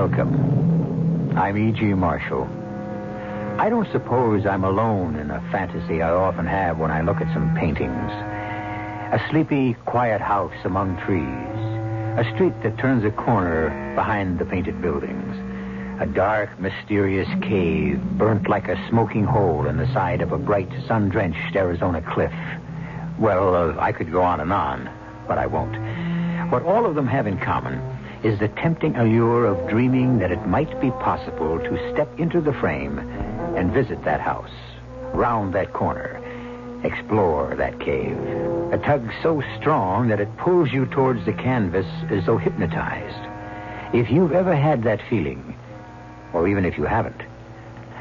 Welcome. I'm E.G. Marshall. I don't suppose I'm alone in a fantasy I often have when I look at some paintings. A sleepy, quiet house among trees. A street that turns a corner behind the painted buildings. A dark, mysterious cave burnt like a smoking hole in the side of a bright, sun-drenched Arizona cliff. Well, I could go on, but I won't. What all of them have in common is the tempting allure of dreaming that it might be possible to step into the frame and visit that house, round that corner, explore that cave. A tug so strong that it pulls you towards the canvas as though hypnotized. If you've ever had that feeling, or even if you haven't,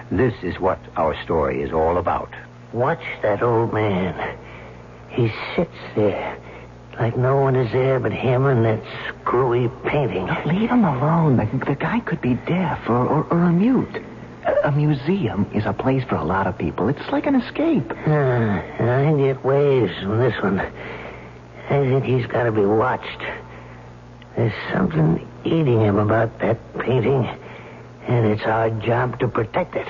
this is what our story is all about. Watch that old man. He sits there like no one is there but him and that screwy painting. Leave him alone. The guy could be deaf or a mute. A museum is a place for a lot of people. It's like an escape. I get waves from this one. I think he's got to be watched. There's something eating him about that painting, and it's our job to protect it.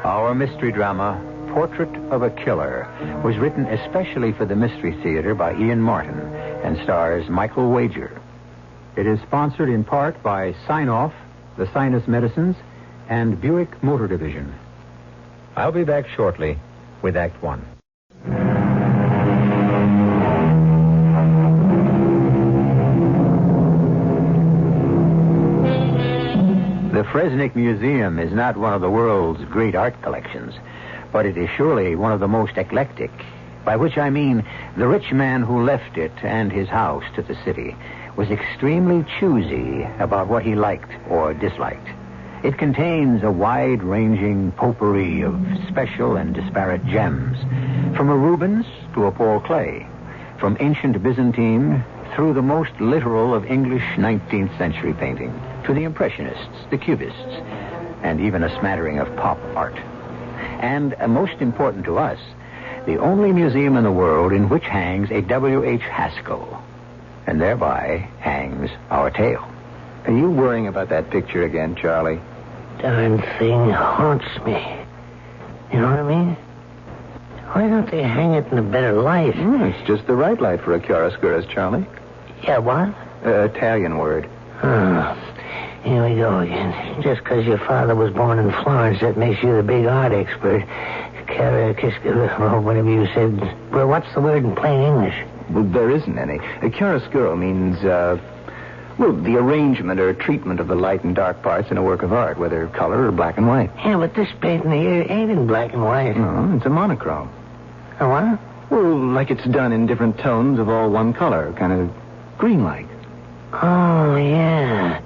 Our mystery drama, Portrait of a Killer, was written especially for the Mystery Theater by Ian Martin and stars Michael Wager. It is sponsored in part by Sign-Off, the Sinus Medicines, and Buick Motor Division. I'll be back shortly with Act One. The Fresnick Museum is not one of the world's great art collections, but it is surely one of the most eclectic, by which I mean the rich man who left it and his house to the city was extremely choosy about what he liked or disliked. It contains a wide-ranging potpourri of special and disparate gems, from a Rubens to a Paul Klee, from ancient Byzantine through the most literal of English 19th century painting, to the Impressionists, the Cubists, and even a smattering of pop art. And, most important to us, the only museum in the world in which hangs a W.H. Haskell, and thereby hangs our tale. Are you worrying about that picture again, Charlie? Darn thing haunts me. You know what I mean? Why don't they hang it in a better light? It's just the right light for a chiaroscuro, Charlie. Yeah, what? Italian word. Oh, here we go again. Just because your father was born in Florence, that makes you the big art expert. Whatever you said. Well, what's the word in plain English? Well, there isn't any. Chiaroscuro means, the arrangement or treatment of the light and dark parts in a work of art, whether color or black and white. Yeah, but this painting here ain't in black and white. No, it's a monochrome. A what? Well, like it's done in different tones of all one color, kind of green-like. Oh, yeah.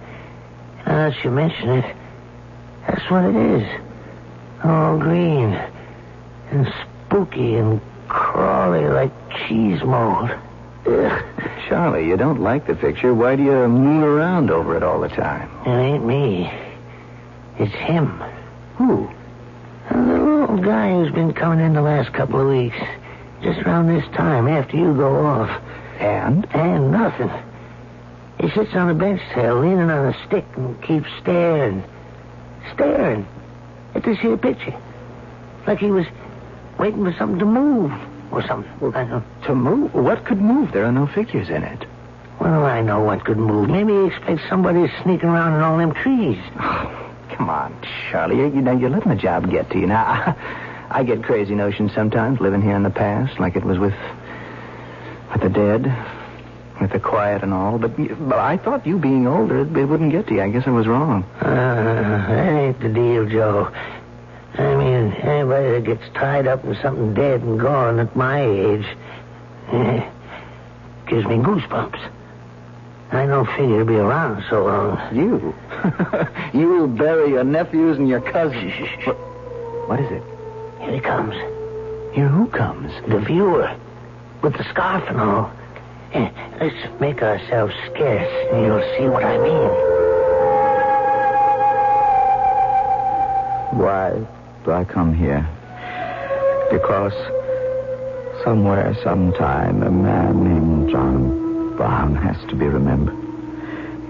Now that you mention it, that's what it is. All green and spooky and crawly like cheese mold. Ugh. Charlie, you don't like the picture. Why do you moon around over it all the time? It ain't me. It's him. Who? The little guy who's been coming in the last couple of weeks. Just around this time, after you go off. And? And nothing. He sits on a bench tail, leaning on a stick, and keeps staring at this here picture. Like he was waiting for something to move or something. Well, to move? What could move? There are no figures in it. Well, I know what could move. Maybe he expects somebody sneaking around in all them trees. Oh, come on, Charlie. You're letting the job get to you. Now, I get crazy notions sometimes, living here in the past, like it was with the dead, with the quiet and all. But I thought you being older, it wouldn't get to you. I guess I was wrong. That ain't the deal, Joe. I mean, anybody that gets tied up in something dead and gone at my age gives me goosebumps. I don't figure to be around so long. You? You'll bury your nephews and your cousins. Shh. What is it? Here he comes. Here who comes? The viewer. With the scarf and all. Let's make ourselves scarce, and you'll see what I mean. Why do I come here? Because Somewhere, sometime, a man named John Brown has to be remembered.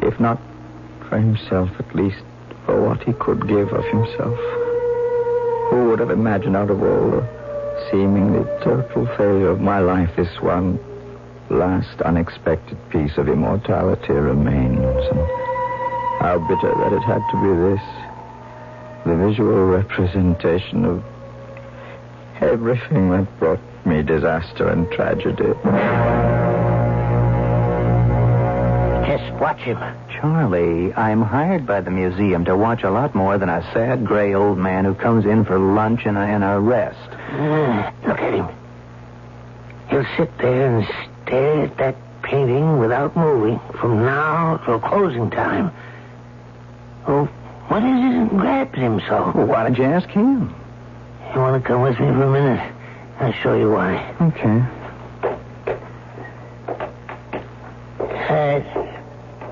If not for himself, at least for what he could give of himself. Who would have imagined out of all the seemingly total failure of my life, this one last unexpected piece of immortality remains, and how bitter that it had to be this, the visual representation of everything that brought me disaster and tragedy. Just watch him. Charlie, I'm hired by the museum to watch a lot more than a sad, gray old man who comes in for lunch and a rest. Look at him. He'll sit there and stare at that painting without moving from now till closing time. Oh, what is it that grabs him so? Well, why don't you ask him? You want to come with me for a minute? I'll show you why. Okay.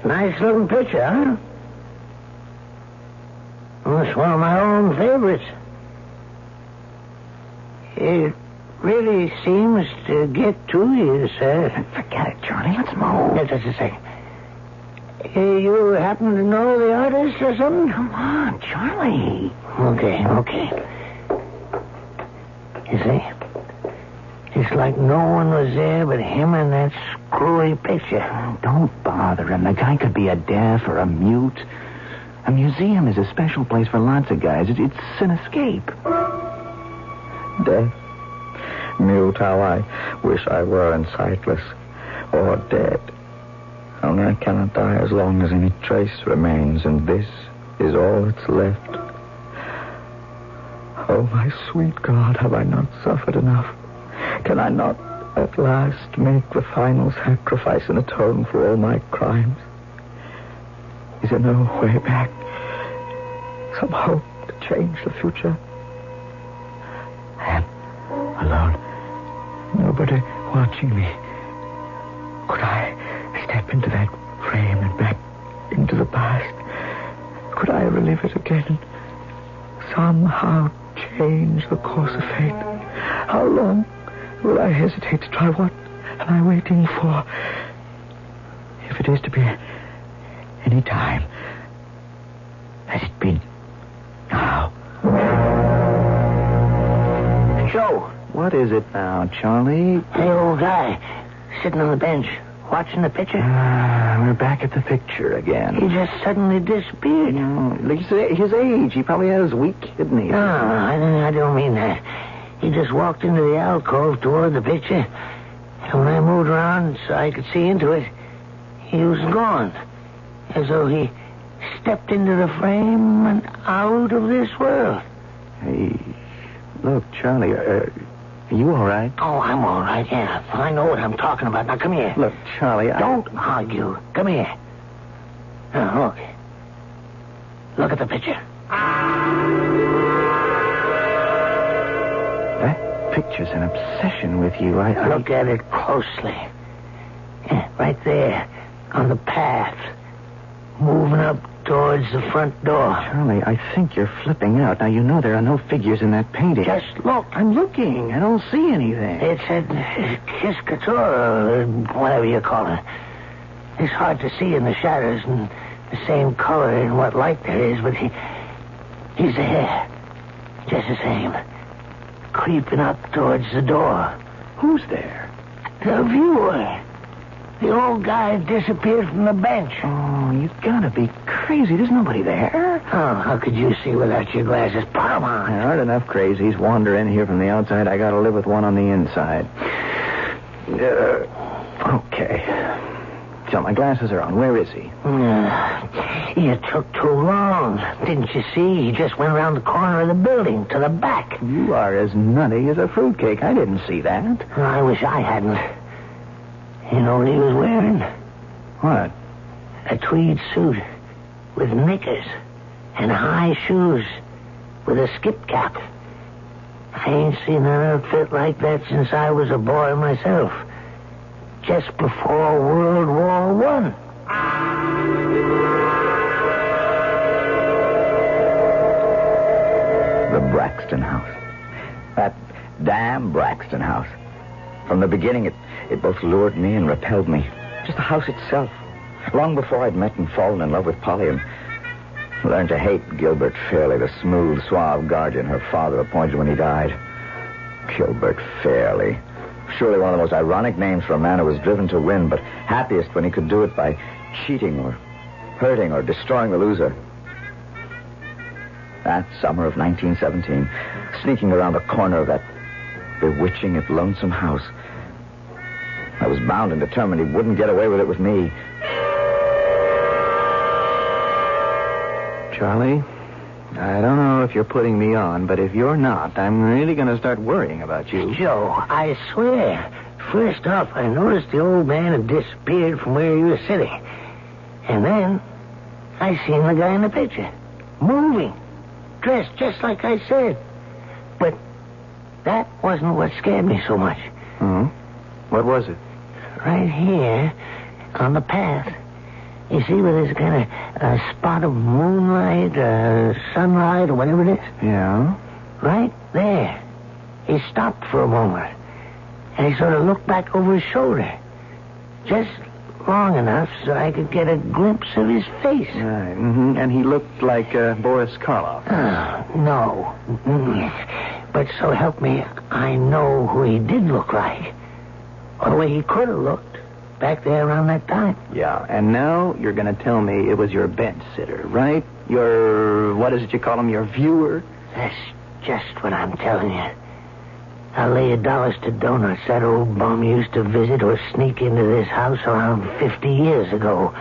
Nice looking picture, huh? Well, it's one of my own favorites. It really seems to get to you, sir. Forget it, Charlie. Let's move. Just a second. You happen to know the artist or something? Come on, Charlie. Okay. You see? It's like no one was there but him and that screwy picture. Oh, don't bother him. The guy could be a deaf or a mute. A museum is a special place for lots of guys. It's an escape. Deaf, mute, how I wish I were, and sightless, or dead. Only I cannot die as long as any trace remains, and this is all that's left. Oh, my sweet God, have I not suffered enough? Can I not at last make the final sacrifice and atone for all my crimes? Is there no way back? Some hope to change the future? I am alone. Nobody watching me. Could I step into that frame and back into the past? Could I relive it again? Somehow change the course of fate? How long will I hesitate to try? What am I waiting for? If it is to be any time, let it be now. Joe. What is it now, Charlie? The old guy sitting on the bench watching the picture. We're back at the picture again. He just suddenly disappeared. His age. He probably has weak kidneys. No, I don't mean that. He just walked into the alcove toward the picture. And when I moved around so I could see into it, he was gone. As though he stepped into the frame and out of this world. Hey, look, Charlie, are you all right? Oh, I'm all right, yeah. I know what I'm talking about. Now, come here. Look, Charlie, Don't argue. Come here. Now, look. Look at the picture. That picture's an obsession with you. Look at it closely. Yeah, right there, on the path, moving up towards the front door. Charlie, I think you're flipping out. Now, you know there are no figures in that painting. Just look. I'm looking. I don't see anything. It said Kiss Couture, or whatever you call it. It's hard to see in the shadows and the same color and what light there is, but he's there. Just the same. Creeping up towards the door. Who's there? The viewer. The old guy disappeared from the bench. Oh, you gotta be crazy. There's nobody there. Oh, how could you see without your glasses? Put 'em on. There aren't enough crazies wander in here from the outside. I gotta live with one on the inside. Okay. So my glasses are on. Where is he? You took too long. Didn't you see? He just went around the corner of the building to the back. You are as nutty as a fruitcake. I didn't see that. I wish I hadn't. You know what he was wearing? What? A tweed suit with knickers and high shoes with a skip cap. I ain't seen an outfit like that since I was a boy myself. Just before World War I. The Braxton house. That damn Braxton house. From the beginning, it both lured me and repelled me. Just the house itself. Long before I'd met and fallen in love with Polly and learned to hate Gilbert Fairley, the smooth, suave guardian her father appointed when he died. Gilbert Fairley. Surely one of the most ironic names for a man who was driven to win, but happiest when he could do it by cheating or hurting or destroying the loser. That summer of 1917, sneaking around the corner of that bewitching yet lonesome house, I was bound and determined he wouldn't get away with it with me. Charlie, I don't know if you're putting me on, but if you're not, I'm really going to start worrying about you. Joe, I swear. First off, I noticed the old man had disappeared from where he was sitting. And then I seen the guy in the picture. Moving. Dressed just like I said. But that wasn't what scared me so much. Hmm? What was it? Right here on the path. You see where there's kind of a spot of moonlight, sunlight, or whatever it is? Yeah? Right there. He stopped for a moment. And he sort of looked back over his shoulder. Just long enough so I could get a glimpse of his face. Right. Mm-hmm. And he looked like Boris Karloff. No. But so help me, I know who he did look like. Or the way he could have looked back there around that time. Yeah, and now you're going to tell me it was your bench sitter, right? Your, what is it you call him, your viewer? That's just what I'm telling you. I lay $1 to donuts that old bum used to visit or sneak into this house around 50 years ago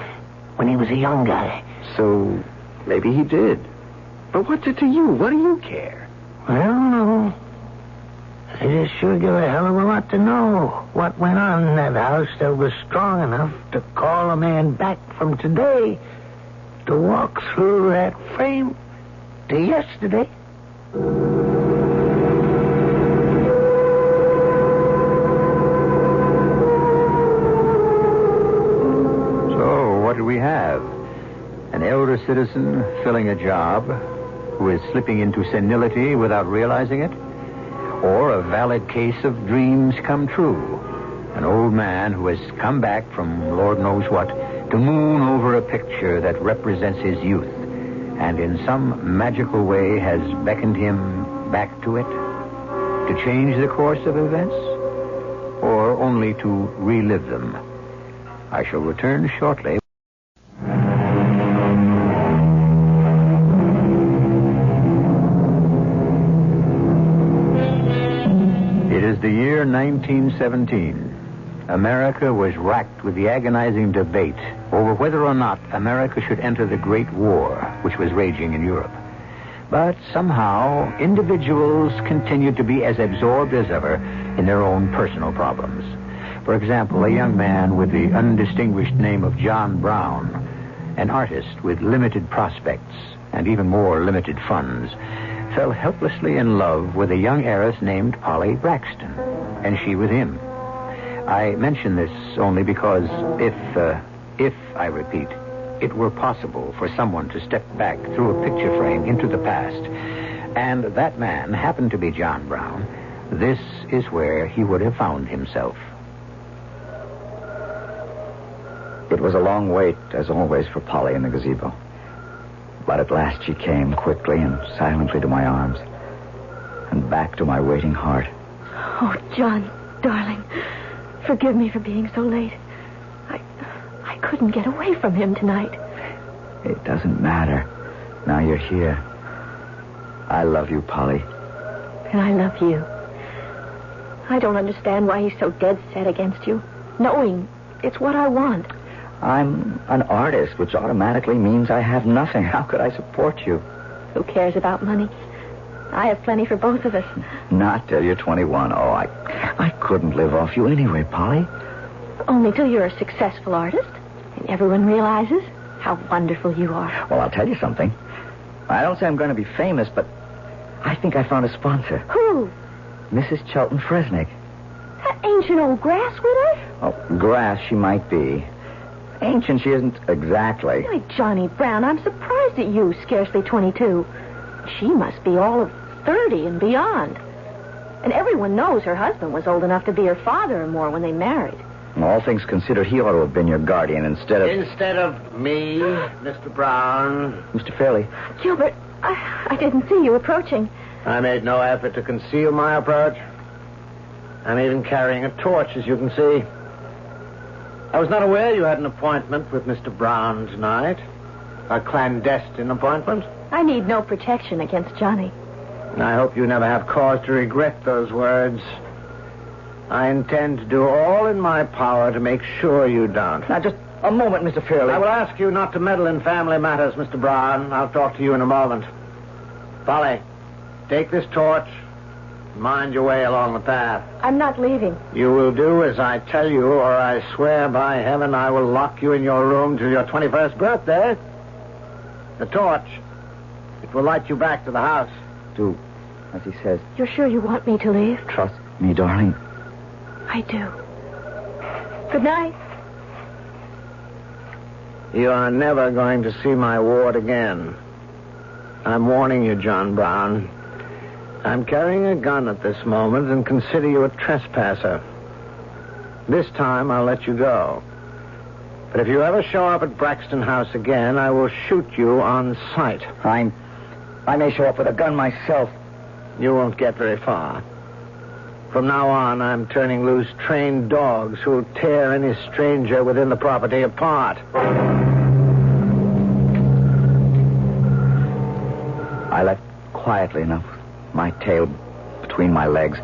when he was a young guy. So maybe he did. But what's it to you? What do you care? I don't know. I just sure give a hell of a lot to know what went on in that house that was strong enough to call a man back from today to walk through that frame to yesterday. So, what do we have? An elder citizen filling a job who is slipping into senility without realizing it? Or a valid case of dreams come true? An old man who has come back from Lord knows what to moon over a picture that represents his youth and in some magical way has beckoned him back to it? To change the course of events? Or only to relive them? I shall return shortly. It is the year 1917. America was racked with the agonizing debate over whether or not America should enter the Great War, which was raging in Europe. But somehow, individuals continued to be as absorbed as ever in their own personal problems. For example, a young man with the undistinguished name of John Brown, an artist with limited prospects and even more limited funds, fell helplessly in love with a young heiress named Polly Braxton, and she with him. I mention this only because if, I repeat, it were possible for someone to step back through a picture frame into the past, and that man happened to be John Brown, this is where he would have found himself. It was a long wait, as always, for Polly in the gazebo. But at last she came quickly and silently to my arms and back to my waiting heart. Oh, John, darling, forgive me for being so late. I couldn't get away from him tonight. It doesn't matter. Now you're here. I love you, Polly. And I love you. I don't understand why he's so dead set against you, knowing it's what I want. I'm an artist, which automatically means I have nothing. How could I support you? Who cares about money? I have plenty for both of us. Not till you're 21. Oh, I couldn't live off you anyway, Polly. Only till you're a successful artist and everyone realizes how wonderful you are. Well, I'll tell you something. I don't say I'm going to be famous, but I think I found a sponsor. Who? Mrs. Chelton Fresnick. That ancient old grass widow? Oh, grass she might be. Ancient she isn't exactly. Why, Johnny Brown, I'm surprised at you, scarcely 22. She must be all of 30 and beyond. And everyone knows her husband was old enough to be her father or more when they married. All things considered, he ought to have been your guardian instead of... Instead of me, Mr. Brown. Mr. Fairley. Gilbert, I didn't see you approaching. I made no effort to conceal my approach. I'm even carrying a torch, as you can see. I was not aware you had an appointment with Mr. Brown tonight. A clandestine appointment. I need no protection against Johnny. I hope you never have cause to regret those words. I intend to do all in my power to make sure you don't. Now, just a moment, Mr. Fairley. I will ask you not to meddle in family matters, Mr. Brown. I'll talk to you in a moment. Polly, take this torch. Mind your way along the path. I'm not leaving. You will do as I tell you, or I swear by heaven I will lock you in your room till your 21st birthday. The torch. It will light you back to the house. Do as he says. You're sure you want me to leave? Trust me, darling. I do. Good night. You are never going to see my ward again. I'm warning you, John Brown. I'm carrying a gun at this moment and consider you a trespasser. This time I'll let you go. But if you ever show up at Braxton House again, I will shoot you on sight. I may show up with a gun myself. You won't get very far. From now on, I'm turning loose trained dogs who'll tear any stranger within the property apart. I left quietly enough, my tail between my legs,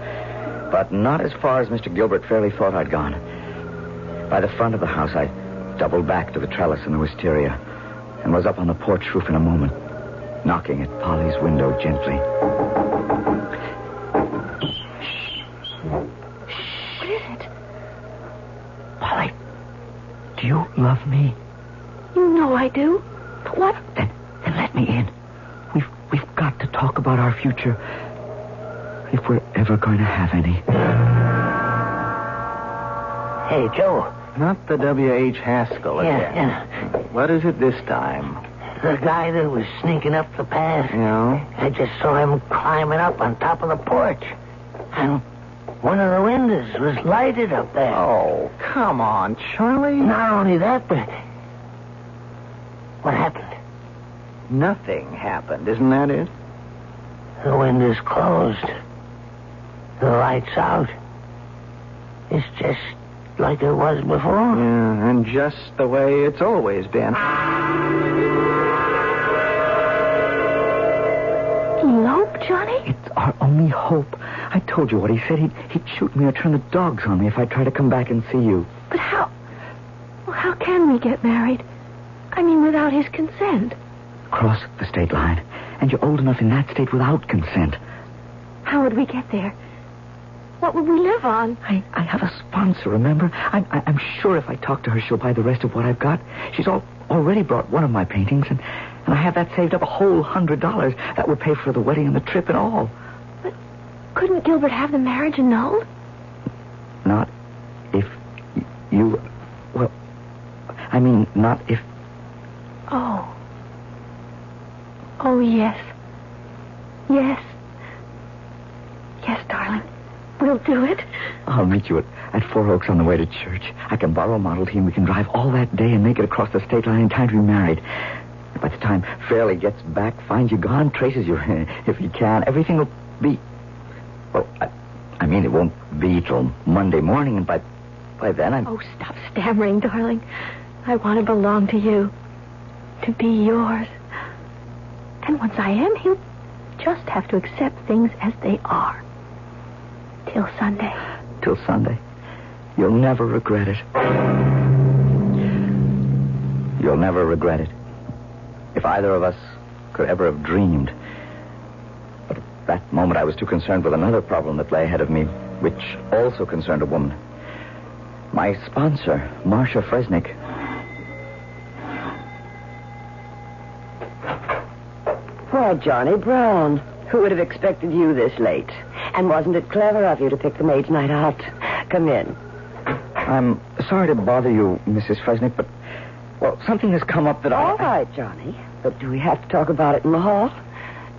but not as far as Mr. Gilbert Fairley thought I'd gone. By the front of the house, I doubled back to the trellis in the wisteria and was up on the porch roof in a moment, knocking at Polly's window gently. What is it? Polly, do you love me? You know I do. But what? Then let me in. We've got to talk about our future, if we're ever going to have any. Hey, Joe. Not the W.H. Haskell again. Yeah. What is it this time? The guy that was sneaking up the path. Yeah? I just saw him climbing up on top of the porch. And one of the windows was lighted up there. Oh, come on, Charlie. Not only that, but... What happened? Nothing happened, isn't that it? The window's closed. The light's out. It's just like it was before. Yeah, and just the way it's always been. Elope, Johnny? It's our only hope. I told you what he said. He'd shoot me or turn the dogs on me if I tried to come back and see you. But how? Well, how can we get married? I mean, without his consent. Cross the state line. And you're old enough in that state without consent. How would we get there? What would we live on? I have a sponsor, remember? I'm sure if I talk to her, she'll buy the rest of what I've got. She's already brought one of my paintings, and I have that saved up, a whole $100. That would pay for the wedding and the trip and all. But couldn't Gilbert have the marriage annulled? Not if you... Well, I mean, not if... Oh, yes. Yes. Yes, darling. We'll do it. I'll meet you at Four Oaks on the way to church. I can borrow a Model T and we can drive all that day and make it across the state line in time to be married. By the time Fairley gets back, finds you gone, traces you if he can, everything will be... Well, I mean, it won't be till Monday morning, and by then I'm... Oh, stop stammering, darling. I want to belong to you. To be yours. And once I am, he'll just have to accept things as they are. Till Sunday. Till Sunday. You'll never regret it. You'll never regret it. If either of us could ever have dreamed. But at that moment I was too concerned with another problem that lay ahead of me, which also concerned a woman. My sponsor, Marcia Fresnick. Why, Johnny Brown. Who would have expected you this late? And wasn't it clever of you to pick the maid's night out? Come in. I'm sorry to bother you, Mrs. Fresnick, but, well, something has come up that All right, Johnny. But do we have to talk about it in the hall?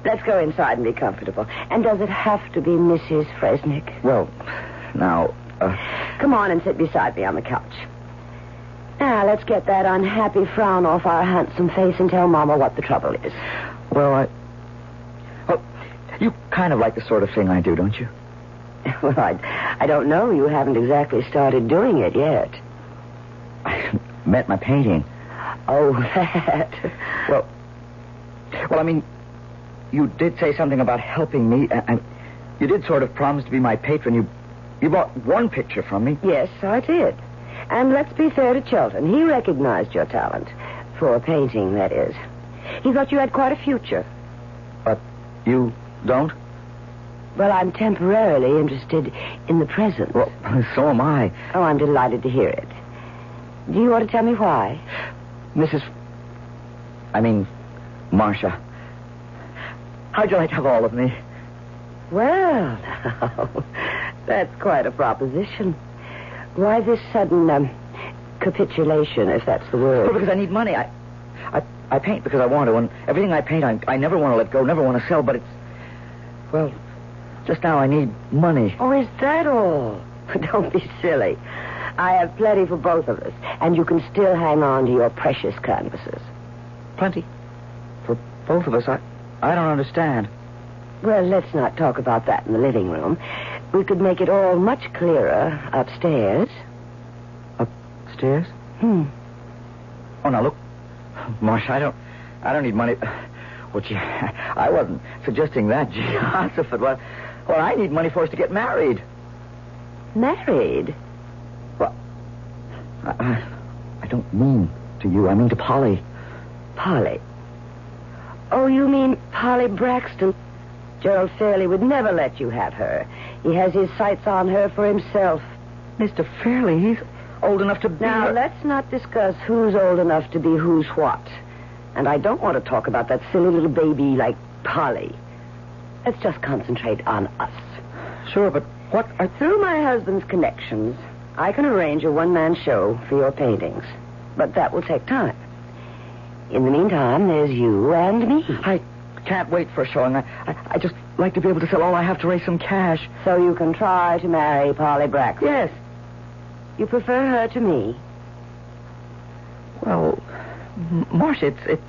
Let's go inside and be comfortable. And does it have to be Mrs. Fresnick? Well, now, Come on and sit beside me on the couch. Now, let's get that unhappy frown off our handsome face and tell Mama what the trouble is. well, you kind of like the sort of thing I do, don't you? Well, I don't know. You haven't exactly started doing it yet. I met my painting. Oh, that. Well, I mean, you did say something about helping me, and you did sort of promise to be my patron. You bought one picture from me. Yes, I did. And let's be fair to Chilton. He recognized your talent. For painting, that is. He thought you had quite a future. But you don't? Well, I'm temporarily interested in the present. Well, so am I. Oh, I'm delighted to hear it. Do you want to tell me why? Marcia. How'd you like to have all of me? Well, now, that's quite a proposition. Why this sudden, capitulation, if that's the word? Well, because I need money. I paint because I want to, and everything I paint, I never want to let go, never want to sell, but it's... Well, just now I need money. Oh, is that all? Don't be silly. I have plenty for both of us, and you can still hang on to your precious canvases. Plenty? For both of us? I don't understand. Well, let's not talk about that in the living room. We could make it all much clearer upstairs. Upstairs? Hmm. Oh, now, look. Marcia, I don't need money. Well, gee, I wasn't suggesting that, Joseph. Well, I need money for us to get married. Married? Well, I don't mean to you. I mean to Polly. Polly? Oh, you mean Polly Braxton? Gerald Fairley would never let you have her. He has his sights on her for himself. Mr. Fairley, he's old enough to be... Now, let's not discuss who's old enough to be who's what. And I don't want to talk about that silly little baby like Polly. Let's just concentrate on us. Sure, but what... Through my husband's connections, I can arrange a one-man show for your paintings. But that will take time. In the meantime, there's you and me. I can't wait for a showing. I just like to be able to sell all I have to raise some cash. So you can try to marry Polly Braxton? Yes. You prefer her to me? Well, Marcia, it's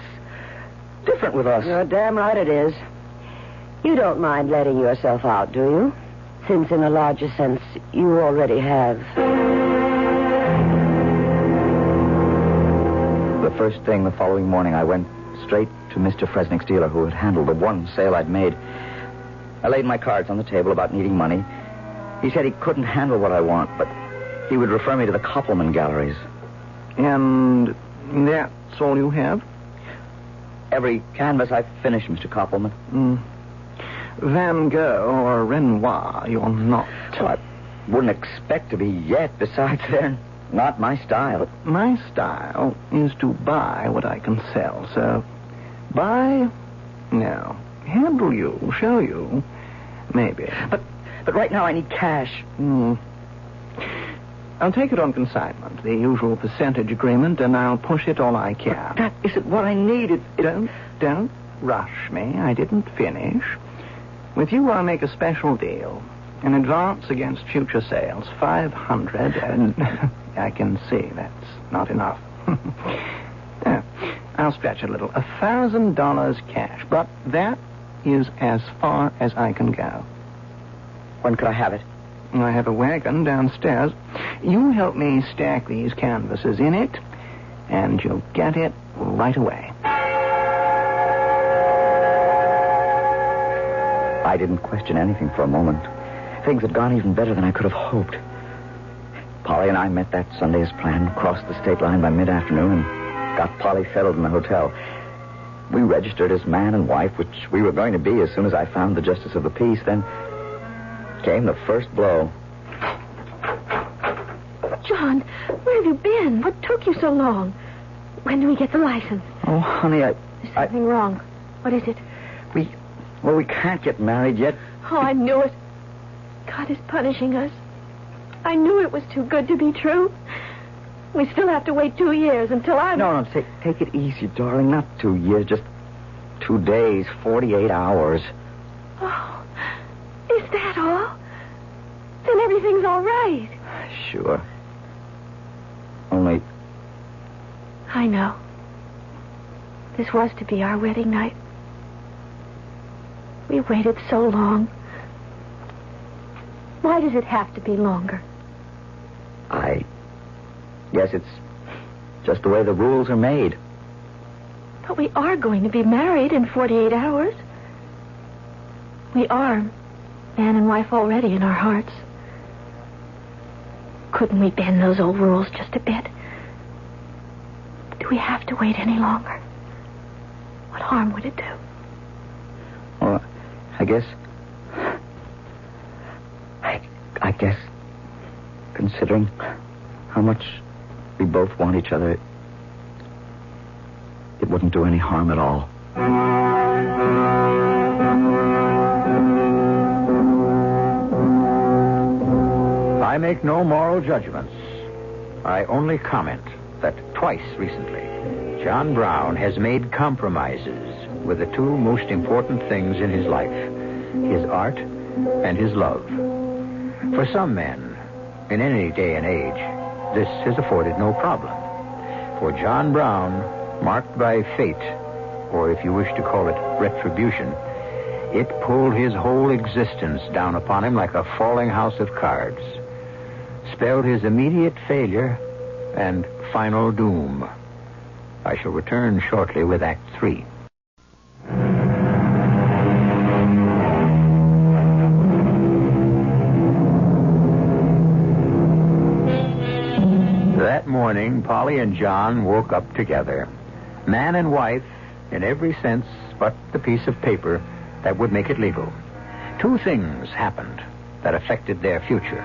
different with us. You're damn right it is. You don't mind letting yourself out, do you? Since in a larger sense, you already have. The first thing the following morning, I went straight to Mr. Fresnick's dealer, who had handled the one sale I'd made. I laid my cards on the table about needing money. He said he couldn't handle what I want, but he would refer me to the Koppelman galleries. And that's all you have? Every canvas I've finished, Mr. Koppelman. Van Gogh or Renoir, you're not. Well, I wouldn't expect to be yet. Besides, they're not my style. But my style is to buy what I can sell, so buy? No. Handle you, show you, maybe. But right now I need cash. I'll take it on consignment, the usual percentage agreement, and I'll push it all I can. That isn't what I need. Don't rush me. I didn't finish. With you, I'll make a special deal. An advance against future sales, $500, and I can see that's not enough. I'll stretch a little. $1,000 cash, but that is as far as I can go. When could I have it? I have a wagon downstairs. You help me stack these canvases in it, and you'll get it right away. I didn't question anything for a moment. Things had gone even better than I could have hoped. Polly and I met that Sunday as planned, crossed the state line by mid-afternoon, and got Polly settled in the hotel. We registered as man and wife, which we were going to be as soon as I found the justice of the peace. Then came the first blow. John, where have you been? What took you so long? When do we get the license? Oh, honey, There's something wrong. What is it? We can't get married yet. Oh, I knew it. God is punishing us. I knew it was too good to be true. We still have to wait 2 years until I'm... No, take it easy, darling. Not 2 years, just 2 days, 48 hours. Oh, is that all? Then everything's all right. Sure. Only... I know. This was to be our wedding night. We waited so long. Why does it have to be longer? I guess it's just the way the rules are made. But we are going to be married in 48 hours. We are man and wife already in our hearts. Couldn't we bend those old rules just a bit? Do we have to wait any longer? What harm would it do? Well, I guess... I guess, considering how much we both want each other, it wouldn't do any harm at all. I make no moral judgments. I only comment that twice recently, John Brown has made compromises with the two most important things in his life, his art and his love. For some men, in any day and age, this has afforded no problem. For John Brown, marked by fate, or if you wish to call it retribution, it pulled his whole existence down upon him like a falling house of cards, spelled his immediate failure and final doom. I shall return shortly with Act 3. That morning, Polly and John woke up together. Man and wife, in every sense but the piece of paper that would make it legal. Two things happened that affected their future.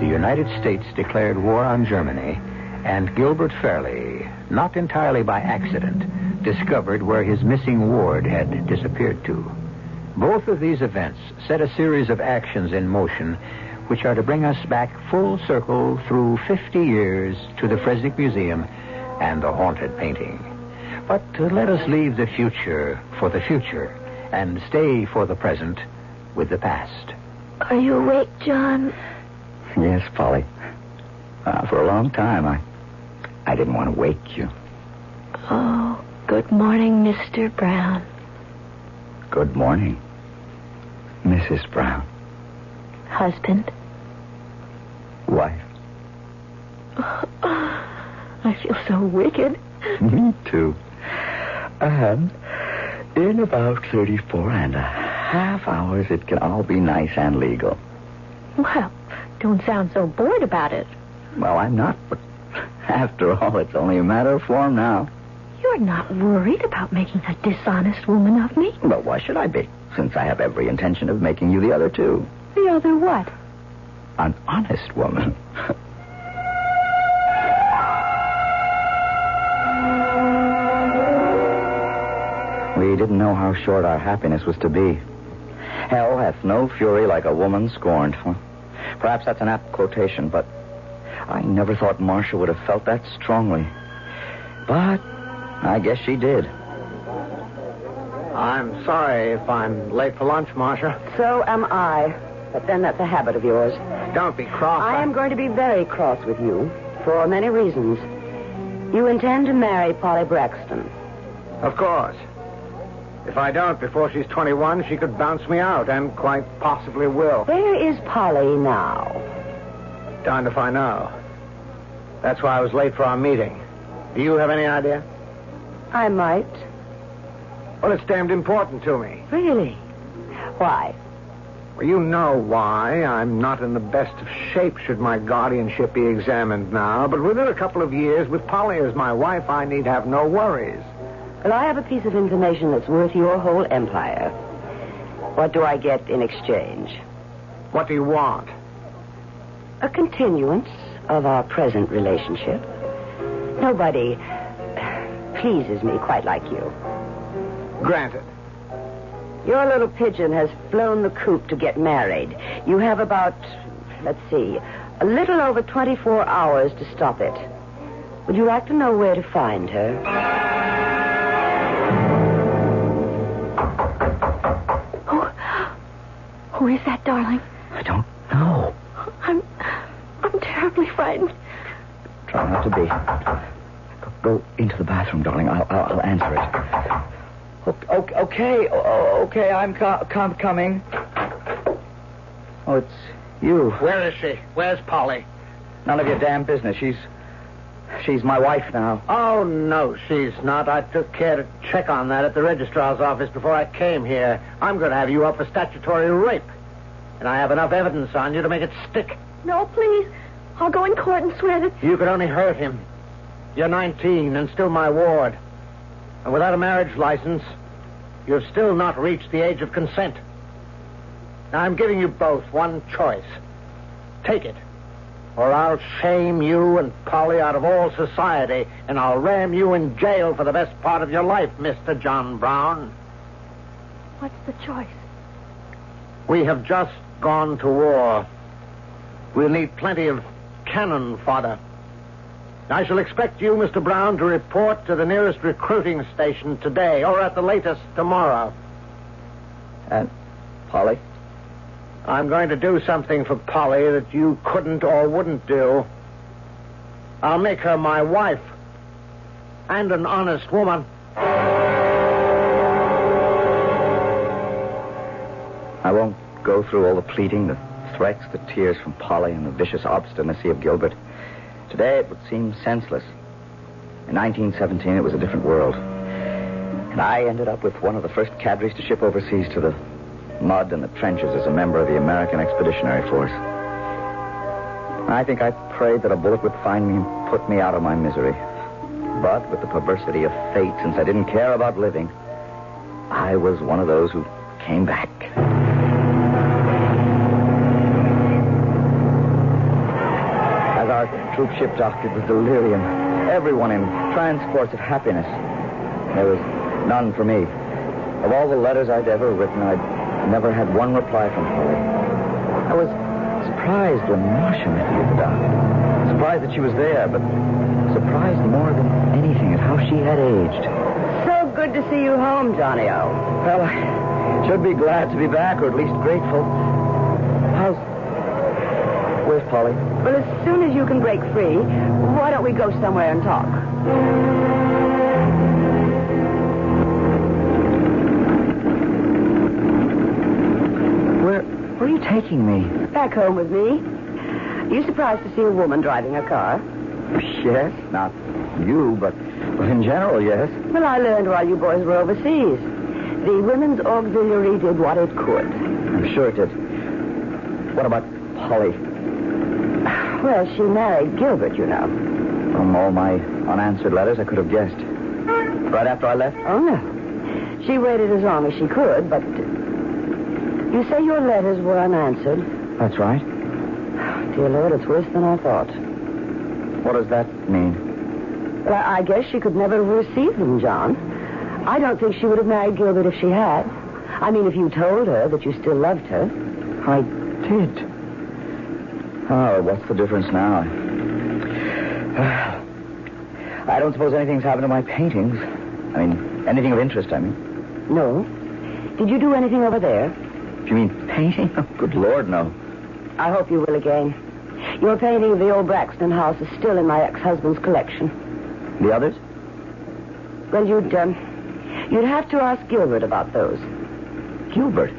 The United States declared war on Germany, and Gilbert Fairley, not entirely by accident, discovered where his missing ward had disappeared to. Both of these events set a series of actions in motion which are to bring us back full circle through 50 years to the Fresnick Museum and the haunted painting. But let us leave the future for the future and stay for the present with the past. Are you awake, John? Yes, Polly. For a long time, I didn't want to wake you. Oh, good morning, Mr. Brown. Good morning, Mrs. Brown. Husband. Wife. I feel so wicked. Me too. And in about 34 and a half hours, it can all be nice and legal. Well, don't sound so bored about it. Well, I'm not, but after all, it's only a matter of form now. You're not worried about making a dishonest woman of me? Well, why should I be, since I have every intention of making you the other two? The other what? An honest woman. We didn't know how short our happiness was to be. Hell hath no fury like a woman scorned. Well, perhaps that's an apt quotation, but I never thought Marcia would have felt that strongly. But I guess she did. I'm sorry if I'm late for lunch, Marcia. So am I. But then that's a habit of yours. Don't be cross. I am going to be very cross with you for many reasons. You intend to marry Polly Braxton. Of course. If I don't before she's 21, she could bounce me out, and quite possibly will. Where is Polly now? Darned if I know. That's why I was late for our meeting. Do you have any idea? I might. Well, it's damned important to me. Really? Why? Well, you know why. I'm not in the best of shape should my guardianship be examined now, but within a couple of years, with Polly as my wife, I need have no worries. Well, I have a piece of information that's worth your whole empire. What do I get in exchange? What do you want? A continuance of our present relationship. Nobody pleases me quite like you. Granted. Your little pigeon has flown the coop to get married. You have about, let's see, a little over 24 hours to stop it. Would you like to know where to find her? Who is that, darling? I don't know. I'm terribly frightened. Try not to be. Go into the bathroom, darling. I'll answer it. Okay, I'm coming. Oh, it's you. Where is she? Where's Polly? None of your damn business. She's my wife now. Oh, no, she's not. I took care to check on that at the registrar's office before I came here. I'm going to have you up for statutory rape. And I have enough evidence on you to make it stick. No, please. I'll go in court and swear that... You could only hurt him. You're 19 and still my ward. And without a marriage license, you've still not reached the age of consent. Now, I'm giving you both one choice. Take it, or I'll shame you and Polly out of all society, and I'll ram you in jail for the best part of your life, Mr. John Brown. What's the choice? We have just gone to war. We'll need plenty of cannon fodder. I shall expect you, Mr. Brown, to report to the nearest recruiting station today, or at the latest tomorrow. And Polly? I'm going to do something for Polly that you couldn't or wouldn't do. I'll make her my wife. And an honest woman. I won't go through all the pleading, the threats, the tears from Polly, and the vicious obstinacy of Gilbert. Today it would seem senseless. In 1917, it was a different world. And I ended up with one of the first cadres to ship overseas to the mud and the trenches as a member of the American Expeditionary Force. I think I prayed that a bullet would find me and put me out of my misery. But with the perversity of fate, since I didn't care about living, I was one of those who came back. As our troop ship docked, it was delirium. Everyone in transports of happiness. There was none for me. Of all the letters I'd ever written, I'd never had one reply from Polly. I was surprised when Marcia met me at the dock. Surprised that she was there, but surprised more than anything at how she had aged. So good to see you home, Johnny-O. Well, I should be glad to be back, or at least grateful. Where's Polly? Well, as soon as you can break free, why don't we go somewhere and talk? Where are you taking me? Back home with me. Are you surprised to see a woman driving a car? Yes, not you, but in general, yes. Well, I learned while you boys were overseas. The Women's Auxiliary did what it could. I'm sure it did. What about Polly? Well, she married Gilbert, you know. From all my unanswered letters, I could have guessed. Right after I left? Oh, no. She waited as long as she could, but... You say your letters were unanswered? That's right. Dear Lord, it's worse than I thought. What does that mean? Well, I guess she could never have received them, John. I don't think she would have married Gilbert if she had. I mean, if you told her that you still loved her. I did. Oh, what's the difference now? I don't suppose anything's happened to my paintings. I mean, anything of interest, I mean. No. Did you do anything over there? Do you mean painting? Oh, good Lord, no. I hope you will again. Your painting of the old Braxton house is still in my ex-husband's collection. The others? Well, you'd have to ask Gilbert about those. Gilbert?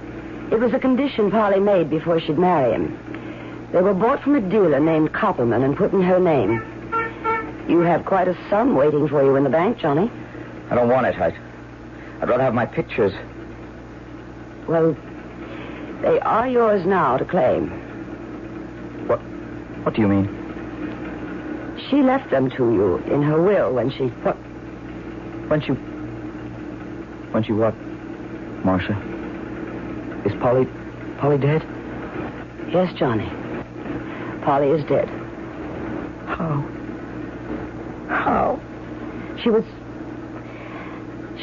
It was a condition Polly made before she'd marry him. They were bought from a dealer named Koppelman and put in her name. You have quite a sum waiting for you in the bank, Johnny. I don't want it. I'd rather have my pictures. Well, they are yours now to claim. What do you mean? She left them to you in her will when she... What? When she what, Marcia? Is Polly dead? Yes, Johnny. Polly is dead. How? She was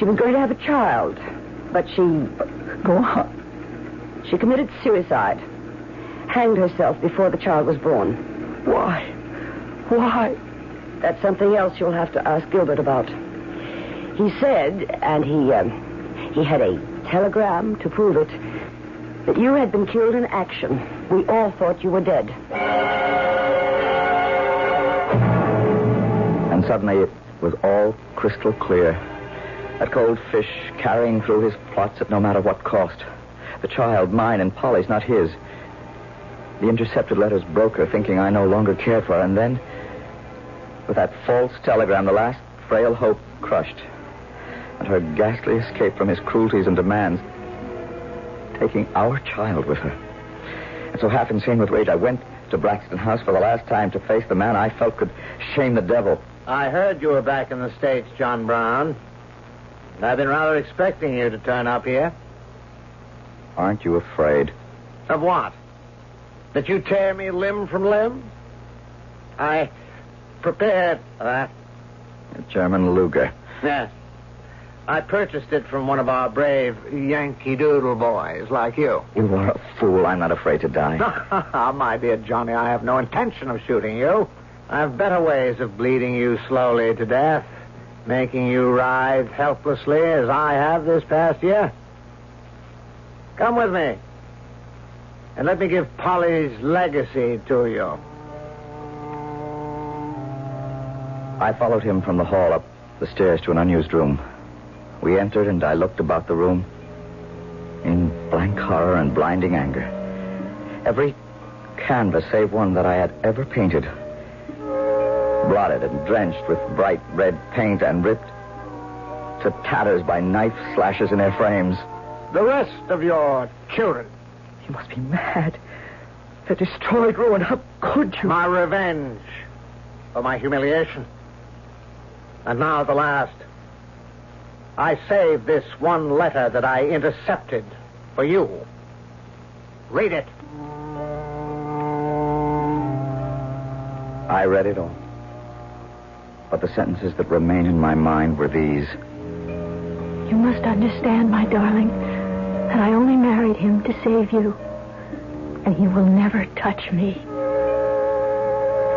going to have a child, but she... Go on. She committed suicide. Hanged herself before the child was born. Why? That's something else you'll have to ask Gilbert about. He said, and he had a telegram to prove it, that you had been killed in action. We all thought you were dead. And suddenly it was all crystal clear. That cold fish carrying through his plots at no matter what cost. The child, mine and Polly's, not his. The intercepted letters broke her, thinking I no longer cared for her. And then, with that false telegram, the last frail hope crushed. And her ghastly escape from his cruelties and demands, taking our child with her. And so, half insane with rage, I went to Braxton House for the last time to face the man I felt could shame the devil. I heard you were back in the States, John Brown. I've been rather expecting you to turn up here. Aren't you afraid? Of what? That you tear me limb from limb? I prepared for that. A German Luger. Yes. I purchased it from one of our brave Yankee Doodle boys like you. You are a fool. I'm not afraid to die. My dear Johnny, I have no intention of shooting you. I have better ways of bleeding you slowly to death, making you writhe helplessly as I have this past year. Come with me, and let me give Polly's legacy to you. I followed him from the hall up the stairs to an unused room. We entered, and I looked about the room in blank horror and blinding anger. Every canvas, save one that I had ever painted, blotted and drenched with bright red paint and ripped to tatters by knife slashes in their frames. The rest of your children. You must be mad. They're destroyed, ruined. How could you? My revenge for my humiliation. And now the last. I saved this one letter that I intercepted for you. Read it. I read it all. But the sentences that remain in my mind were these. You must understand, my darling, that I only married him to save you. And he will never touch me.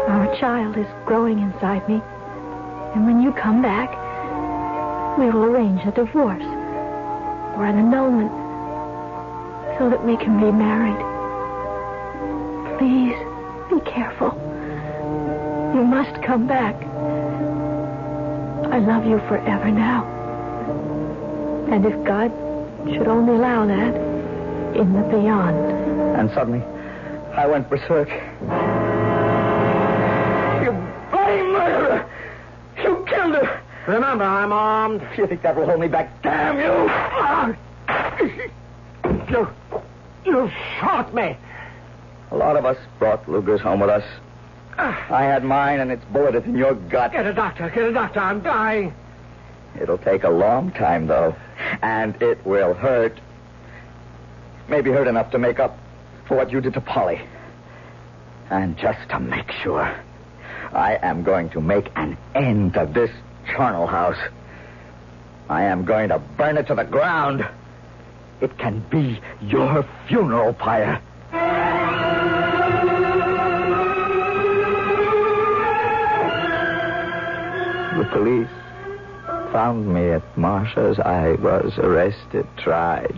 Our child is growing inside me. And when you come back, we will arrange a divorce or an annulment so that we can be married. Please, be careful. You must come back. I love you forever now. And if God should only allow that, in the beyond. And suddenly, I went berserk. You bloody murderer! You killed her! Remember, I'm armed. You think that will hold me back? Damn you! You shot me. A lot of us brought Lugers home with us. I had mine, and it's bulleted in your gut. Get a doctor. I'm dying. It'll take a long time, though. And it will hurt. Maybe hurt enough to make up for what you did to Polly. And just to make sure, I am going to make an end to this charnel house. I am going to burn it to the ground. It can be your funeral pyre. The police found me at Marcia's. I was arrested, tried,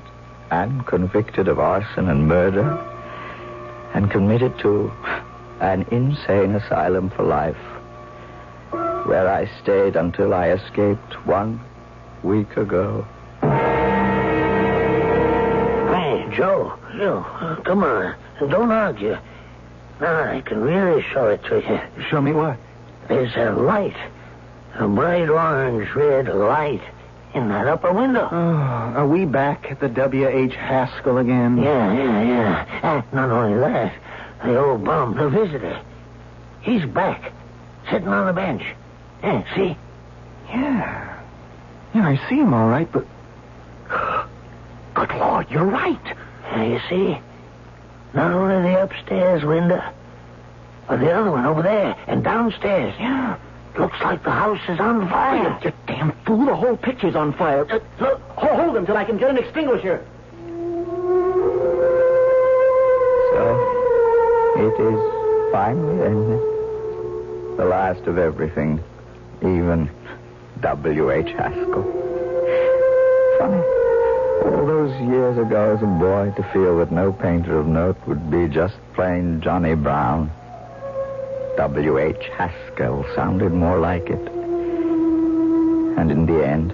and convicted of arson and murder, and committed to an insane asylum for life, where I stayed until I escaped 1 week ago. Hey, Joe, come on. Don't argue. Now I can really show it to you. Show me what? There's a light. A bright orange-red light in that upper window. Oh, are we back at the W.H. Haskell again? Yeah. Not only that, the old bum, the visitor, he's back, sitting on the bench. Yeah, see? Yeah, I see him all right, but... Good Lord, you're right. You see? Not only the upstairs window, but the other one over there and downstairs. Yeah. Looks like the house is on fire. You damn fool, the whole picture's on fire. Look, Hold him till I can get an extinguisher. So, it is finally ended. The last of everything, even W.H. Haskell. Funny. All those years ago as a boy to feel that no painter of note would be just plain Johnny Brown. W.H. Haskell sounded more like it. And in the end,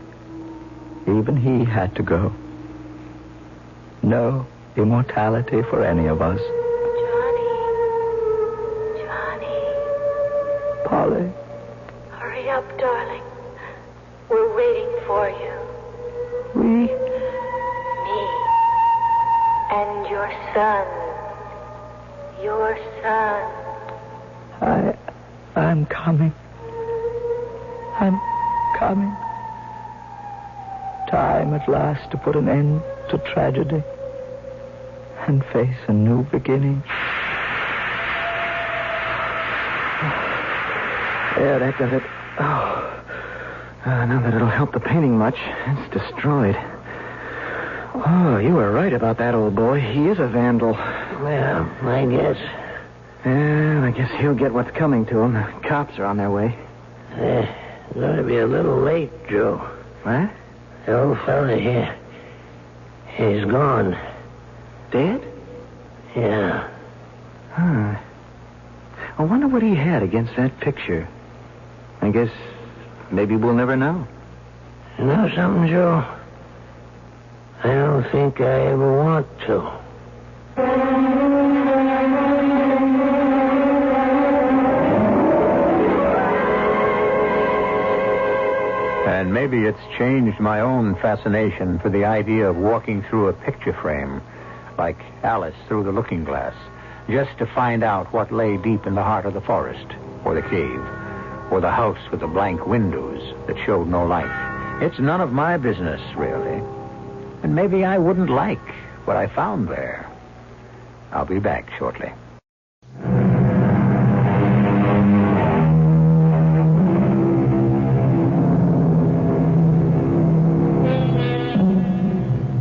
even he had to go. No immortality for any of us. Johnny. Polly. Hurry up, darling. We're waiting for you. We? Me. And your son. Your son. I'm coming. I'm coming. Time at last to put an end to tragedy and face a new beginning. Yeah, that does it. Not that it'll help the painting much. It's destroyed. Oh, you were right about that old boy. He is a vandal. Well, I guess. Yeah, I guess he'll get what's coming to him. The cops are on their way. Going to be a little late, Joe. What? The old fella here. He's gone. Dead? Yeah. Huh. I wonder what he had against that picture. I guess maybe we'll never know. You know something, Joe? I don't think I ever want to. And maybe it's changed my own fascination for the idea of walking through a picture frame, like Alice through the looking glass, just to find out what lay deep in the heart of the forest, or the cave, or the house with the blank windows that showed no light. It's none of my business, really. And maybe I wouldn't like what I found there. I'll be back shortly.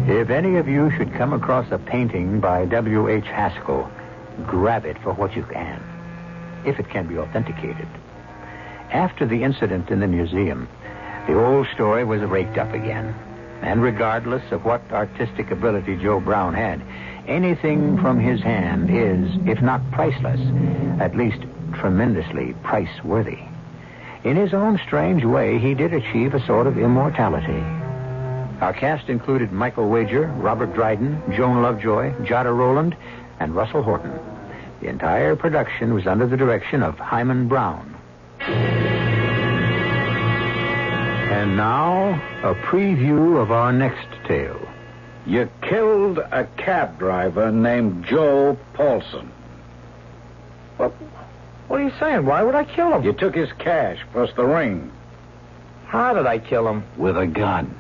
If any of you should come across a painting by W.H. Haskell, grab it for what you can, if it can be authenticated. After the incident in the museum, the old story was raked up again. And regardless of what artistic ability Joe Brown had, anything from his hand is, if not priceless, at least tremendously price-worthy. In his own strange way, he did achieve a sort of immortality. Our cast included Michael Wager, Robert Dryden, Joan Lovejoy, Jada Rowland, and Russell Horton. The entire production was under the direction of Hyman Brown. And now, a preview of our next tale. You killed a cab driver named Joe Paulson. What are you saying? Why would I kill him? You took his cash plus the ring. How did I kill him? With a gun.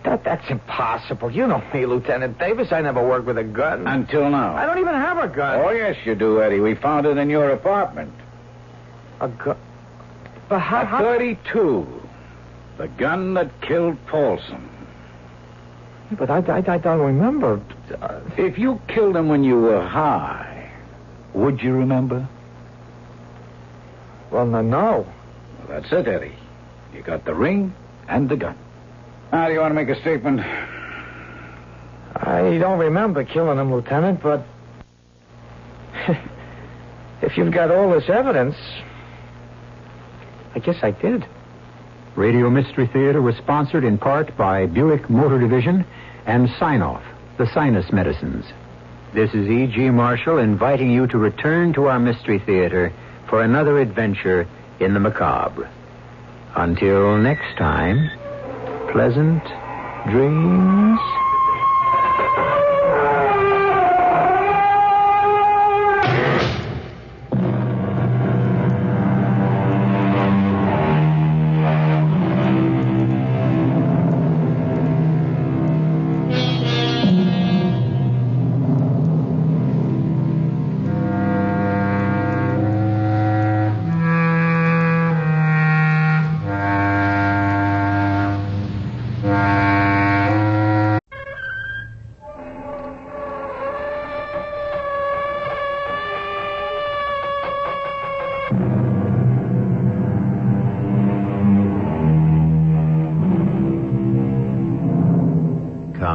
That's impossible. You know me, Lieutenant Davis. I never worked with a gun. Until now. I don't even have a gun. Oh, yes, you do, Eddie. We found it in your apartment. A gun? But how... 32. The gun that killed Paulson. But I don't remember. If you killed him when you were high, would you remember? Well, no. Well, that's it, Eddie. You got the ring and the gun. Now, do you want to make a statement? I don't remember killing him, Lieutenant, but... if you've got all this evidence... I guess I did. Radio Mystery Theater was sponsored in part by Buick Motor Division and Sign-Off, the sinus medicines. This is E.G. Marshall inviting you to return to our Mystery Theater for another adventure in the macabre. Until next time, pleasant dreams.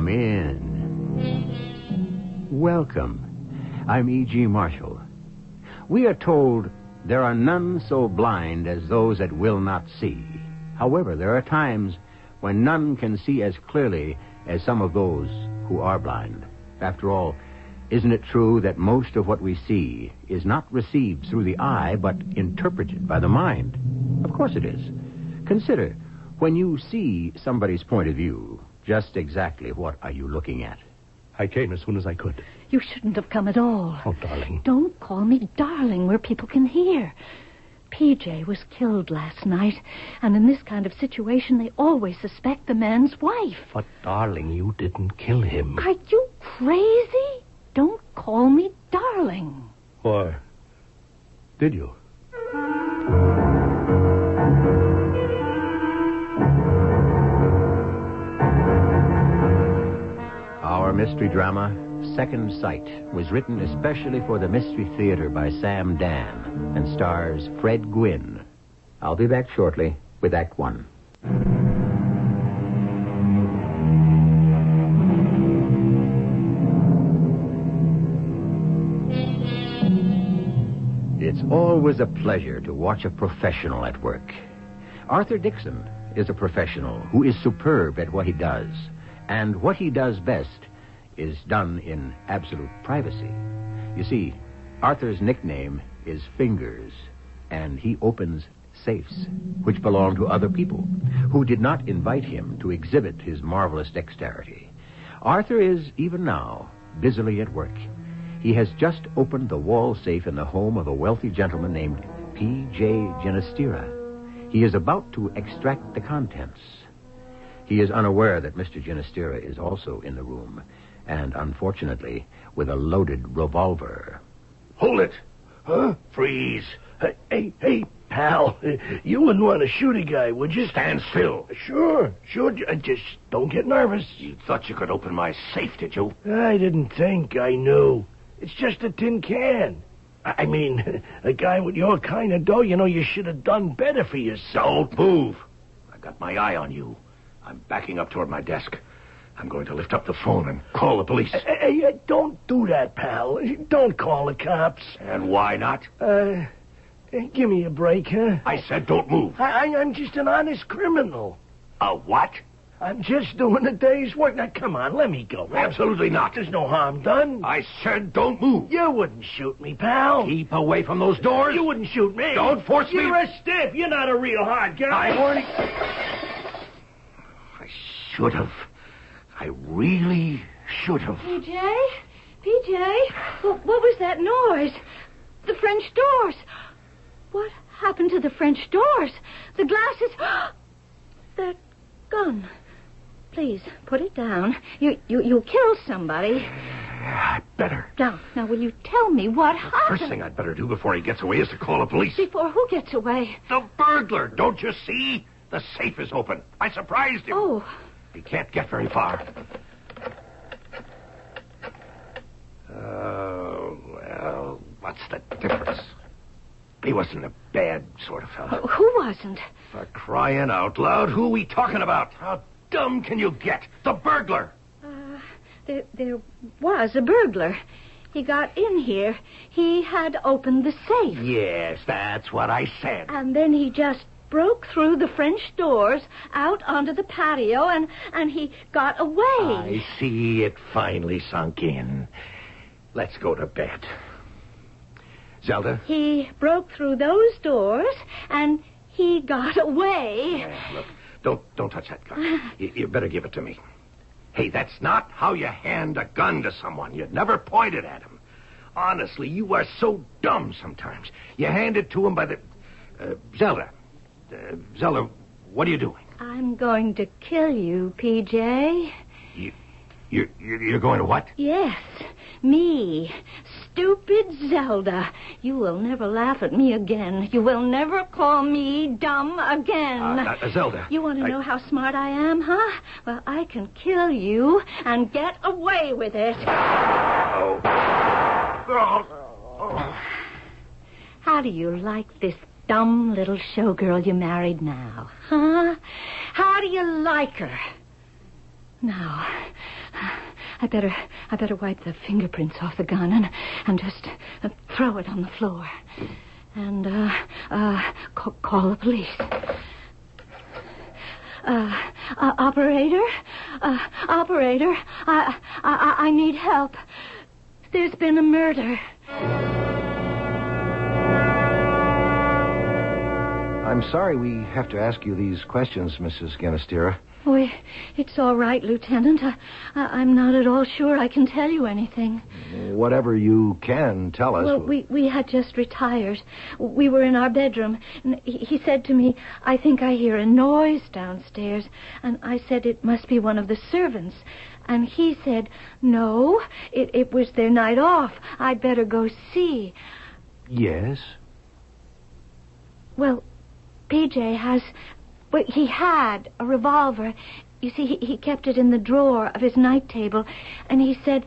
Come in. Welcome. I'm E.G. Marshall. We are told there are none so blind as those that will not see. However, there are times when none can see as clearly as some of those who are blind. After all, isn't it true that most of what we see is not received through the eye, but interpreted by the mind? Of course it is. Consider, when you see somebody's point of view, just exactly what are you looking at? I came as soon as I could. You shouldn't have come at all. Oh, darling. Don't call me darling where people can hear. PJ was killed last night, and in this kind of situation, they always suspect the man's wife. But, darling, you didn't kill him. Are you crazy? Don't call me darling. Why? Did you? Our mystery drama, Second Sight, was written especially for the Mystery Theater by Sam Dan and stars Fred Gwynne. I'll be back shortly with Act One. It's always a pleasure to watch a professional at work. Arthur Dixon is a professional who is superb at what he does, and what he does best is done in absolute privacy. You see, Arthur's nickname is Fingers, and he opens safes which belong to other people who did not invite him to exhibit his marvelous dexterity. Arthur is, even now, busily at work. He has just opened the wall safe in the home of a wealthy gentleman named P.J. Genestira. He is about to extract the contents. He is unaware that Mr. Genestira is also in the room, and unfortunately, with a loaded revolver. Hold it. Huh? Freeze. Hey, pal. You wouldn't want to shoot a guy, would you? Stand still. Sure. Just don't get nervous. You thought you could open my safe, did you? I didn't think I knew. It's just a tin can. I mean, a guy with your kind of dough, you should have done better for yourself. Don't move. I got my eye on you. I'm backing up toward my desk. I'm going to lift up the phone and call the police. Hey, don't do that, pal. Don't call the cops. And why not? Give me a break, huh? I said don't move. I'm just an honest criminal. A what? I'm just doing a day's work. Now, come on, let me go. Absolutely not. There's no harm done. I said don't move. You wouldn't shoot me, pal. Keep away from those doors. You wouldn't shoot me. Don't force me. You're a stiff. You're not a real hard guy. I should have. I really should have. PJ? What was that noise? The French doors. What happened to the French doors? The glasses. That gun. Please, put it down. You'll kill somebody. I better. Now, will you tell me what happened? First thing I'd better do before he gets away is to call the police. Before who gets away? The burglar. Don't you see? The safe is open. I surprised him. Oh. He can't get very far. Well, what's the difference? He wasn't a bad sort of fellow. Who wasn't? For crying out loud, who are we talking about? How dumb can you get? The burglar. There was a burglar. He got in here. He had opened the safe. Yes, that's what I said. And then he just broke through the French doors out onto the patio, and he got away. I see it finally sunk in. Let's go to bed. Zelda? He broke through those doors, and he got away. Yeah, look, don't touch that gun. You better give it to me. Hey, that's not how you hand a gun to someone. You'd never point it at him. Honestly, you are so dumb sometimes. You hand it to him by the... Zelda, what are you doing? I'm going to kill you, PJ. You're going to what? Yes, me. Stupid Zelda. You will never laugh at me again. You will never call me dumb again. Zelda. You want to know how smart I am, huh? Well, I can kill you and get away with it. How do you like this dumb little showgirl you married now, huh? How do you like her? Now, I better wipe the fingerprints off the gun and just throw it on the floor. And, call the police. Operator? Operator, I need help. There's been a murder. I'm sorry we have to ask you these questions, Mrs. Ganastira. Oh, it's all right, Lieutenant. I'm not at all sure I can tell you anything. Whatever you can tell us. Well, we had just retired. We were in our bedroom, and he said to me, "I think I hear a noise downstairs." And I said it must be one of the servants. And he said, "No, it was their night off. I'd better go see." Yes? Well, PJ has... Well, he had a revolver. You see, he kept it in the drawer of his night table, and he said,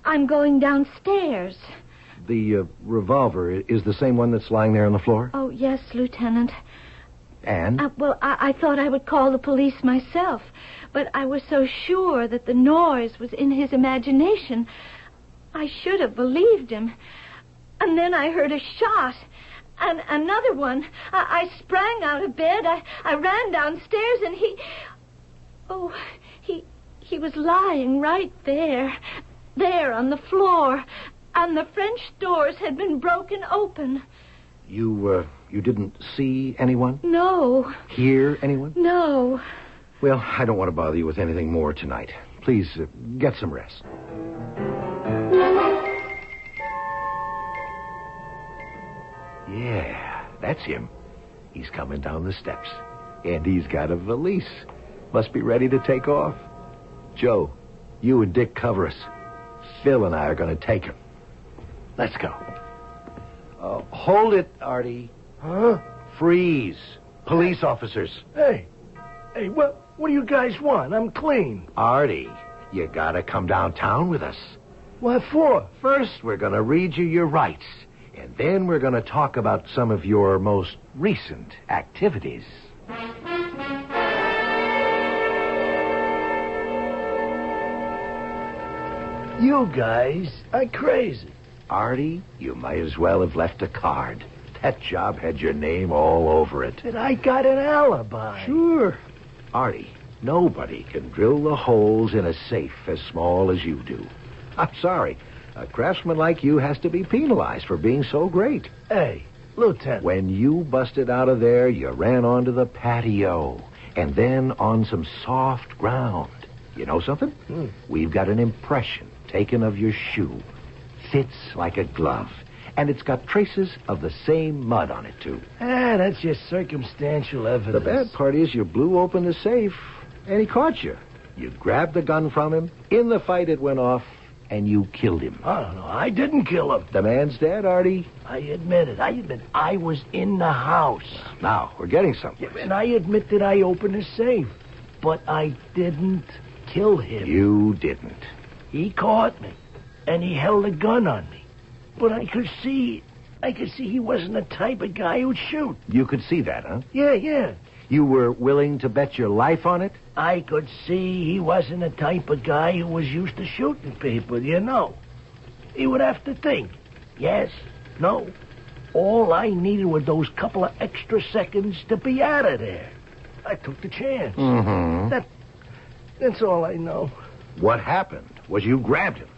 "I'm going downstairs." The revolver is the same one that's lying there on the floor? Oh, yes, Lieutenant. And? Well, I thought I would call the police myself, but I was so sure that the noise was in his imagination. I should have believed him. And then I heard a shot. And another one. I sprang out of bed. I ran downstairs, and he was lying right there on the floor, and the French doors had been broken open. You didn't see anyone? No. Hear anyone? No. Well, I don't want to bother you with anything more tonight. Please, get some rest. Yeah, that's him. He's coming down the steps. And he's got a valise. Must be ready to take off. Joe, you and Dick cover us. Phil and I are going to take him. Let's go. Hold it, Artie. Huh? Freeze. Police officers. Hey, what do you guys want? I'm clean. Artie, you got to come downtown with us. What for? First, we're going to read you your rights. And then we're going to talk about some of your most recent activities. You guys are crazy. Artie, you might as well have left a card. That job had your name all over it. But I got an alibi. Sure. Artie, nobody can drill the holes in a safe as small as you do. I'm sorry. A craftsman like you has to be penalized for being so great. Hey, Lieutenant. When you busted out of there, you ran onto the patio and then on some soft ground. You know something? We've got an impression taken of your shoe. Fits like a glove. And it's got traces of the same mud on it, too. That's just circumstantial evidence. The bad part is you blew open the safe and he caught you. You grabbed the gun from him. In the fight, it went off. And you killed him. I don't know. I didn't kill him. The man's dead, Artie. I admit it. I was in the house. Now, we're getting somewhere. Yeah, and I admit that I opened the safe. But I didn't kill him. You didn't. He caught me. And he held a gun on me. But I could see he wasn't the type of guy who'd shoot. You could see that, huh? Yeah. You were willing to bet your life on it? I could see he wasn't the type of guy who was used to shooting people, you know. He would have to think. Yes, no. All I needed were those couple of extra seconds to be out of there. I took the chance. Mm-hmm. That's all I know. What happened was you grabbed him.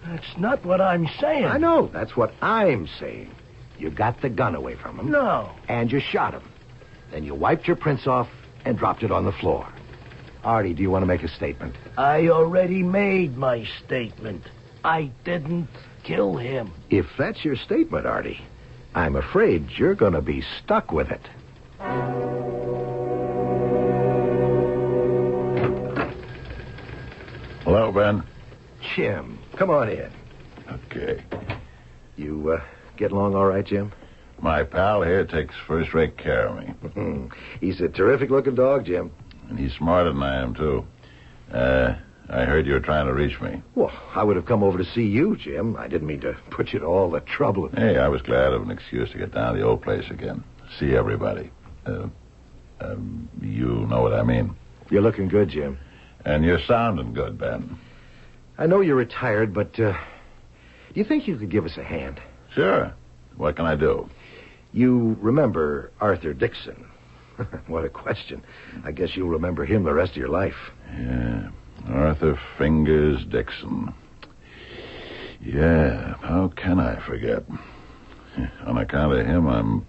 That's not what I'm saying. I know. That's what I'm saying. You got the gun away from him. No. And you shot him. Then you wiped your prints off and dropped it on the floor. Artie, do you want to make a statement? I already made my statement. I didn't kill him. If that's your statement, Artie, I'm afraid you're going to be stuck with it. Hello, Ben. Jim, come on in. Okay. You get along all right, Jim? My pal here takes first-rate care of me. He's a terrific-looking dog, Jim. And he's smarter than I am, too. I heard you were trying to reach me. Well, I would have come over to see you, Jim. I didn't mean to put you to all the trouble. Hey, I was glad of an excuse to get down to the old place again. See everybody. You know what I mean. You're looking good, Jim. And you're sounding good, Ben. I know you're retired, but do you think you could give us a hand? Sure. What can I do? You remember Arthur Dixon? What a question. I guess you'll remember him the rest of your life. Yeah. Arthur Fingers Dixon. Yeah, how can I forget? On account of him,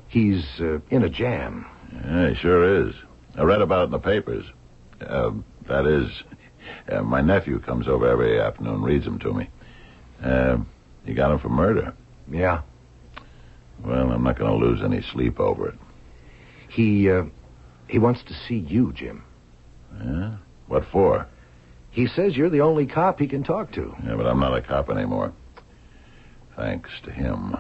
He's in a jam. Yeah, he sure is. I read about it in the papers. That is, my nephew comes over every afternoon and reads them to me. You got him for murder. Yeah. Well, I'm not going to lose any sleep over it. He wants to see you, Jim. Yeah? What for? He says you're the only cop he can talk to. Yeah, but I'm not a cop anymore. Thanks to him.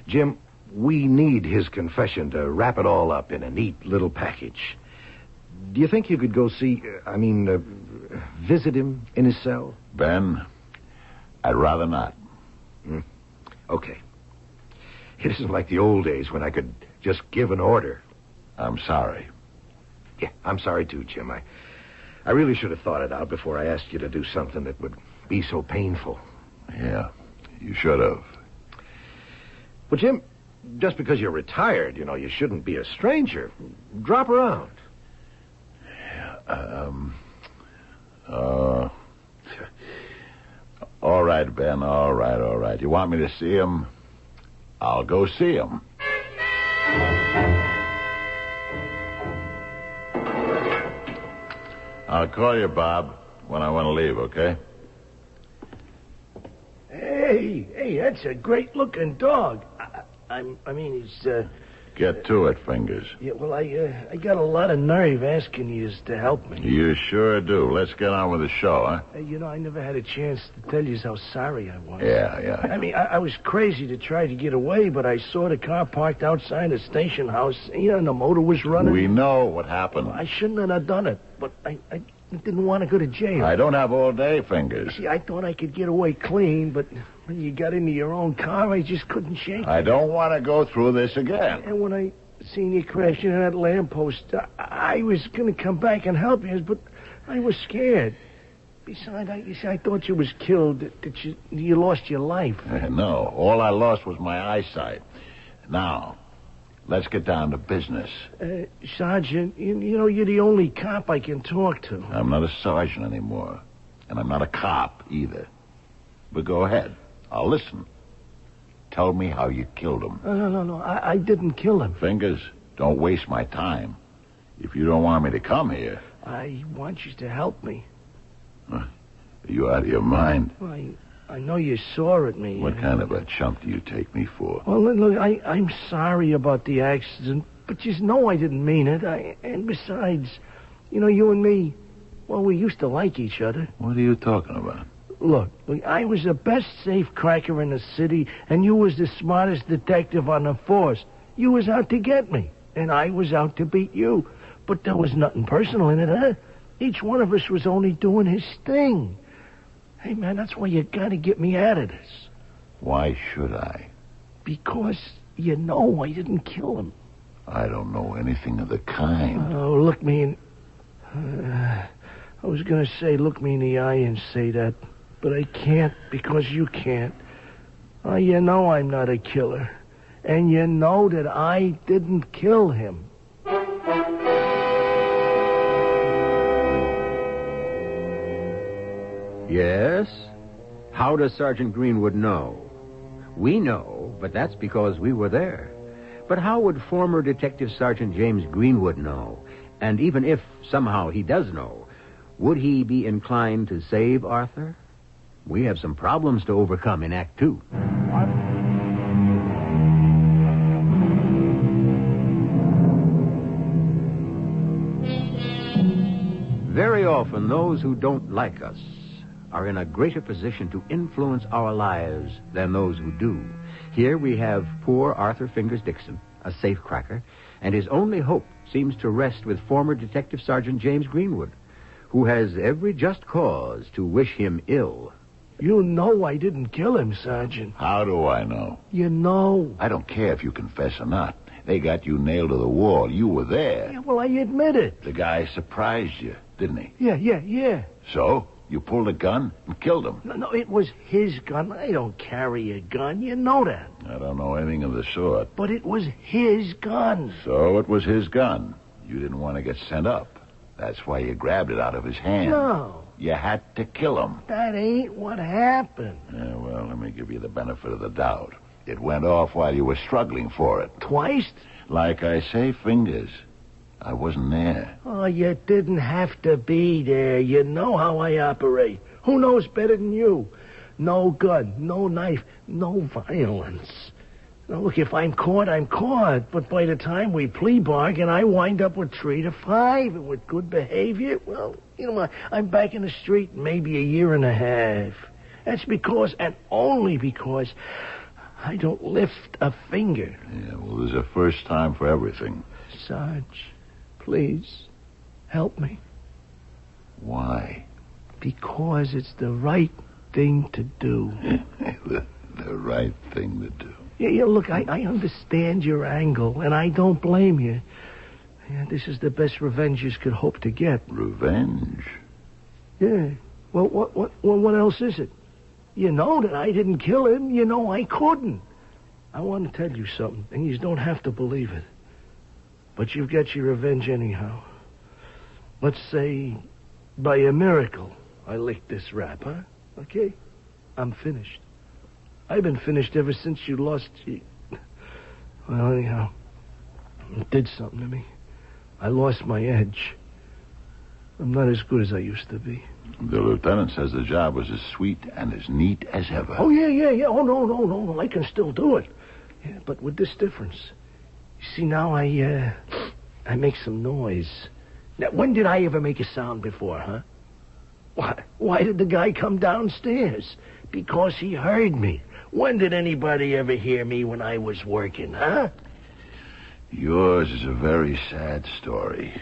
Jim, we need his confession to wrap it all up in a neat little package. Do you think you could go visit him in his cell? Ben, I'd rather not. Okay. It isn't like the old days when I could just give an order. I'm sorry. Yeah, I'm sorry too, Jim. I really should have thought it out before I asked you to do something that would be so painful. Yeah, you should have. Well, Jim, just because you're retired, you shouldn't be a stranger. Drop around. All right, Ben, all right. You want me to see him? I'll go see him. I'll call you, Bob, when I want to leave, okay? Hey, that's a great-looking dog. He's... Get to it, Fingers. Yeah, well, I got a lot of nerve asking you to help me. You sure do. Let's get on with the show, huh? Hey, I never had a chance to tell you how sorry I was. Yeah. I was crazy to try to get away, but I saw the car parked outside the station house, and the motor was running. We know what happened. I shouldn't have done it, but I didn't want to go to jail. I don't have all day, Fingers. See, I thought I could get away clean, but when you got into your own car, I just couldn't shake it. I don't want to go through this again. And when I seen you crash into that lamppost, I was going to come back and help you, but I was scared. Besides, I thought you was killed, that you lost your life. No, all I lost was my eyesight. Now, let's get down to business. Sergeant, you're the only cop I can talk to. I'm not a sergeant anymore, and I'm not a cop either. But go ahead. I'll listen. Tell me how you killed him. No. I didn't kill him. Fingers, don't waste my time. If you don't want me to come here... I want you to help me. Are you out of your mind? Well, I know you saw at me. What kind of a chump do you take me for? Well, look, I'm sorry about the accident, but you know I didn't mean it. And besides, you and me, well, we used to like each other. What are you talking about? Look, I was the best safe cracker in the city, and you was the smartest detective on the force. You was out to get me, and I was out to beat you. But there was nothing personal in it, huh? Each one of us was only doing his thing. Hey, man, that's why you gotta get me out of this. Why should I? Because I didn't kill him. I don't know anything of the kind. Oh, look me in... I was gonna say look me in the eye and say that, but I can't because you can't. You know I'm not a killer. And you know that I didn't kill him. Yes? How does Sergeant Greenwood know? We know, but that's because we were there. But how would former Detective Sergeant James Greenwood know? And even if somehow he does know, would he be inclined to save Arthur? We have some problems to overcome in Act 2. Very often, those who don't like us are in a greater position to influence our lives than those who do. Here we have poor Arthur Fingers Dixon, a safecracker, and his only hope seems to rest with former Detective Sergeant James Greenwood, who has every just cause to wish him ill. You know I didn't kill him, Sergeant. How do I know? You know. I don't care if you confess or not. They got you nailed to the wall. You were there. Yeah, well, I admit it. The guy surprised you. didn't he? Yeah. So, you pulled a gun and killed him. No, it was his gun. I don't carry a gun. You know that. I don't know anything of the sort. But it was his gun. So it was his gun. You didn't want to get sent up. That's why you grabbed it out of his hand. No. You had to kill him. That ain't what happened. Yeah, well, let me give you the benefit of the doubt. It went off while you were struggling for it. Twice? Like I say, Fingers, I wasn't there. Oh, you didn't have to be there. You know how I operate. Who knows better than you? No gun, no knife, no violence. Now, look, if I'm caught, I'm caught. But by the time we plea bargain, I wind up with 3 to 5. And with good behavior, well, you know, I'm back in the street in maybe a year and a half. That's because, and only because, I don't lift a finger. Yeah, well, there's a first time for everything. Sarge, please, help me. Why? Because it's the right thing to do. the right thing to do. Yeah, look, I understand your angle, and I don't blame you. Yeah, this is the best revenge you could hope to get. Revenge? Yeah. Well, what else is it? You know that I didn't kill him. You know I couldn't. I want to tell you something, and you don't have to believe it. But you've got your revenge anyhow. Let's say, by a miracle, I licked this rap, huh? Okay? I'm finished. I've been finished ever since you lost... Well, anyhow, it did something to me. I lost my edge. I'm not as good as I used to be. The lieutenant says the job was as sweet and as neat as ever. Oh, yeah. Oh, no. I can still do it. Yeah, but with this difference. You see, now I make some noise. Now, when did I ever make a sound before, huh? Why did the guy come downstairs? Because he heard me. When did anybody ever hear me when I was working, huh? Yours is a very sad story.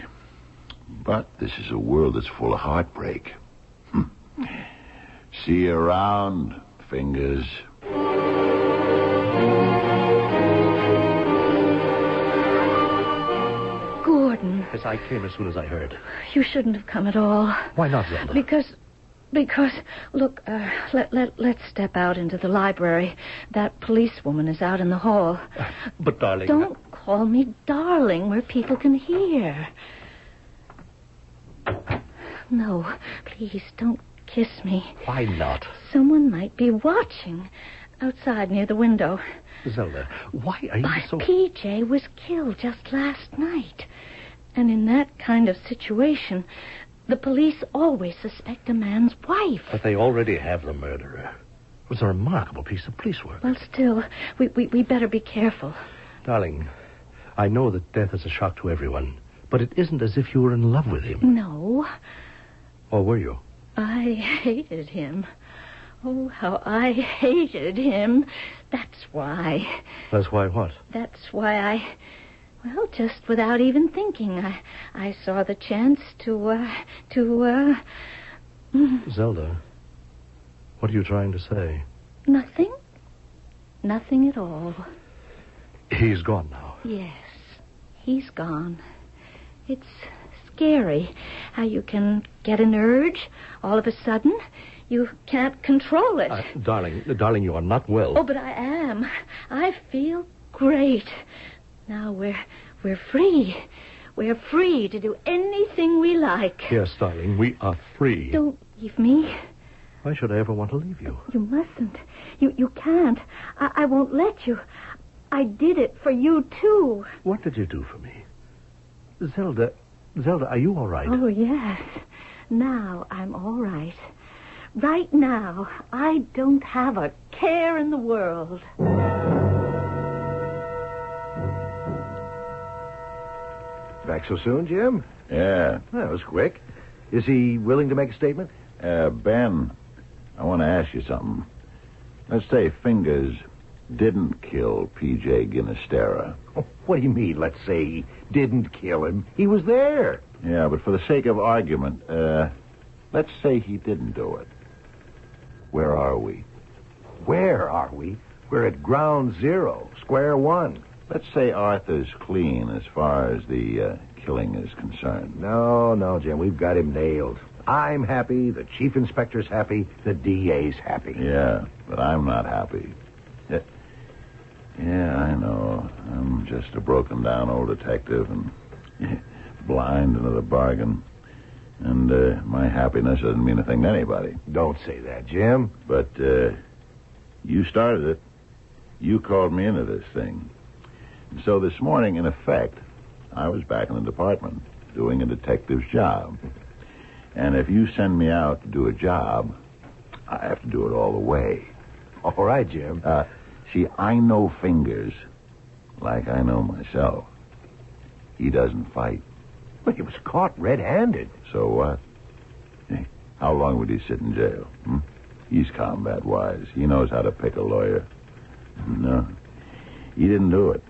But this is a world that's full of heartbreak. See you around, Fingers. Gordon. Yes, I came as soon as I heard. You shouldn't have come at all. Why not, Zelda? Because, look, let's step out into the library. That policewoman is out in the hall. But, darling... Don't call me darling where people can hear. No, please, don't kiss me. Why not? Someone might be watching outside near the window. Zelda, why are you so... PJ was killed just last night. And in that kind of situation... The police always suspect a man's wife. But they already have the murderer. It was a remarkable piece of police work. Well, still, we better be careful. Darling, I know that death is a shock to everyone, but it isn't as if you were in love with him. No. Or were you? I hated him. Oh, how I hated him. That's why. That's why what? That's why Well, just without even thinking, I saw the chance to. Zelda, what are you trying to say? Nothing. Nothing at all. He's gone now. Yes, he's gone. It's scary how you can get an urge all of a sudden. You can't control it. Darling, you are not well. Oh, but I am. I feel great. Now we're free. We're free to do anything we like. Yes, darling, we are free. Don't leave me. Why should I ever want to leave you? You mustn't. You can't. I won't let you. I did it for you, too. What did you do for me? Zelda, are you all right? Oh, yes. Now I'm all right. Right now, I don't have a care in the world. Back so soon, Jim? Yeah. That was quick. Is he willing to make a statement? Ben, I want to ask you something. Let's say Fingers didn't kill P.J. Ginastera. What do you mean, let's say he didn't kill him? He was there. Yeah, but for the sake of argument, let's say he didn't do it. Where are we? Where are we? We're at ground zero, square one. Let's say Arthur's clean as far as the killing is concerned. No, Jim. We've got him nailed. I'm happy. The chief inspector's happy. The DA's happy. Yeah, but I'm not happy. Yeah, I know. I'm just a broken-down old detective and blind into the bargain. And my happiness doesn't mean a thing to anybody. Don't say that, Jim. But you started it. You called me into this thing. And so this morning, in effect, I was back in the department doing a detective's job. And if you send me out to do a job, I have to do it all the way. All right, Jim. See, I know Fingers like I know myself. He doesn't fight. But he was caught red-handed. So what? Hey, how long would he sit in jail? He's combat-wise. He knows how to pick a lawyer. No, he didn't do it.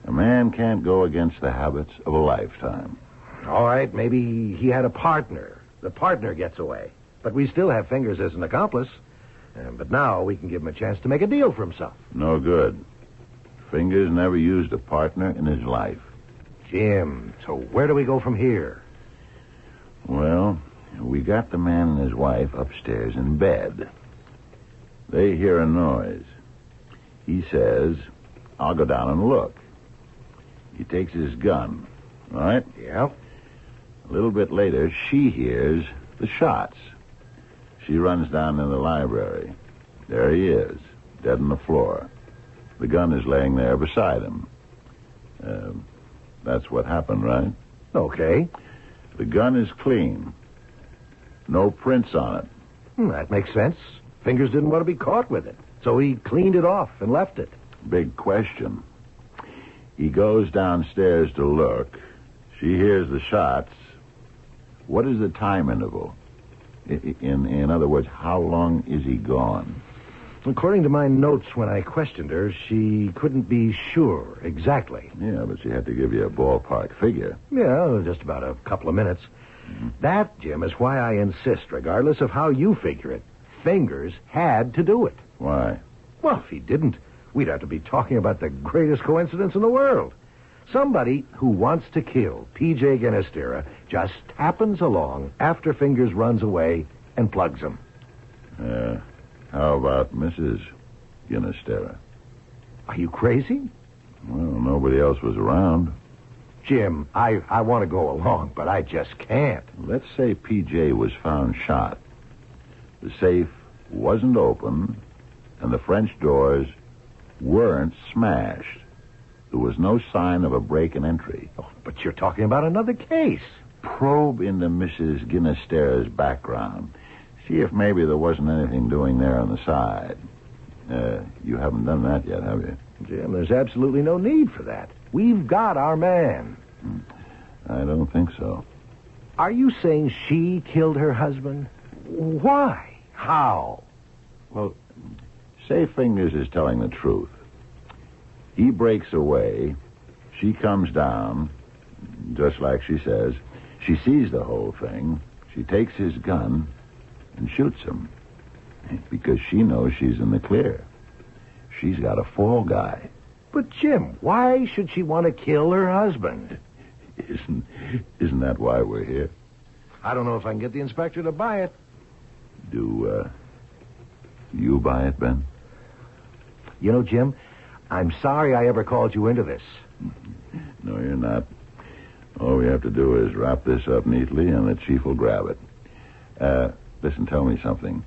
A man can't go against the habits of a lifetime. All right, maybe he had a partner. The partner gets away. But we still have Fingers as an accomplice. But now we can give him a chance to make a deal for himself. No good. Fingers never used a partner in his life. Jim, so where do we go from here? Well, we got the man and his wife upstairs in bed. They hear a noise. He says, I'll go down and look. He takes his gun, all right? Yeah. A little bit later, she hears the shots. She runs down in the library. There he is, dead on the floor. The gun is laying there beside him. That's what happened, right? Okay. The gun is clean. No prints on it. That makes sense. Fingers didn't want to be caught with it, so he cleaned it off and left it. Big question. He goes downstairs to look. She hears the shots. What is the time interval? In other words, how long is he gone? According to my notes when I questioned her, she couldn't be sure exactly. Yeah, but she had to give you a ballpark figure. Yeah, just about a couple of minutes. Mm-hmm. That, Jim, is why I insist, regardless of how you figure it, Fingers had to do it. Why? Well, if he didn't, we'd have to be talking about the greatest coincidence in the world. Somebody who wants to kill P.J. Ginastera just happens along after Fingers runs away and plugs him. How about Mrs. Ginastera? Are you crazy? Well, nobody else was around. Jim, I want to go along, but I just can't. Let's say P.J. was found shot. The safe wasn't open, and the French doors weren't smashed. There was no sign of a break in entry. Oh, but you're talking about another case. Probe into Mrs. Ginastera's background. See if maybe there wasn't anything doing there on the side. You haven't done that yet, have you? Jim, there's absolutely no need for that. We've got our man. I don't think so. Are you saying she killed her husband? Why? How? Well, say Fingers is telling the truth. He breaks away. She comes down, just like she says. She sees the whole thing. She takes his gun and shoots him because she knows she's in the clear. She's got a fall guy. But, Jim, why should she want to kill her husband? Isn't that why we're here? I don't know if I can get the inspector to buy it. Do you buy it, Ben? You know, Jim, I'm sorry I ever called you into this. No, you're not. All we have to do is wrap this up neatly, and the chief will grab it. Listen, tell me something.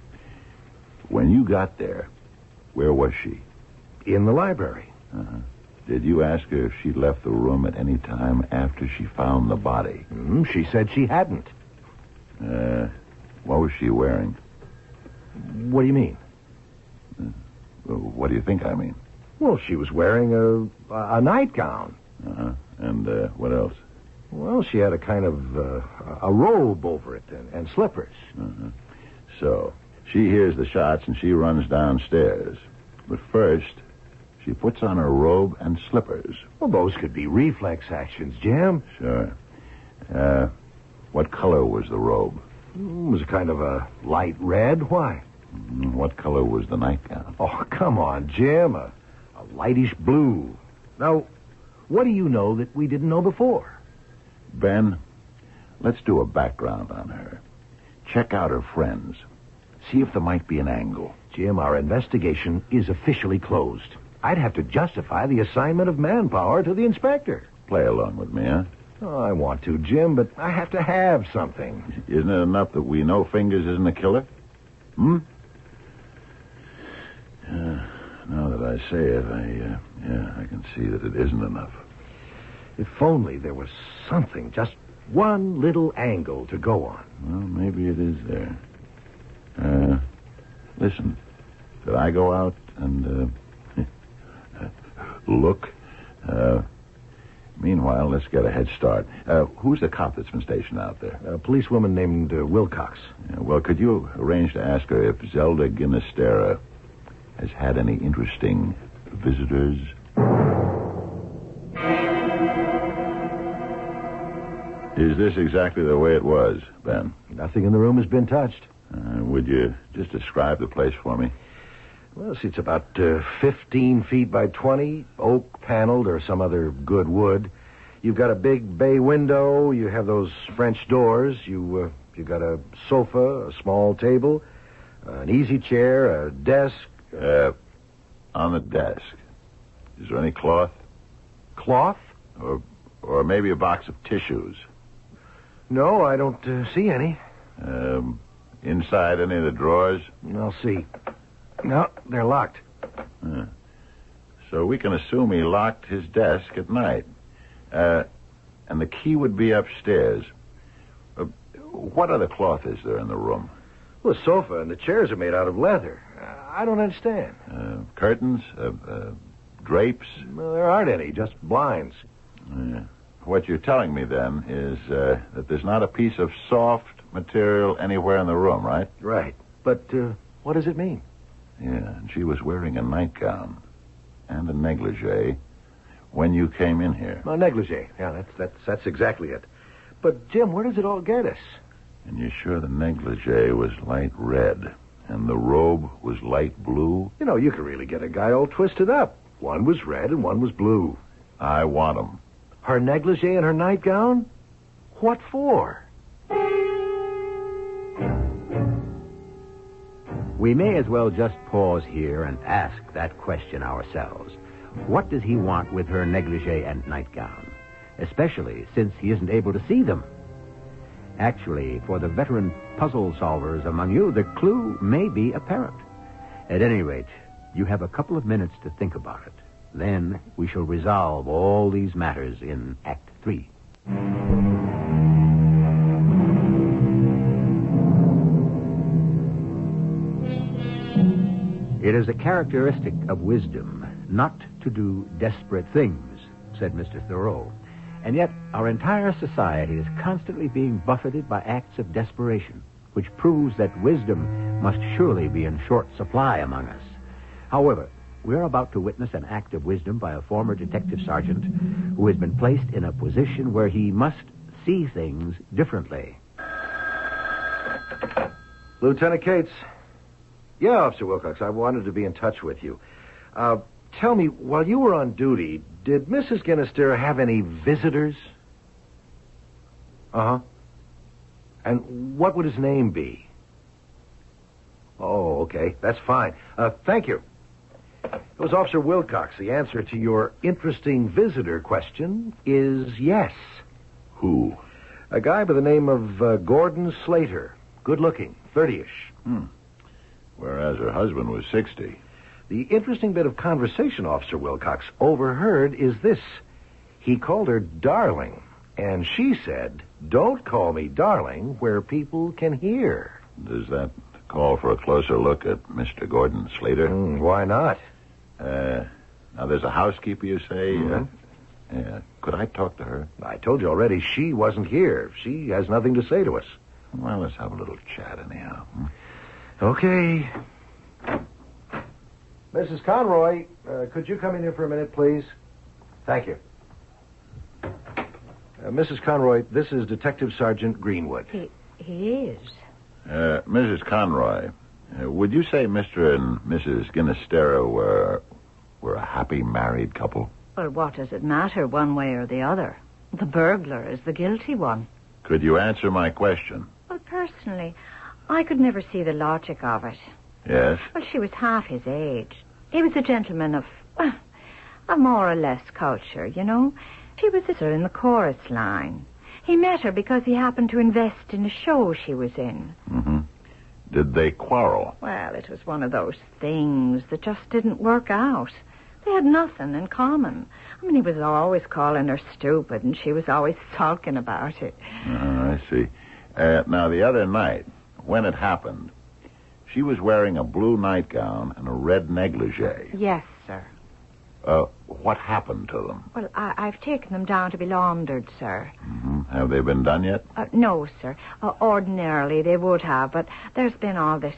When you got there, where was she? In the library. Uh-huh. Did you ask her if she left the room at any time after she found the body? She said she hadn't. What was she wearing? What do you mean? What do you think I mean? Well, she was wearing a nightgown. Uh-huh. And what else? Well, she had a kind of a robe over it and slippers. Uh-huh. So, she hears the shots and she runs downstairs. But first, she puts on her robe and slippers. Well, those could be reflex actions, Jim. Sure. What color was the robe? It was a kind of a light red. Why? What color was the nightgown? Oh, come on, Jim. A lightish blue. Now, What do you know that we didn't know before? Ben, let's do a background on her. Check out her friends. See if there might be an angle. Jim, our investigation is officially closed. I'd have to justify the assignment of manpower to the inspector. Play along with me, huh? Oh, I want to, Jim, but I have to have something. Isn't it enough that we know Fingers isn't a killer? Now that I say it, I can see that it isn't enough. If only there was something, just one little angle to go on. Well, maybe it is there. Listen, could I go out and look? Meanwhile, let's get a head start. Who's the cop that's been stationed out there? A policewoman named Wilcox. Yeah, well, could you arrange to ask her if Zelda Ginastera has had any interesting visitors? Is this exactly the way it was, Ben? Nothing in the room has been touched. Would you just describe the place for me? Well, see, it's about 15 feet by 20, oak paneled or some other good wood. You've got a big bay window. You have those French doors. You've got a sofa, a small table, an easy chair, a desk. On the desk, is there any cloth? Cloth? Or maybe a box of tissues? No, I don't see any. Inside any of the drawers? I'll see. No, they're locked. So we can assume he locked his desk at night. And the key would be upstairs. What other cloth is there in the room? Well, the sofa and the chairs are made out of leather. I don't understand. Curtains? Drapes? Well, there aren't any, just blinds. What you're telling me, then, is that there's not a piece of soft material anywhere in the room, right? Right. But what does it mean? Yeah, and she was wearing a nightgown and a negligee when you came in here. A negligee. Yeah, that's exactly it. But, Jim, where does it all get us? And you're sure the negligee was light red and the robe was light blue? You know, you could really get a guy all twisted up. One was red and one was blue. I want them. Her negligee and her nightgown? What for? We may as well just pause here and ask that question ourselves. What does he want with her negligee and nightgown? Especially since he isn't able to see them. Actually, for the veteran puzzle solvers among you, the clue may be apparent. At any rate, you have a couple of minutes to think about it. Then we shall resolve all these matters in Act 3. It is a characteristic of wisdom not to do desperate things, said Mr. Thoreau. And yet our entire society is constantly being buffeted by acts of desperation, which proves that wisdom must surely be in short supply among us. However, we're about to witness an act of wisdom by a former detective sergeant who has been placed in a position where he must see things differently. Lieutenant Cates. Yeah, Officer Wilcox, I wanted to be in touch with you. Tell me, while you were on duty, did Mrs. Ginastera have any visitors? Uh-huh. And what would his name be? Oh, okay. That's fine. Thank you. It was Officer Wilcox. The answer to your interesting visitor question is yes. Who? A guy by the name of Gordon Slater. Good looking, 30-ish. Whereas her husband was 60. The interesting bit of conversation Officer Wilcox overheard is this. He called her darling, and she said, "Don't call me darling where people can hear." Does that call for a closer look at Mr. Gordon Slater? Why not? Now, there's a housekeeper, you say? Mm-hmm. Could I talk to her? I told you already she wasn't here. She has nothing to say to us. Well, let's have a little chat anyhow. Okay. Mrs. Conroy, could you come in here for a minute, please? Thank you. Mrs. Conroy, this is Detective Sergeant Greenwood. He is. Mrs. Conroy, would you say Mr. and Mrs. Ginastera were a happy married couple? Well, what does it matter one way or the other? The burglar is the guilty one. Could you answer my question? Well, personally, I could never see the logic of it. Yes? Well, she was half his age. He was a gentleman of more or less culture, you know. She was in the chorus line. He met her because he happened to invest in a show she was in. Mm-hmm. Did they quarrel? Well, it was one of those things that just didn't work out. They had nothing in common. I mean, he was always calling her stupid, and she was always sulking about it. I see. Now, the other night, when it happened, she was wearing a blue nightgown and a red negligee. Yes, sir. What happened to them? Well, I've taken them down to be laundered, sir. Mm-hmm. Have they been done yet? No, sir. Ordinarily they would have, but there's been all this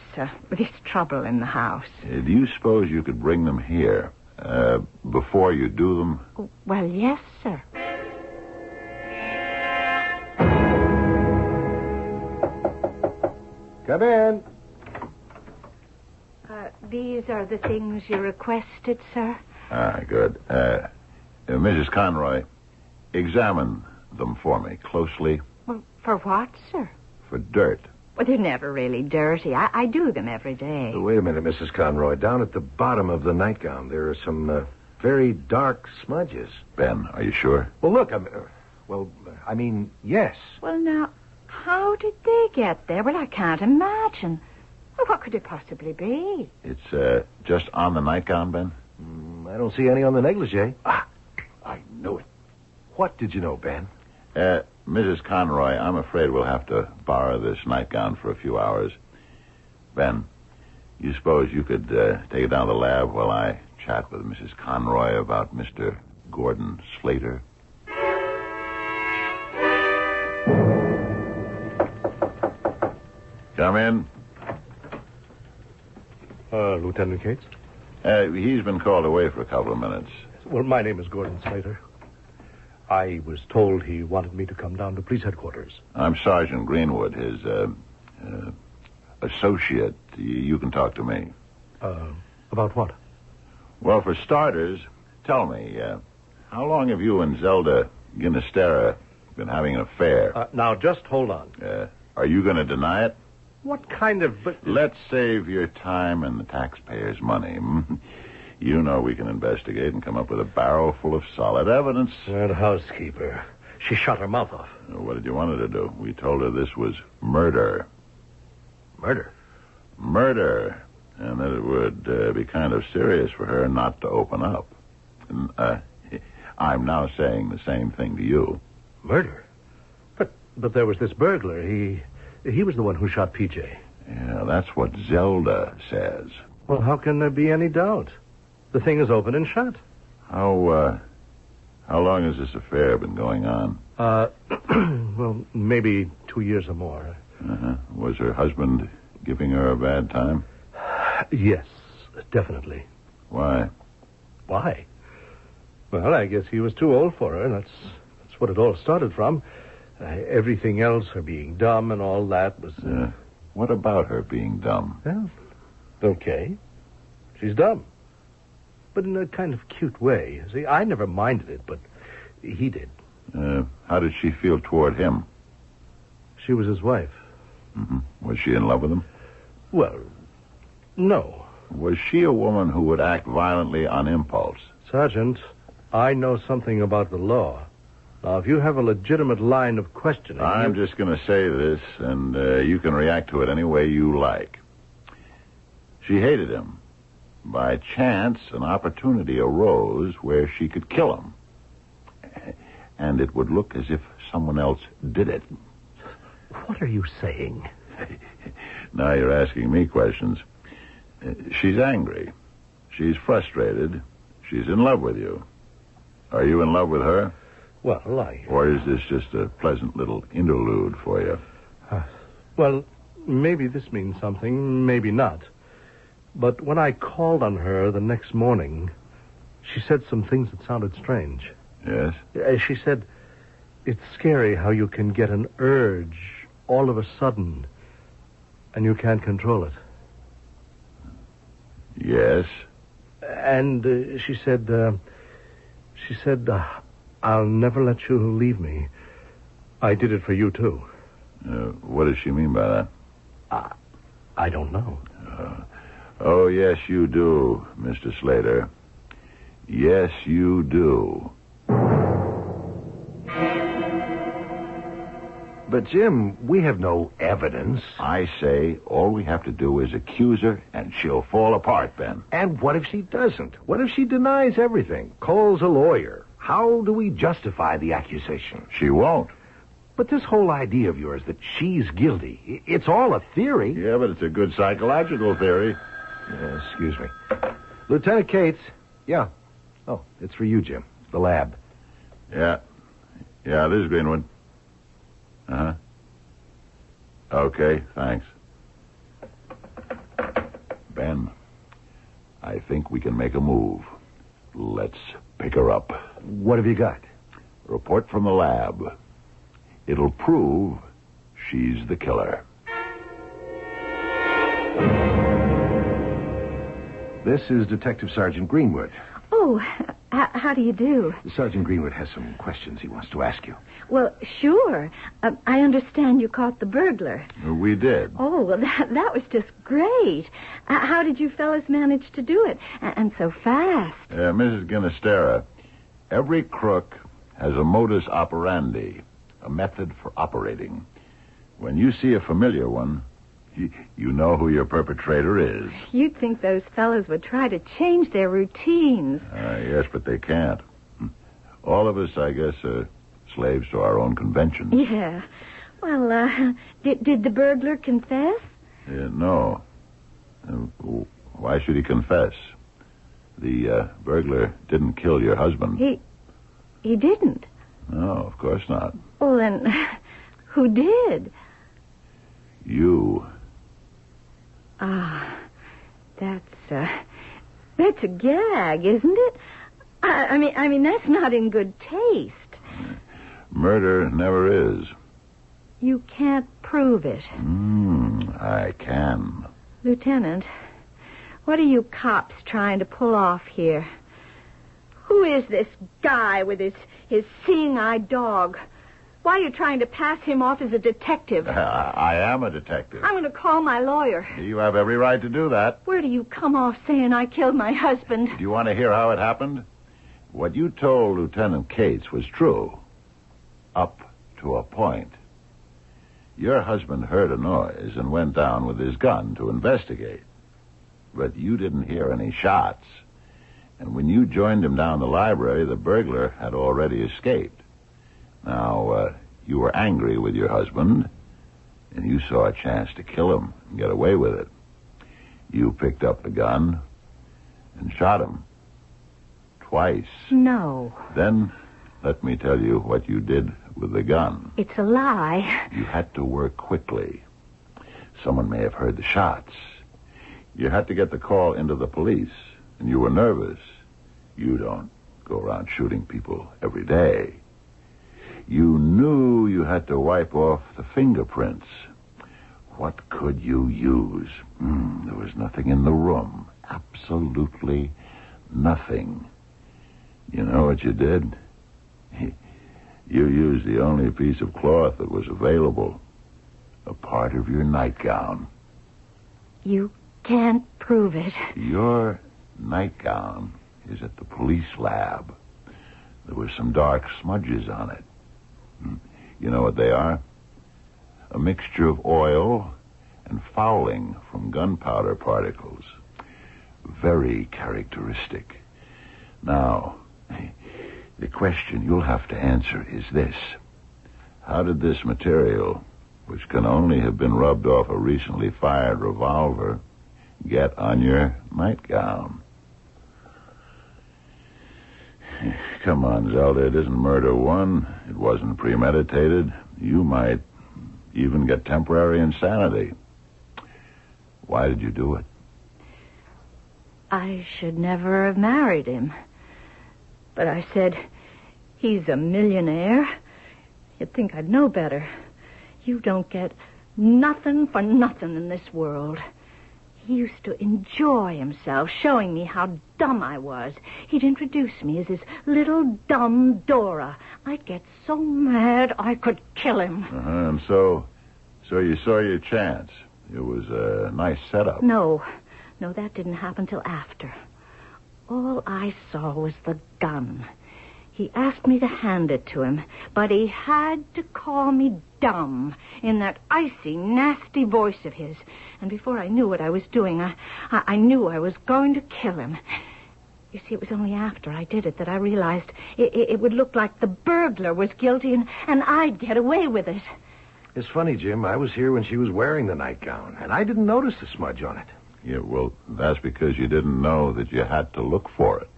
trouble in the house. Do you suppose you could bring them here before you do them? Well, yes, sir. Come in. These are the things you requested, sir. Good. Mrs. Conroy, examine them for me closely. Well, for what, sir? For dirt. Well, they're never really dirty. I do them every day. Wait a minute, Mrs. Conroy. Down at the bottom of the nightgown, there are some very dark smudges. Ben, are you sure? Well, look, I mean, yes. Well, now, how did they get there? Well, I can't imagine. Well, what could it possibly be? It's just on the nightgown, Ben? I don't see any on the negligee. I knew it. What did you know, Ben? Mrs. Conroy, I'm afraid we'll have to borrow this nightgown for a few hours. Ben, you suppose you could take it down to the lab while I chat with Mrs. Conroy about Mr. Gordon Slater? Come in. Lieutenant Cates? He's been called away for a couple of minutes. Well, my name is Gordon Slater. I was told he wanted me to come down to police headquarters. I'm Sergeant Greenwood, his associate. You can talk to me. About what? Well, for starters, tell me, how long have you and Zelda Ginestera been having an affair? Now, just hold on. Are you going to deny it? What kind of... Let's save your time and the taxpayers' money. You know we can investigate and come up with a barrel full of solid evidence. That housekeeper. She shut her mouth off. What did you want her to do? We told her this was murder. Murder? Murder. And that it would be kind of serious for her not to open up. I'm now saying the same thing to you. Murder? But there was this burglar. He was the one who shot PJ. Yeah, that's what Zelda says. Well, how can there be any doubt? The thing is open and shut. How long has this affair been going on? Well, maybe 2 years or more. Uh-huh. Was her husband giving her a bad time? Yes, definitely. Why? Why? Well, I guess he was too old for her. That's what it all started from. Everything else, her being dumb and all that, was... What about her being dumb? Well, okay. She's dumb. But in a kind of cute way. See, I never minded it, but he did. How did she feel toward him? She was his wife. Mm-hmm. Was she in love with him? Well, no. Was she a woman who would act violently on impulse? Sergeant, I know something about the law. Now, if you have a legitimate line of questioning... I'm just going to say this, and you can react to it any way you like. She hated him. By chance, an opportunity arose where she could kill him. And it would look as if someone else did it. What are you saying? Now you're asking me questions. She's angry. She's frustrated. She's in love with you. Are you in love with her? Well, Or is this just a pleasant little interlude for you? Well, maybe this means something, maybe not. But when I called on her the next morning, she said some things that sounded strange. Yes? She said, it's scary how you can get an urge all of a sudden, and you can't control it. Yes? And she said She said, I'll never let you leave me. I did it for you, too. What does she mean by that? I don't know. Oh, yes, you do, Mr. Slater. Yes, you do. But, Jim, we have no evidence. I say all we have to do is accuse her, and she'll fall apart, Ben. And what if she doesn't? What if she denies everything? Cole's a lawyer. How do we justify the accusation? She won't. But this whole idea of yours that she's guilty, it's all a theory. Yeah, but it's a good psychological theory. Excuse me. Lieutenant Cates. Yeah. Oh, it's for you, Jim. The lab. Yeah. Yeah, it is Greenwood. Uh-huh. Okay, thanks. Ben, I think we can make a move. Let's pick her up. What have you got? Report from the lab. It'll prove she's the killer. This is Detective Sergeant Greenwood. Oh, how do you do? Sergeant Greenwood has some questions he wants to ask you. Well, sure. I understand you caught the burglar. We did. Oh, well, that was just great. How did you fellas manage to do it? And so fast. Mrs. Ginastera, every crook has a modus operandi, a method for operating. When you see a familiar one, you know who your perpetrator is. You'd think those fellas would try to change their routines. Yes, but they can't. All of us, I guess, are slaves to our own conventions. Yeah. Well, did the burglar confess? No. Why should he confess? The burglar didn't kill your husband. He didn't? No, of course not. Well, then, who did? You. Ah, that's a gag, isn't it? I mean, that's not in good taste. Murder never is. You can't prove it. I can. Lieutenant, what are you cops trying to pull off here? Who is this guy with his seeing-eyed dog? Why are you trying to pass him off as a detective? I am a detective. I'm going to call my lawyer. You have every right to do that. Where do you come off saying I killed my husband? Do you want to hear how it happened? What you told Lieutenant Cates was true. Up to a point. Your husband heard a noise and went down with his gun to investigate. But you didn't hear any shots. And when you joined him down the library, the burglar had already escaped. Now, you were angry with your husband, and you saw a chance to kill him and get away with it. You picked up the gun and shot him. Twice. No. Then, let me tell you what you did with the gun. It's a lie. You had to work quickly. Someone may have heard the shots. You had to get the call into the police, and you were nervous. You don't go around shooting people every day. You knew you had to wipe off the fingerprints. What could you use? There was nothing in the room. Absolutely nothing. You know what you did? You used the only piece of cloth that was available. A part of your nightgown. You can't prove it. Your nightgown is at the police lab. There were some dark smudges on it. You know what they are? A mixture of oil and fouling from gunpowder particles. Very characteristic. Now, the question you'll have to answer is this. How did this material, which can only have been rubbed off a recently fired revolver, get on your nightgown? Come on, Zelda. It isn't murder one. It wasn't premeditated. You might even get temporary insanity. Why did you do it? I should never have married him. But I said, he's a millionaire. You'd think I'd know better. You don't get nothing for nothing in this world. He used to enjoy himself, showing me how dumb I was. He'd introduce me as his little dumb Dora. I'd get so mad I could kill him. And so you saw your chance. It was a nice setup. No, that didn't happen till after. All I saw was the gun. He asked me to hand it to him, but he had to call me dumb in that icy, nasty voice of his. And before I knew what I was doing, I knew I was going to kill him. You see, it was only after I did it that I realized it would look like the burglar was guilty and I'd get away with it. It's funny, Jim. I was here when she was wearing the nightgown, and I didn't notice the smudge on it. Yeah, well, that's because you didn't know that you had to look for it.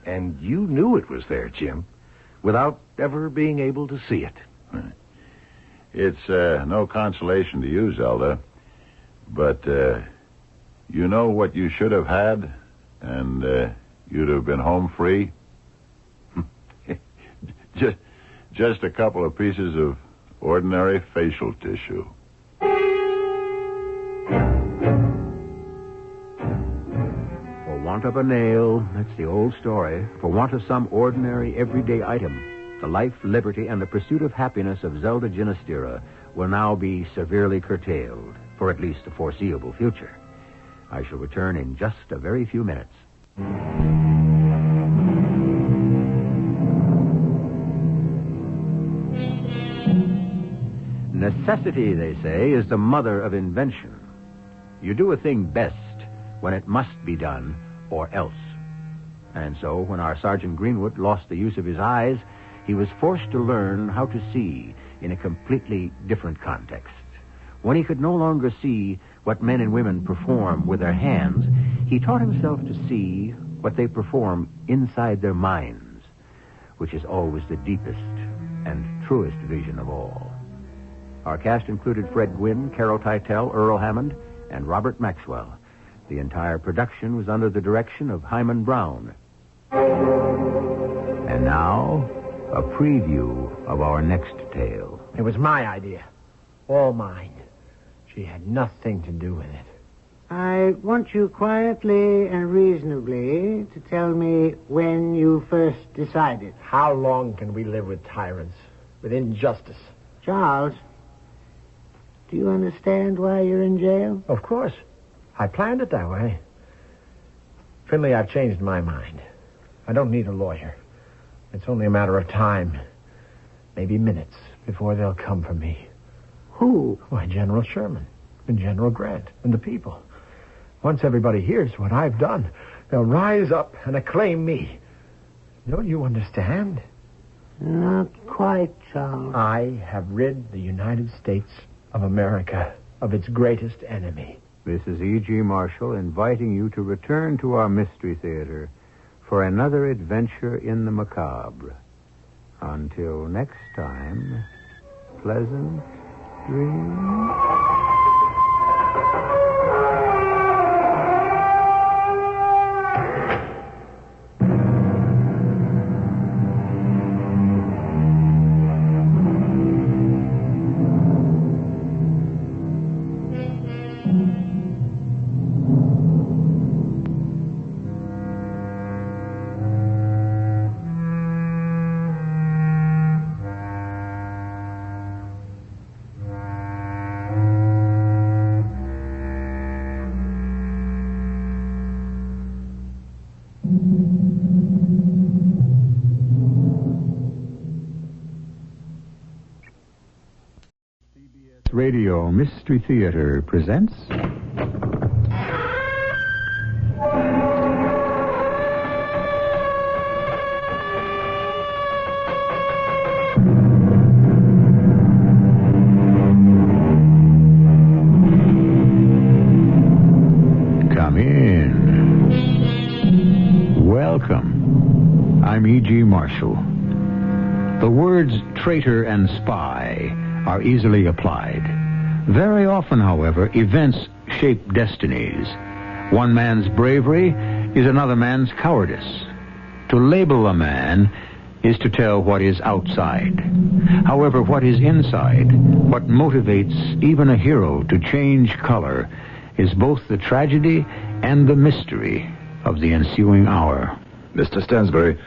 And you knew it was there, Jim, without ever being able to see it. It's no consolation to you, Zelda, but you know what you should have had, and you'd have been home free? Just a couple of pieces of ordinary facial tissue. For want of a nail, that's the old story. For want of some ordinary, everyday item, the life, liberty, and the pursuit of happiness of Zelda Ginastera will now be severely curtailed, for at least the foreseeable future. I shall return in just a very few minutes. Necessity, they say, is the mother of invention. You do a thing best when it must be done, or else. And so, when our Sergeant Greenwood lost the use of his eyes, he was forced to learn how to see in a completely different context. When he could no longer see what men and women perform with their hands, he taught himself to see what they perform inside their minds, which is always the deepest and truest vision of all. Our cast included Fred Gwynne, Carol Teitel, Earl Hammond, and Robert Maxwell. The entire production was under the direction of Hyman Brown. And now, a preview of our next tale. It was my idea. All mine. She had nothing to do with it. I want you quietly and reasonably to tell me when you first decided. How long can we live with tyrants, with injustice? Charles, do you understand why you're in jail? Of course. I planned it that way. Finley, I've changed my mind. I don't need a lawyer. It's only a matter of time. Maybe minutes before they'll come for me. Who? Why, General Sherman and General Grant and the people. Once everybody hears what I've done, they'll rise up and acclaim me. Don't you understand? Not quite, Charles. I have rid the United States of America of its greatest enemy. This is E.G. Marshall inviting you to return to our Mystery Theater for another adventure in the macabre. Until next time, pleasant dreams. CBS Radio Mystery Theater presents... Come in. Welcome. I'm E.G. Marshall. The words traitor and spy are easily applied. Very often, however, events shape destinies. One man's bravery is another man's cowardice. To label a man is to tell what is outside. However, what is inside, what motivates even a hero to change color, is both the tragedy and the mystery of the ensuing hour. Mr. Stansbury,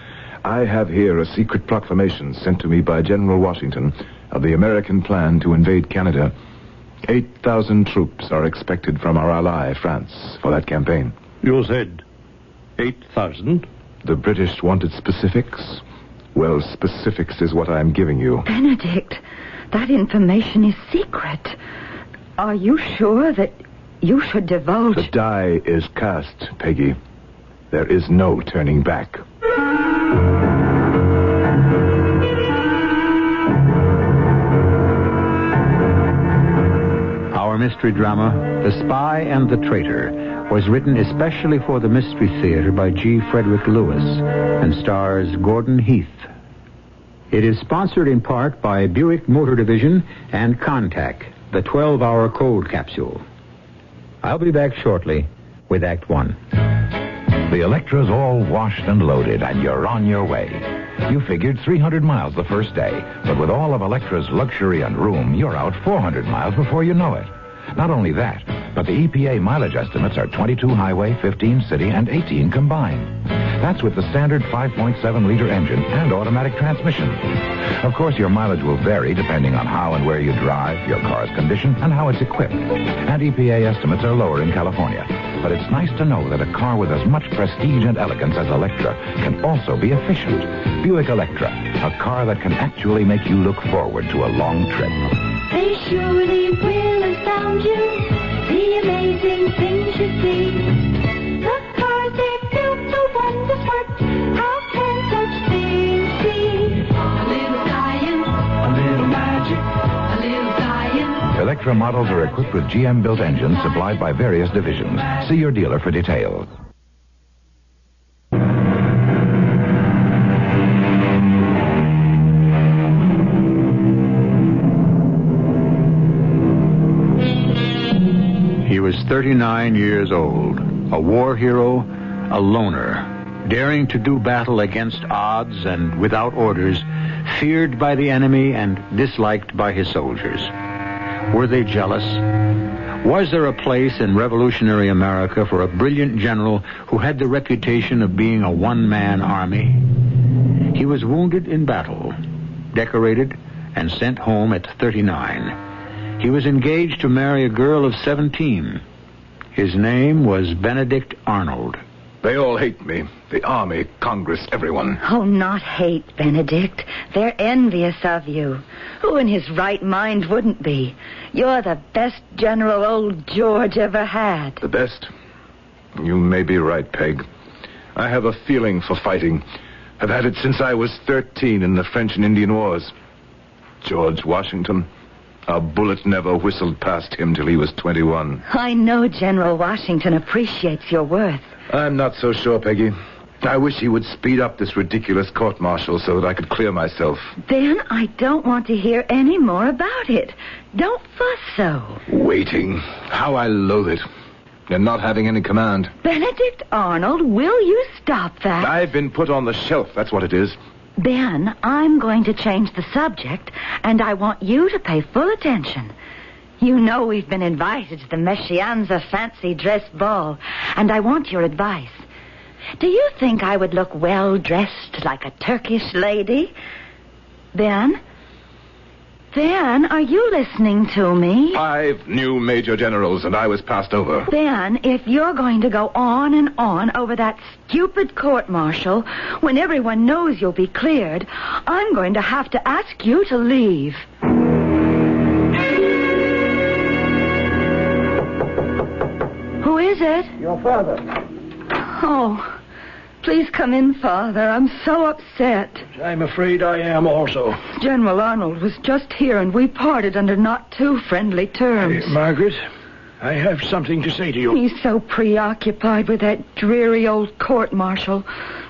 I have here a secret proclamation sent to me by General Washington of the American plan to invade Canada. 8,000 troops are expected from our ally, France, for that campaign. You said 8,000? The British wanted specifics. Well, specifics is what I'm giving you. Benedict, that information is secret. Are you sure that you should divulge... The die is cast, Peggy. There is no turning back. Our mystery drama, The Spy and the Traitor, was written especially for the Mystery Theater by G. Frederick Lewis and stars Gordon Heath. It is sponsored in part by Buick Motor Division and Contact, the 12-hour cold capsule. I'll be back shortly with Act One. The Electra's all washed and loaded, and you're on your way. You figured 300 miles the first day, but with all of Electra's luxury and room, you're out 400 miles before you know it. Not only that, but the EPA mileage estimates are 22 highway, 15 city, and 18 combined. That's with the standard 5.7-liter engine and automatic transmission. Of course, your mileage will vary depending on how and where you drive, your car's condition, and how it's equipped. And EPA estimates are lower in California. But it's nice to know that a car with as much prestige and elegance as Electra can also be efficient. Buick Electra, a car that can actually make you look forward to a long trip. They surely will astound you, the amazing things you see. The cars they're built to wonders work. How can such things be? A little science, a little magic, a little science. Electra models are equipped with GM-built engines supplied by various divisions. See your dealer for details. He was 39 years old, a war hero, a loner, daring to do battle against odds and without orders, feared by the enemy and disliked by his soldiers. Were they jealous? Was there a place in revolutionary America for a brilliant general who had the reputation of being a one-man army? He was wounded in battle, decorated, and sent home at 39. He was engaged to marry a girl of 17. His name was Benedict Arnold. They all hate me. The Army, Congress, everyone. Oh, not hate, Benedict. They're envious of you. Who in his right mind wouldn't be? You're the best general old George ever had. The best? You may be right, Peg. I have a feeling for fighting. I've had it since I was 13 in the French and Indian Wars. George Washington. A bullet never whistled past him till he was 21. I know General Washington appreciates your worth. I'm not so sure, Peggy. I wish he would speed up this ridiculous court-martial so that I could clear myself. Then I don't want to hear any more about it. Don't fuss so. Waiting. How I loathe it. And not having any command. Benedict Arnold, will you stop that? I've been put on the shelf, that's what it is. Ben, I'm going to change the subject, and I want you to pay full attention. You know we've been invited to the Meschianza fancy dress ball, and I want your advice. Do you think I would look well-dressed like a Turkish lady? Ben? Ben, are you listening to me? 5 new major generals, and I was passed over. Ben, if you're going to go on and on over that stupid court-martial, when everyone knows you'll be cleared, I'm going to have to ask you to leave. Who is it? Your father. Oh, please come in, Father. I'm so upset. I'm afraid I am also. General Arnold was just here, and we parted under not too friendly terms. Hey, Margaret, I have something to say to you. He's so preoccupied with that dreary old court-martial.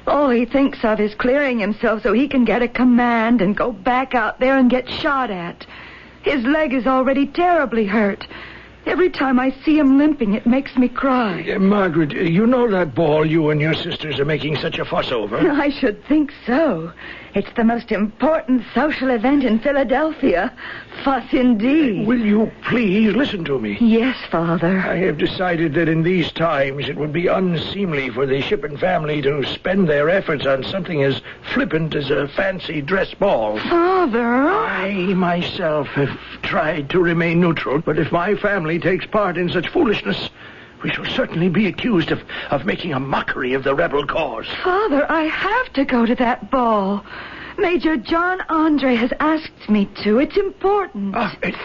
All he thinks of is clearing himself so he can get a command and go back out there and get shot at. His leg is already terribly hurt. Every time I see him limping, it makes me cry. Margaret, you know that ball you and your sisters are making such a fuss over? I should think so. It's the most important social event in Philadelphia. Fuss indeed. Will you please listen to me? Yes, Father. I have decided that in these times it would be unseemly for the Shippen family to spend their efforts on something as flippant as a fancy dress ball. Father! I myself have tried to remain neutral, but if my family takes part in such foolishness, we shall certainly be accused of making a mockery of the rebel cause. Father, I have to go to that ball. Major John Andre has asked me to. It's important.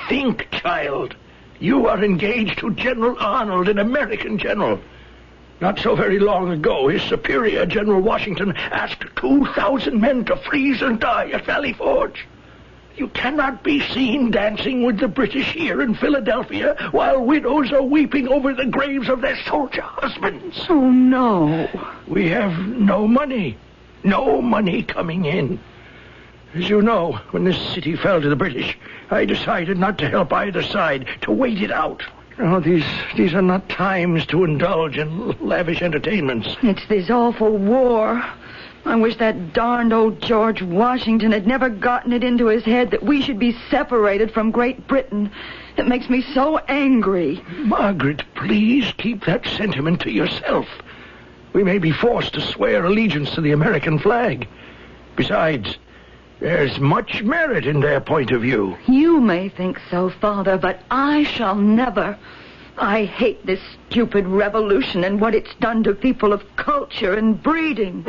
Think, child. You are engaged to General Arnold, an American general. Not so very long ago, his superior, General Washington, asked 2,000 men to freeze and die at Valley Forge. You cannot be seen dancing with the British here in Philadelphia while widows are weeping over the graves of their soldier husbands. Oh, no. We have no money. No money coming in. As you know, when this city fell to the British, I decided not to help either side, to wait it out. Oh, these are not times to indulge in lavish entertainments. It's this awful war. I wish that darned old George Washington had never gotten it into his head that we should be separated from Great Britain. It makes me so angry. Margaret, please keep that sentiment to yourself. We may be forced to swear allegiance to the American flag. Besides, there's much merit in their point of view. You may think so, Father, but I shall never. I hate this stupid revolution and what it's done to people of culture and breeding.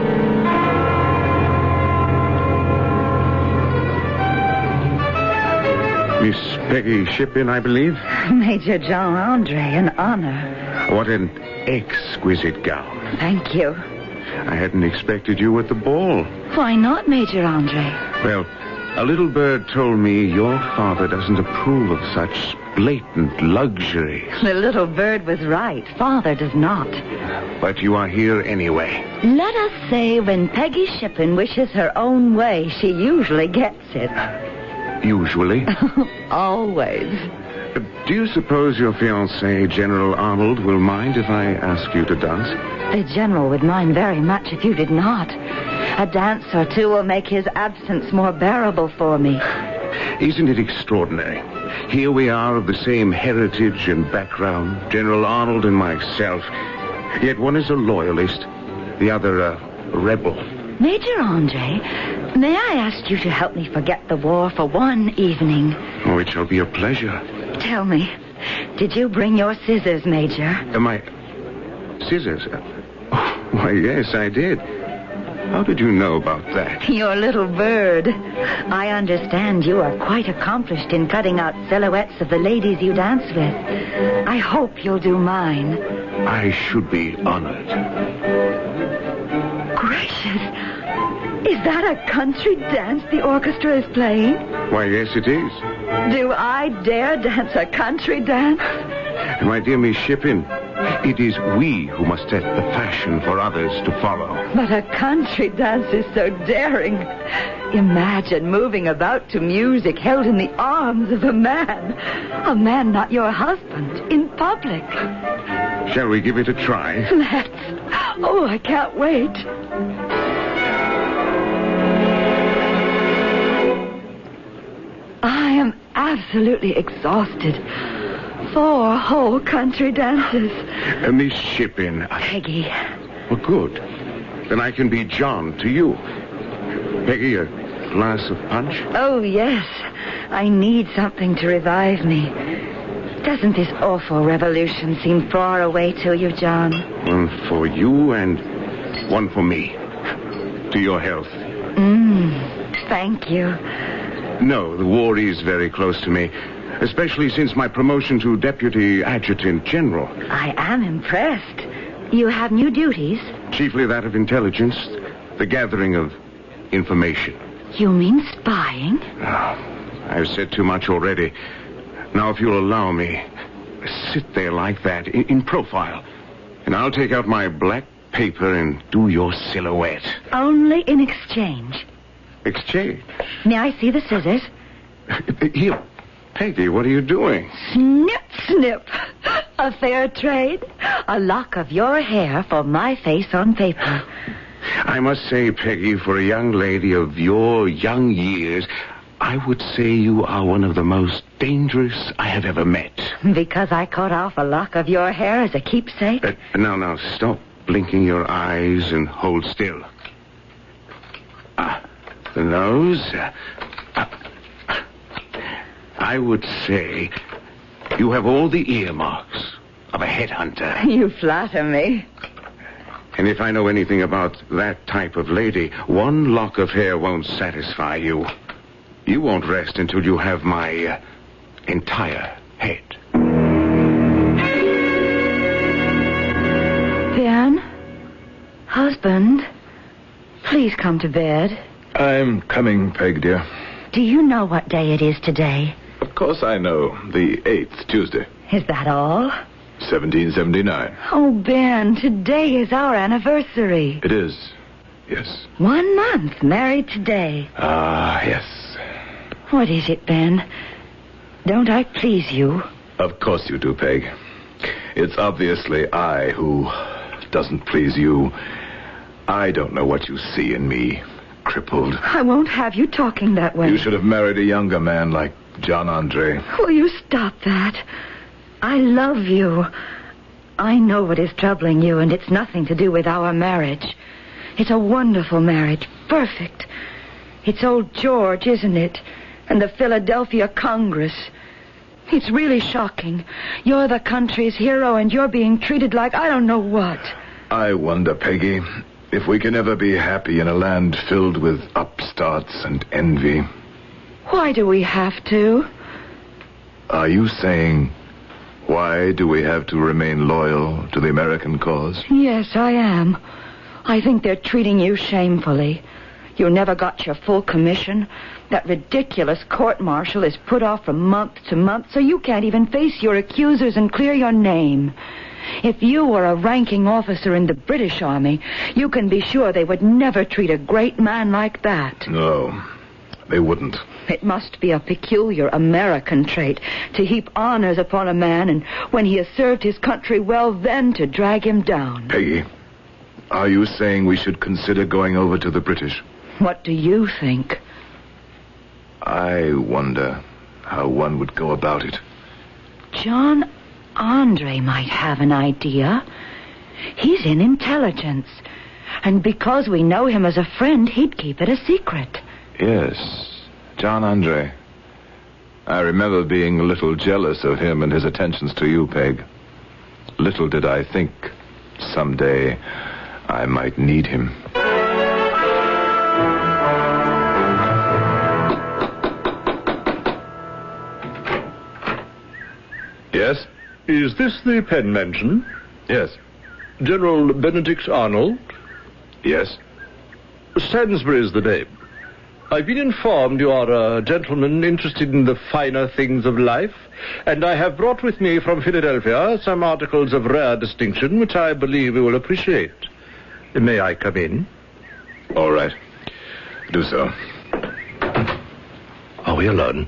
Miss Peggy Shippen, I believe? Major John Andre, an honor. What an exquisite gown. Thank you. I hadn't expected you at the ball. Why not, Major Andre? Well, a little bird told me your father doesn't approve of such blatant luxury. The little bird was right. Father does not. But you are here anyway. Let us say when Peggy Shippen wishes her own way, she usually gets it. Usually? Always. Do you suppose your fiancé, General Arnold, will mind if I ask you to dance? The General would mind very much if you did not. A dance or two will make his absence more bearable for me. Isn't it extraordinary? Here we are of the same heritage and background, General Arnold and myself. Yet one is a loyalist, the other a rebel. Major Andre, may I ask you to help me forget the war for one evening? Oh, it shall be a pleasure. Tell me, did you bring your scissors, Major? My scissors? Oh, why, yes, I did. How did you know about that? Your little bird. I understand you are quite accomplished in cutting out silhouettes of the ladies you dance with. I hope you'll do mine. I should be honored. Gracious. Is that a country dance the orchestra is playing? Why, yes, it is. Do I dare dance a country dance? My dear Miss Shippen, it is we who must set the fashion for others to follow. But a country dance is so daring. Imagine moving about to music held in the arms of a man not your husband, in public. Shall we give it a try? Let's. Oh, I can't wait. I am absolutely exhausted. 4 whole country dances. Miss Shippen. Peggy. Well, good. Then I can be John to you. Peggy, a glass of punch? Oh, yes. I need something to revive me. Doesn't this awful revolution seem far away to you, John? One for you and one for me. To your health. Thank you. No, the war is very close to me, especially since my promotion to Deputy Adjutant General. I am impressed. You have new duties? Chiefly that of intelligence, the gathering of information. You mean spying? I've said too much already. Now, if you'll allow me, sit there like that, in profile, and I'll take out my black paper and do your silhouette. Only in exchange. Exchange? May I see the scissors? Here, Peggy, what are you doing? Snip, snip. A fair trade. A lock of your hair for my face on paper. I must say, Peggy, for a young lady of your young years, I would say you are one of the most dangerous I have ever met. Because I cut off a lock of your hair as a keepsake? Now, stop blinking your eyes and hold still. The nose. I would say you have all the earmarks of a headhunter. You flatter me. And if I know anything about that type of lady, one lock of hair won't satisfy you. You won't rest until you have my entire head. Ben? Husband? Please come to bed. I'm coming, Peg, dear. Do you know what day it is today? Of course I know. The 8th, Tuesday. Is that all? 1779. Oh, Ben, today is our anniversary. It is. Yes. 1 month married today. Ah, yes. What is it, Ben? Don't I please you? Of course you do, Peg. It's obviously I who doesn't please you. I don't know what you see in me. Crippled. I won't have you talking that way. You should have married a younger man like John Andre. Will you stop that? I love you. I know what is troubling you, and it's nothing to do with our marriage. It's a wonderful marriage. Perfect. It's old George, isn't it? And the Philadelphia Congress. It's really shocking. You're the country's hero, and you're being treated like I don't know what. I wonder, Peggy, if we can ever be happy in a land filled with upstarts and envy. Why do we have to? Are you saying, why do we have to remain loyal to the American cause? Yes, I am. I think they're treating you shamefully. You never got your full commission. That ridiculous court-martial is put off from month to month, so you can't even face your accusers and clear your name. If you were a ranking officer in the British Army, you can be sure they would never treat a great man like that. No, they wouldn't. It must be a peculiar American trait to heap honors upon a man, and when he has served his country well, then to drag him down. Peggy, are you saying we should consider going over to the British? What do you think? I wonder how one would go about it. John Andre might have an idea. He's in intelligence. And because we know him as a friend, he'd keep it a secret. Yes, John Andre. I remember being a little jealous of him and his attentions to you, Peg. Little did I think someday I might need him. Yes? Is this the Penn Mansion? Yes. General Benedict Arnold? Yes. Stansbury's the name. I've been informed you are a gentleman interested in the finer things of life, and I have brought with me from Philadelphia some articles of rare distinction which I believe you will appreciate. May I come in? All right. Do so. Are we alone?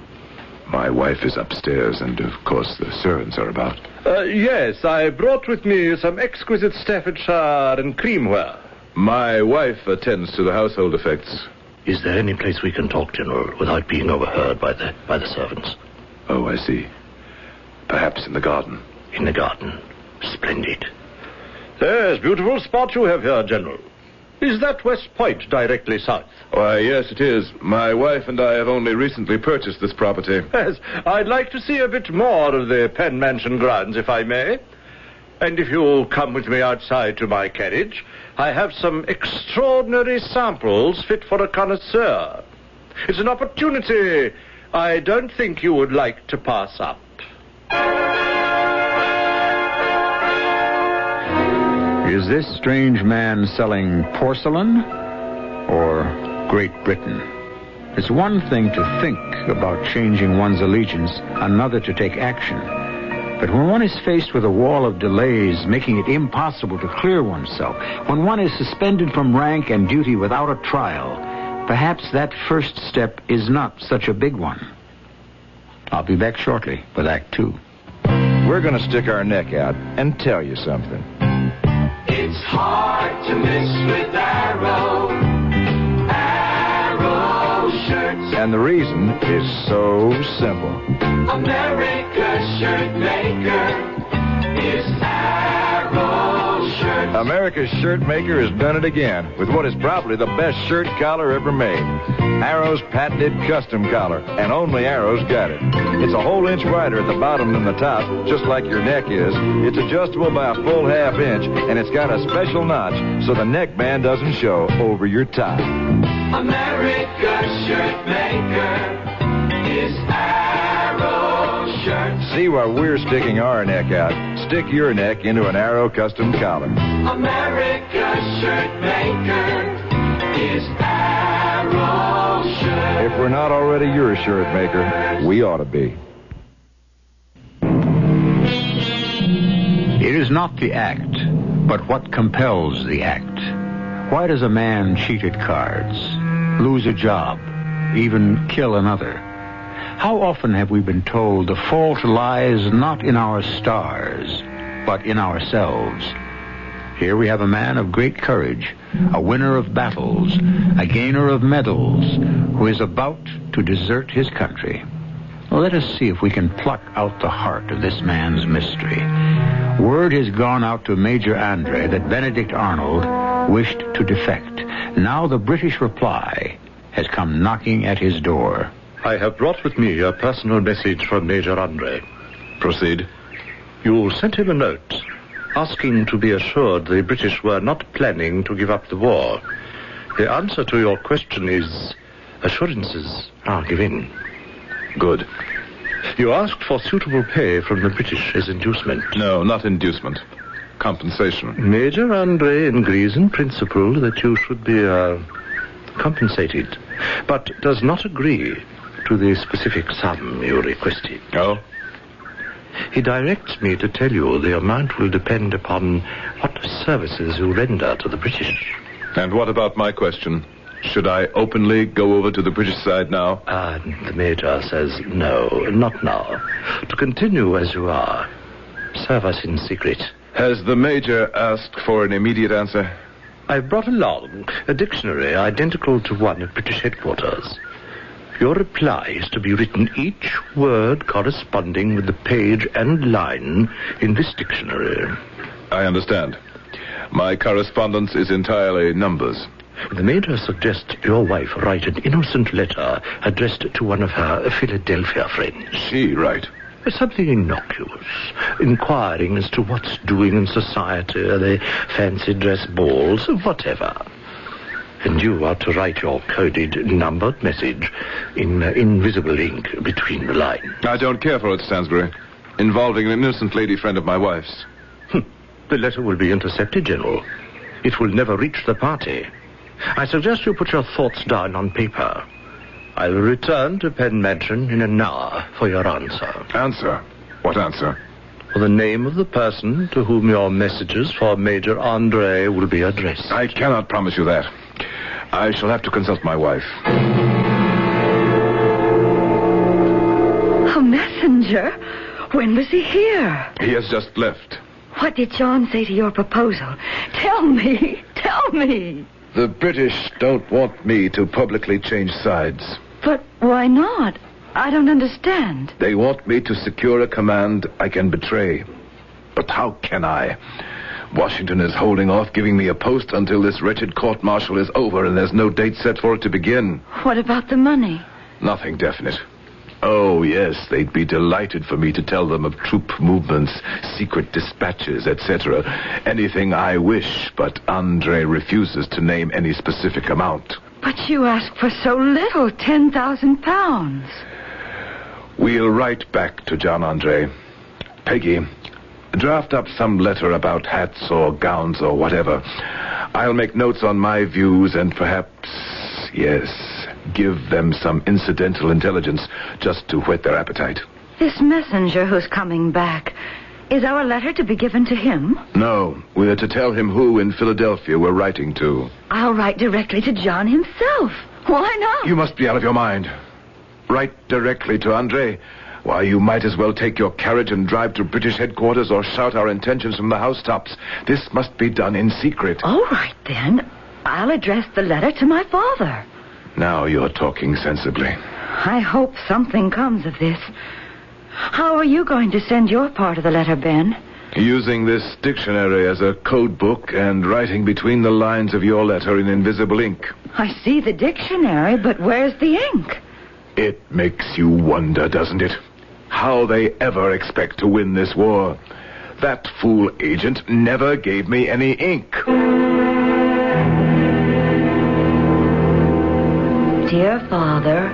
My wife is upstairs, and of course the servants are about. Yes, I brought with me some exquisite Staffordshire and creamware. My wife attends to the household effects. Is there any place we can talk, General, without being overheard by the servants? Oh, I see. Perhaps in the garden. In the garden. Splendid. Yes, beautiful spot you have here, General. Is that West Point directly south? Why, yes, it is. My wife and I have only recently purchased this property. Yes, I'd like to see a bit more of the Penn Mansion grounds, if I may. And if you'll come with me outside to my carriage, I have some extraordinary samples fit for a connoisseur. It's an opportunity I don't think you would like to pass up. Is this strange man selling porcelain or Great Britain? It's one thing to think about changing one's allegiance, another to take action. But when one is faced with a wall of delays, making it impossible to clear oneself, when one is suspended from rank and duty without a trial, perhaps that first step is not such a big one. I'll be back shortly with Act 2. We're going to stick our neck out and tell you something. It's hard to miss with arrows. shirts. And the reason is so simple. America's shirt maker is Arrow Shirts. America's shirt maker has done it again with what is probably the best shirt collar ever made. Arrow's patented custom collar, and only Arrow's got it. It's a whole inch wider at the bottom than the top, just like your neck is. It's adjustable by a full half inch, and it's got a special notch so the neckband doesn't show over your tie. America's shirt maker is Arrow Shirts. See why we're sticking our neck out. Stick your neck into an Arrow custom collar. America's shirt maker is Arrow Shirts. If we're not already your shirt maker, we ought to be. It is not the act, but what compels the act. Why does a man cheat at cards, lose a job, even kill another? How often have we been told the fault lies not in our stars, but in ourselves? Here we have a man of great courage, a winner of battles, a gainer of medals, who is about to desert his country. Well, let us see if we can pluck out the heart of this man's mystery. Word has gone out to Major Andre that Benedict Arnold wished to defect. Now the British reply has come knocking at his door. I have brought with me a personal message from Major Andre. Proceed. You sent him a note asking to be assured the British were not planning to give up the war. The answer to your question is assurances are given. Good. You asked for suitable pay from the British as inducement. No, not inducement. Compensation. Major Andre agrees in principle that you should be compensated, but does not agree to the specific sum you requested. Oh? He directs me to tell you the amount will depend upon what services you render to the British. And what about my question? Should I openly go over to the British side now? The Major says no, not now. To continue as you are. Serve us in secret. Has the Major asked for an immediate answer? I've brought along a dictionary identical to one at British headquarters. Your reply is to be written each word corresponding with the page and line in this dictionary. I understand. My correspondence is entirely numbers. The Major suggests your wife write an innocent letter addressed to one of her Philadelphia friends. She write? Something innocuous, inquiring as to what's doing in society, the fancy dress balls, whatever. And you are to write your coded, numbered message in invisible ink between the lines. I don't care for it, Stansbury. Involving an innocent lady friend of my wife's. The letter will be intercepted, General. It will never reach the party. I suggest you put your thoughts down on paper. I will return to Penn Mansion in an hour for your answer. Answer? What answer? For the name of the person to whom your messages for Major Andre will be addressed. I cannot promise you that. I shall have to consult my wife. A messenger? When was he here? He has just left. What did John say to your proposal? Tell me. Tell me. The British don't want me to publicly change sides. But why not? I don't understand. They want me to secure a command I can betray. But how can I? Washington is holding off giving me a post until this wretched court-martial is over, and there's no date set for it to begin. What about the money? Nothing definite. Oh, yes, they'd be delighted for me to tell them of troop movements, secret dispatches, etc. Anything I wish, but Andre refuses to name any specific amount. But you asked for so little, 10,000 pounds. We'll write back to John Andre. Peggy, draft up some letter about hats or gowns or whatever. I'll make notes on my views and perhaps, yes, give them some incidental intelligence just to whet their appetite. This messenger who's coming back, is our letter to be given to him? No, we're to tell him who in Philadelphia we're writing to. I'll write directly to John himself. Why not? You must be out of your mind. Write directly to Andre. Why, you might as well take your carriage and drive to British headquarters or shout our intentions from the housetops. This must be done in secret. All right, then. I'll address the letter to my father. Now you're talking sensibly. I hope something comes of this. How are you going to send your part of the letter, Ben? Using this dictionary as a code book and writing between the lines of your letter in invisible ink. I see the dictionary, but where's the ink? It makes you wonder, doesn't it? How they ever expect to win this war. That fool agent never gave me any ink. Dear Father,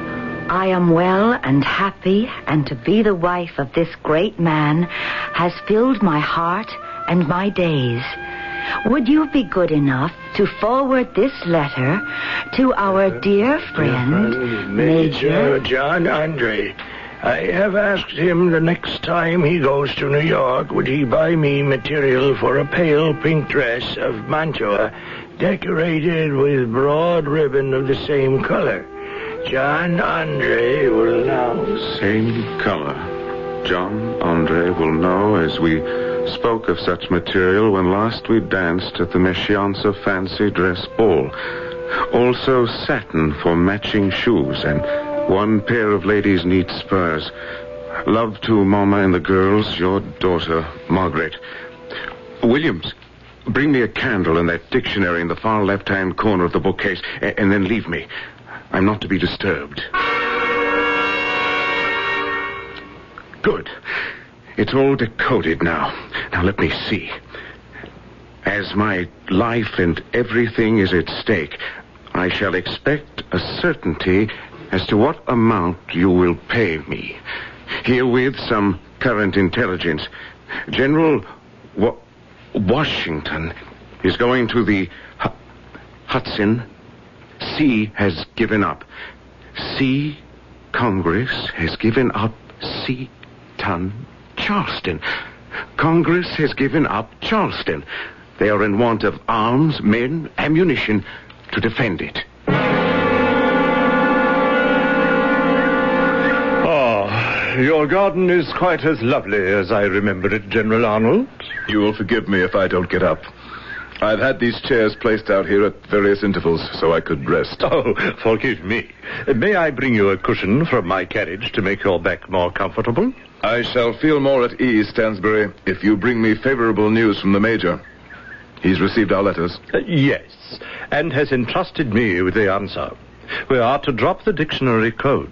I am well and happy, and to be the wife of this great man has filled my heart and my days. Would you be good enough to forward this letter to our dear friend, Major John Andre? I have asked him the next time he goes to New York, would he buy me material for a pale pink dress of Mantua, decorated with broad ribbon of the same color. John Andre will know. Same color. John Andre will know, as we spoke of such material when last we danced at the Meschianza Fancy Dress Ball. Also satin for matching shoes and one pair of ladies' neat spurs. Love to Mama and the girls, your daughter, Margaret. Williams, bring me a candle and that dictionary in the far left-hand corner of the bookcase, and then leave me. I'm not to be disturbed. Good. It's all decoded now. Now let me see. As my life and everything is at stake, I shall expect a certainty as to what amount you will pay me. Herewith some current intelligence. General Washington is going to the Hudson. C has given up. C, Congress has given up C-Ton, Charleston. Congress has given up Charleston. They are in want of arms, men, ammunition to defend it. Your garden is quite as lovely as I remember it, General Arnold. You will forgive me if I don't get up. I've had these chairs placed out here at various intervals so I could rest. Oh, forgive me. May I bring you a cushion from my carriage to make your back more comfortable? I shall feel more at ease, Stansbury, if you bring me favorable news from the Major. He's received our letters. Yes, and has entrusted me with the answer. We are to drop the dictionary code.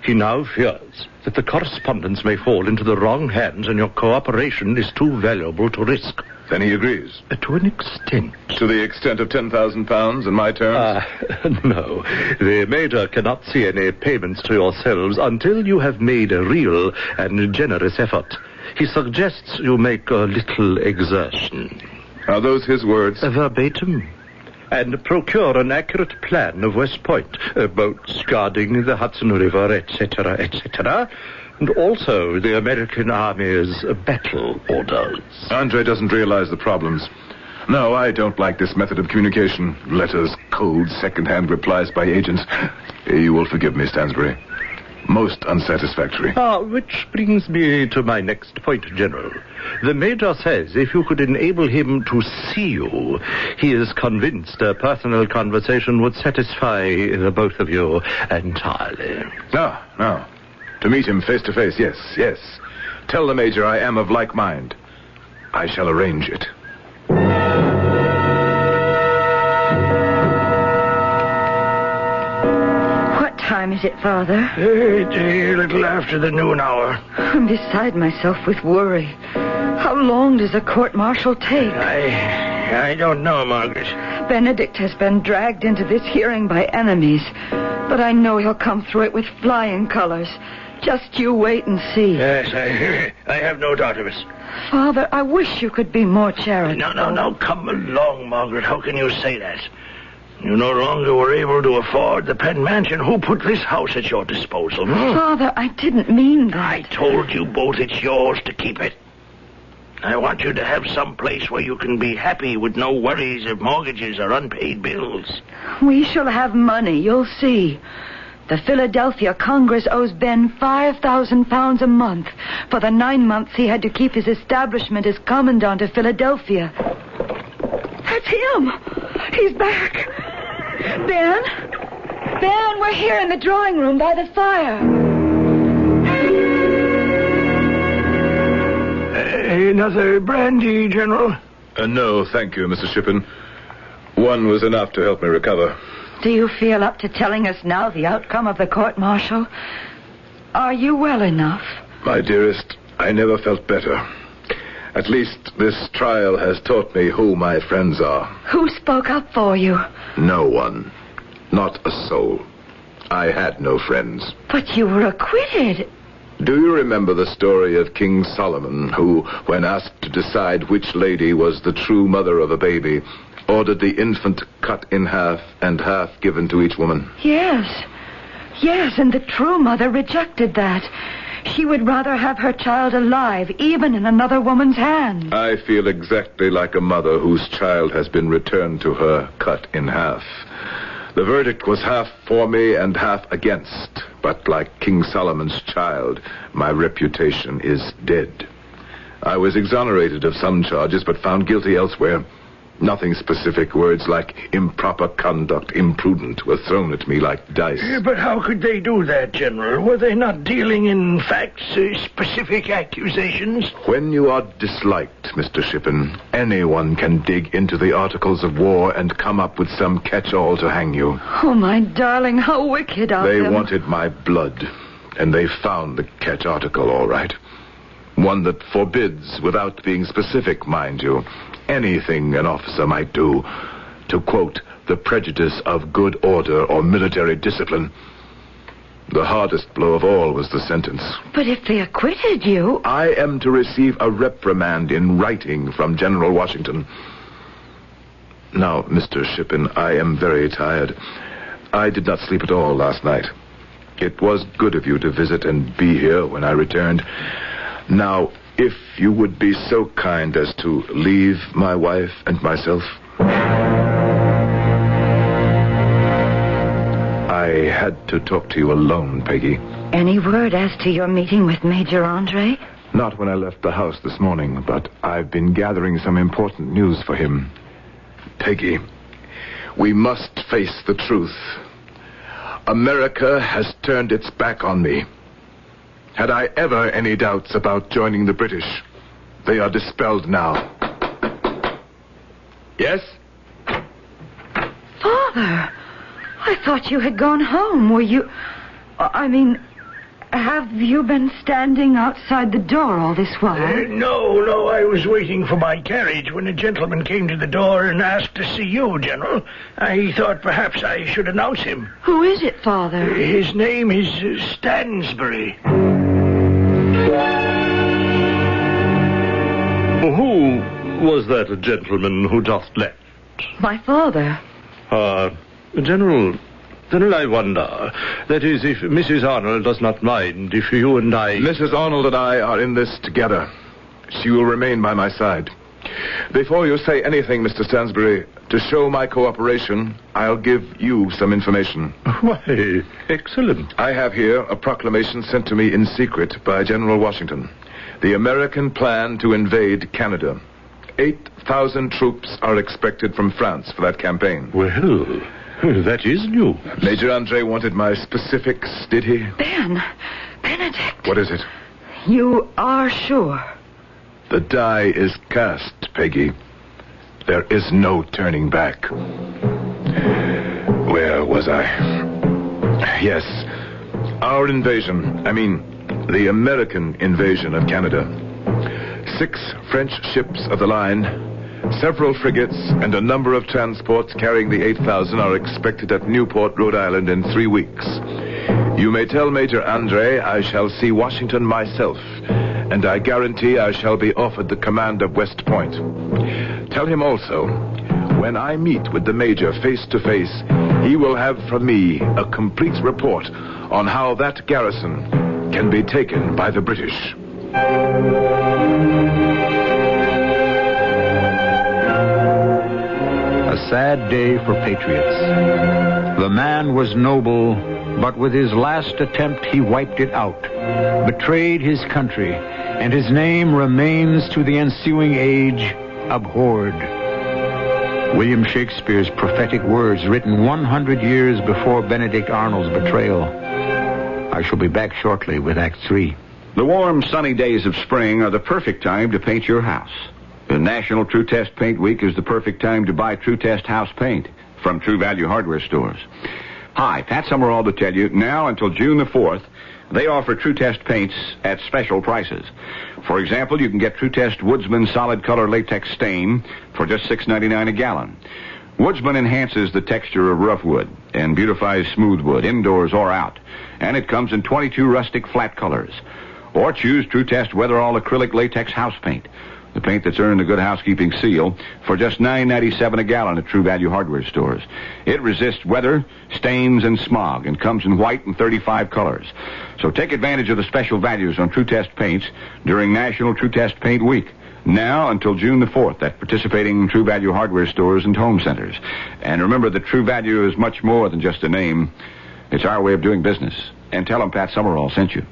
He now fears that the correspondence may fall into the wrong hands and your cooperation is too valuable to risk. Then he agrees? To an extent. To the extent of £10,000 in my terms? No. The Major cannot see any payments to yourselves until you have made a real and generous effort. He suggests you make a little exertion. Are those his words? Verbatim. And procure an accurate plan of West Point, boats guarding the Hudson River, etc., etc., and also the American Army's battle orders. Andre doesn't realize the problems. No, I don't like this method of communication. Letters, codes, second-hand replies by agents. You will forgive me, Stansbury. Most unsatisfactory. Which brings me to my next point, General. The Major says if you could enable him to see you, he is convinced a personal conversation would satisfy the both of you entirely. No. To meet him face to face, yes. Tell the Major I am of like mind. I shall arrange it. What time is it, Father? It's a little after the noon hour. I'm beside myself with worry. How long does a court-martial take? I don't know, Margaret. Benedict has been dragged into this hearing by enemies, but I know he'll come through it with flying colors. Just you wait and see. Yes, I have no doubt of it. Father, I wish you could be more charitable. No, come along, Margaret. How can you say that? You no longer were able to afford the Penn Mansion. Who put this house at your disposal? Father, I didn't mean that. I told you both it's yours to keep it. I want you to have some place where you can be happy with no worries of mortgages or unpaid bills. We shall have money, you'll see. The Philadelphia Congress owes Ben £5,000 a month for the 9 months he had to keep his establishment as commandant of Philadelphia. That's him. He's back. Ben? Ben, we're here in the drawing room by the fire. Another brandy, General? No, thank you, Mr. Shippen. One was enough to help me recover. Do you feel up to telling us now the outcome of the court-martial? Are you well enough? My dearest, I never felt better. At least this trial has taught me who my friends are. Who spoke up for you? No one. Not a soul. I had no friends. But you were acquitted. Do you remember the story of King Solomon, who, when asked to decide which lady was the true mother of a baby, ordered the infant cut in half and half given to each woman? Yes. Yes, and the true mother rejected that. She would rather have her child alive, even in another woman's hands. I feel exactly like a mother whose child has been returned to her cut in half. The verdict was half for me and half against. But like King Solomon's child, my reputation is dead. I was exonerated of some charges, but found guilty elsewhere. Nothing specific. Words like improper conduct, imprudent, were thrown at me like dice. But how could they do that, General? Were they not dealing in facts, specific accusations? When you are disliked, Mr. Shippen, anyone can dig into the articles of war and come up with some catch-all to hang you. Oh, my darling, how wicked of them. They wanted my blood, and they found the catch article, all right. One that forbids, without being specific, mind you, anything an officer might do to, quote, the prejudice of good order or military discipline. The hardest blow of all was the sentence. But if they acquitted you... I am to receive a reprimand in writing from General Washington. Now, Mr. Shippen, I am very tired. I did not sleep at all last night. It was good of you to visit and be here when I returned. Now, if you would be so kind as to leave my wife and myself. I had to talk to you alone, Peggy. Any word as to your meeting with Major Andre? Not when I left the house this morning, but I've been gathering some important news for him. Peggy, we must face the truth. America has turned its back on me. Had I ever any doubts about joining the British, they are dispelled now. Yes? Father, I thought you had gone home. Were you... have you been standing outside the door all this while? No, I was waiting for my carriage when a gentleman came to the door and asked to see you, General. I thought perhaps I should announce him. Who is it, Father? His name is Stansbury. Who was that gentleman who just left? My father. General, I wonder. That is, if Mrs. Arnold does not mind, if you and I... Mrs. Arnold and I are in this together. She will remain by my side. Before you say anything, Mr. Stansbury, to show my cooperation, I'll give you some information. Why, excellent. I have here a proclamation sent to me in secret by General Washington. The American plan to invade Canada. 8,000 troops are expected from France for that campaign. Well, that is new. Major Andre wanted my specifics, did he? Benedict. What is it? You are sure? The die is cast, Peggy. There is no turning back. Where was I? Yes. Our invasion. The American invasion of Canada. 6 French ships of the line, several frigates, and a number of transports carrying the 8,000 are expected at Newport, Rhode Island in 3 weeks. You may tell Major Andre I shall see Washington myself, and I guarantee I shall be offered the command of West Point. Tell him also, when I meet with the Major face to face, he will have from me a complete report on how that garrison can be taken by the British. A sad day for patriots. The man was noble, but with his last attempt he wiped it out, betrayed his country, and his name remains to the ensuing age abhorred. William Shakespeare's prophetic words written 100 years before Benedict Arnold's betrayal. I shall be back shortly with Act 3. The warm, sunny days of spring are the perfect time to paint your house. The National True Test Paint Week is the perfect time to buy True Test house paint from True Value hardware stores. Hi, Pat Summerall to tell you, now until June the 4th, they offer True Test paints at special prices. For example, you can get True Test Woodsman Solid Color Latex Stain for just $6.99 a gallon. Woodsman enhances the texture of rough wood and beautifies smooth wood, indoors or out. And it comes in 22 rustic flat colors. Or choose True Test Weatherall Acrylic Latex House Paint, the paint that's earned the Good Housekeeping seal, for just $9.97 a gallon at True Value hardware stores. It resists weather, stains, and smog, and comes in white and 35 colors. So take advantage of the special values on True Test paints during National True Test Paint Week, now until June the 4th at participating True Value hardware stores and home centers. And remember that True Value is much more than just a name. It's our way of doing business. And tell them Pat Summerall sent you.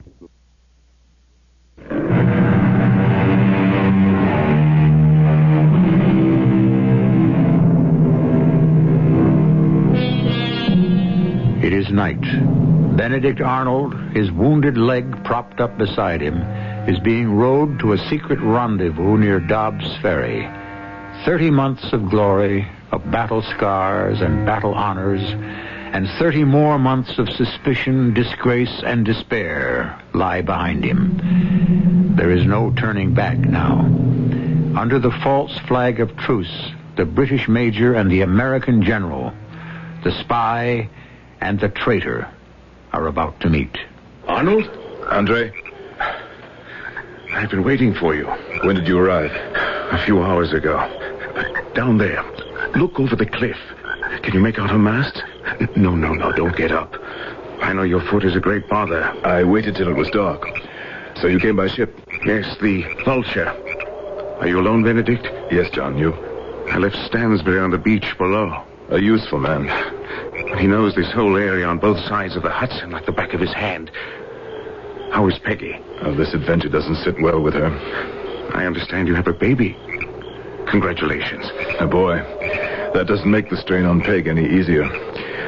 It is night. Benedict Arnold, his wounded leg propped up beside him, is being rowed to a secret rendezvous near Dobbs Ferry. 30 months of glory, of battle scars and battle honors, and 30 more months of suspicion, disgrace, and despair lie behind him. There is no turning back now. Under the false flag of truce, the British major and the American general, the spy and the traitor, are about to meet. Arnold? Andre? I've been waiting for you. When did you arrive? A few hours ago. Down there. Look over the cliff. Can you make out a mast? No, don't get up. I know your foot is a great bother. I waited till it was dark. So you came by ship? Yes, the Vulture. Are you alone, Benedict? Yes, John, you? I left Stansbury on the beach below. A useful man. He knows this whole area on both sides of the Hudson like the back of his hand. How is Peggy? Oh, this adventure doesn't sit well with her. I understand you have a baby. Congratulations. A boy. That doesn't make the strain on Peg any easier.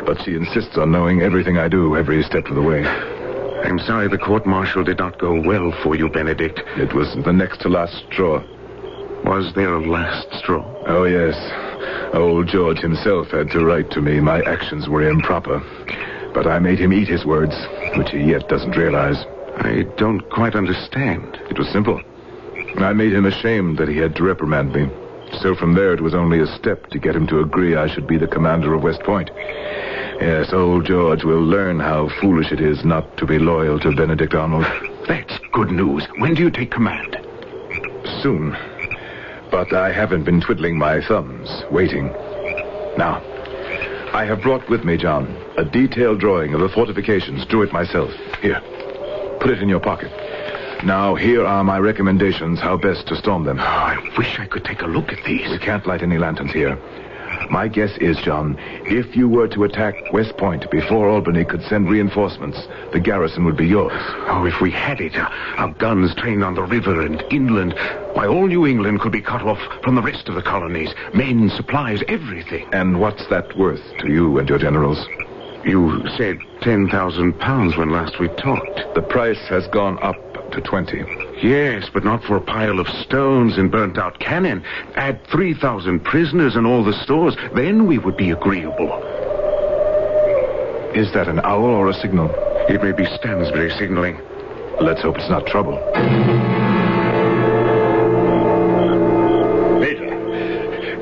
But she insists on knowing everything I do every step of the way. I'm sorry the court-martial did not go well for you, Benedict. It was the next to last straw. Was there a last straw? Oh, yes. Old George himself had to write to me my actions were improper. But I made him eat his words, which he yet doesn't realize. I don't quite understand. It was simple. I made him ashamed that he had to reprimand me. So from there it was only a step to get him to agree I should be the commander of West Point. Yes, old George will learn how foolish it is not to be loyal to Benedict Arnold. That's good news. When do you take command? Soon. But I haven't been twiddling my thumbs, waiting. Now, I have brought with me, John, a detailed drawing of the fortifications. Drew it myself. Here, put it in your pocket. Now, here are my recommendations how best to storm them. Oh, I wish I could take a look at these. We can't light any lanterns here. My guess is, John, if you were to attack West Point before Albany could send reinforcements, the garrison would be yours. Oh, if we had it, our guns trained on the river and inland, why, all New England could be cut off from the rest of the colonies. Men, supplies, everything. And what's that worth to you and your generals? You said 10,000 pounds when last we talked. The price has gone up to 20. Yes, but not for a pile of stones and burnt-out cannon. Add 3,000 prisoners and all the stores. Then we would be agreeable. Is that an owl or a signal? It may be Stansbury signaling. Let's hope it's not trouble.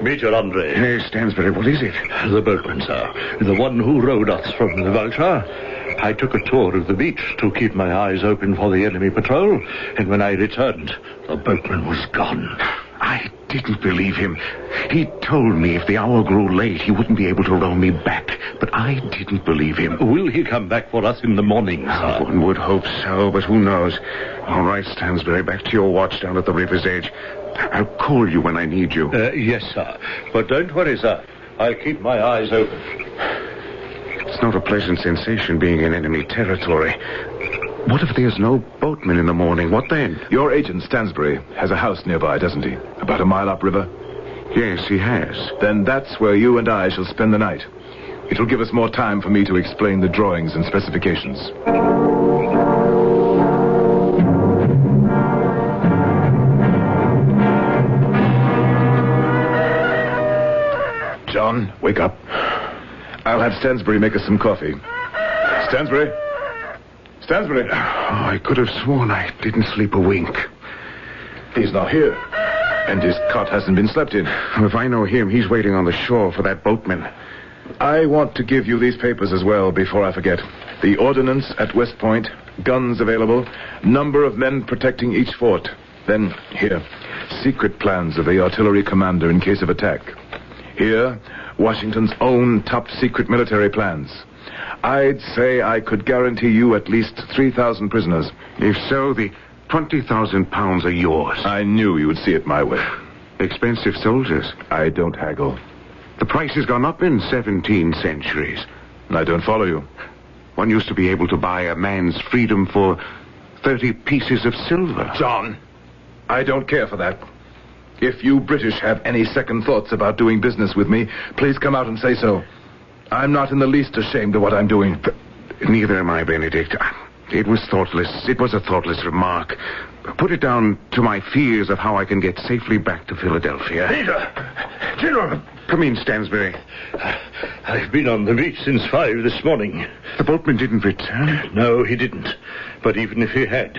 Major Andre. Hey, Stansbury, what is it? The boatman, sir. The one who rowed us from the Vulture. I took a tour of the beach to keep my eyes open for the enemy patrol, and when I returned, the boatman was gone. I didn't believe him. He told me if the hour grew late, he wouldn't be able to row me back, but I didn't believe him. Will he come back for us in the morning, sir? One would hope so, but who knows? All right, Stansbury, back to your watch down at the river's edge. I'll call you when I need you. Yes, sir. But don't worry, sir. I'll keep my eyes open. It's not a pleasant sensation being in enemy territory. What if there's no boatman in the morning? What then? Your agent, Stansbury, has a house nearby, doesn't he? About a mile upriver? Yes, he has. Then that's where you and I shall spend the night. It'll give us more time for me to explain the drawings and specifications. John, wake up. I'll have Stansbury make us some coffee. Stansbury? Stansbury? Oh, I could have sworn I didn't sleep a wink. He's not here. And his cot hasn't been slept in. If I know him, he's waiting on the shore for that boatman. I want to give you these papers as well before I forget. The ordnance at West Point, guns available, number of men protecting each fort. Then, here, secret plans of the artillery commander in case of attack. Here, Washington's own top-secret military plans. I'd say I could guarantee you at least 3,000 prisoners. If so, the 20,000 pounds are yours. I knew you would see it my way. Expensive soldiers. I don't haggle. The price has gone up in 17 centuries. I don't follow you. One used to be able to buy a man's freedom for 30 pieces of silver. John, I don't care for that. If you British have any second thoughts about doing business with me, please come out and say so. I'm not in the least ashamed of what I'm doing. Neither am I, Benedict. It was thoughtless. It was a thoughtless remark. Put it down to my fears of how I can get safely back to Philadelphia. General! Come in, Stansbury. I've been on the beach since 5 this morning. The boatman didn't return? No, he didn't. But even if he had,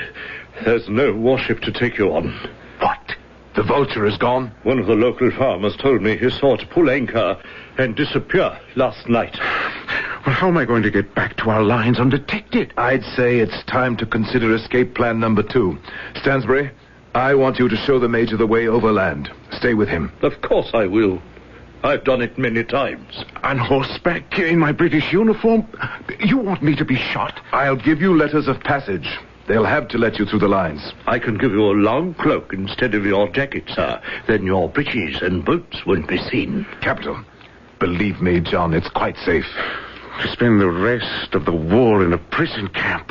there's no warship to take you on. What? The Vulture is gone? One of the local farmers told me he saw it pull anchor and disappear last night. Well, how am I going to get back to our lines undetected? I'd say it's time to consider escape plan number 2. Stansbury, I want you to show the Major the way overland. Stay with him. Of course I will. I've done it many times. On horseback in my British uniform? You want me to be shot? I'll give you letters of passage. They'll have to let you through the lines. I can give you a long cloak instead of your jacket, sir. Then your breeches and boots won't be seen. Capital. Believe me, John, it's quite safe. To spend the rest of the war in a prison camp.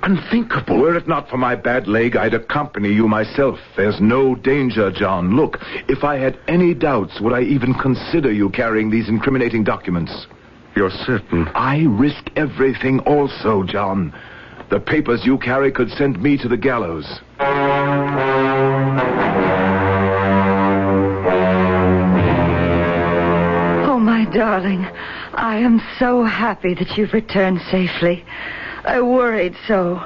Unthinkable. Were it not for my bad leg, I'd accompany you myself. There's no danger, John. Look, if I had any doubts, would I even consider you carrying these incriminating documents? You're certain? I risk everything also, John. The papers you carry could send me to the gallows. Oh, my darling, I am so happy that you've returned safely. I worried so.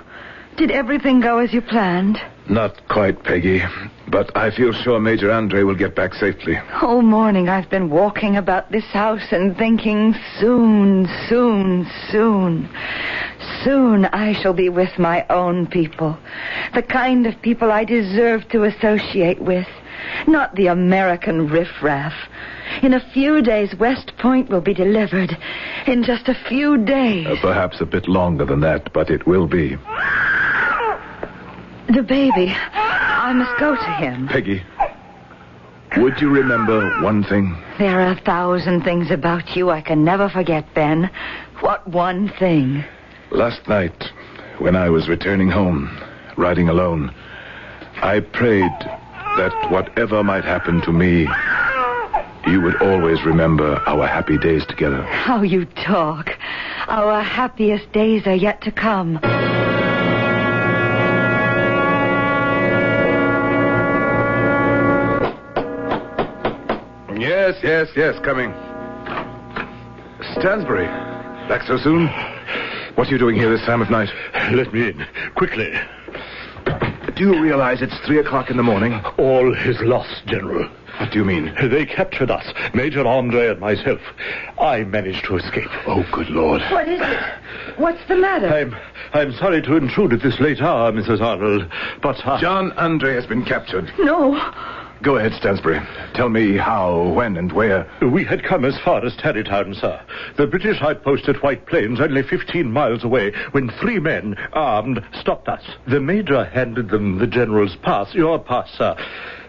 Did everything go as you planned? Not quite, Peggy. But I feel sure Major Andre will get back safely. All morning I've been walking about this house and thinking soon, soon, soon. Soon I shall be with my own people. The kind of people I deserve to associate with. Not the American riffraff. In a few days, West Point will be delivered. In just a few days. Perhaps a bit longer than that, but it will be. The baby. I must go to him. Peggy, would you remember one thing? There are 1,000 things about you I can never forget, Ben. What one thing? Last night, when I was returning home, riding alone, I prayed that whatever might happen to me, you would always remember our happy days together. How you talk. Our happiest days are yet to come. Yes, coming. Stansbury, back so soon? What are you doing here this time of night? Let me in, quickly. Do you realize it's 3 o'clock in the morning? All is lost, General. What do you mean? They captured us, Major Andre and myself. I managed to escape. Oh, good Lord. What is it? What's the matter? I'm sorry to intrude at this late hour, Mrs. Arnold, but... John Andre has been captured. No. Go ahead, Stansbury. Tell me how, when, and where. We had come as far as Tarrytown, sir. The British outpost at White Plains, only 15 miles away, when 3 men, armed, stopped us. The Major handed them the General's pass, your pass, sir.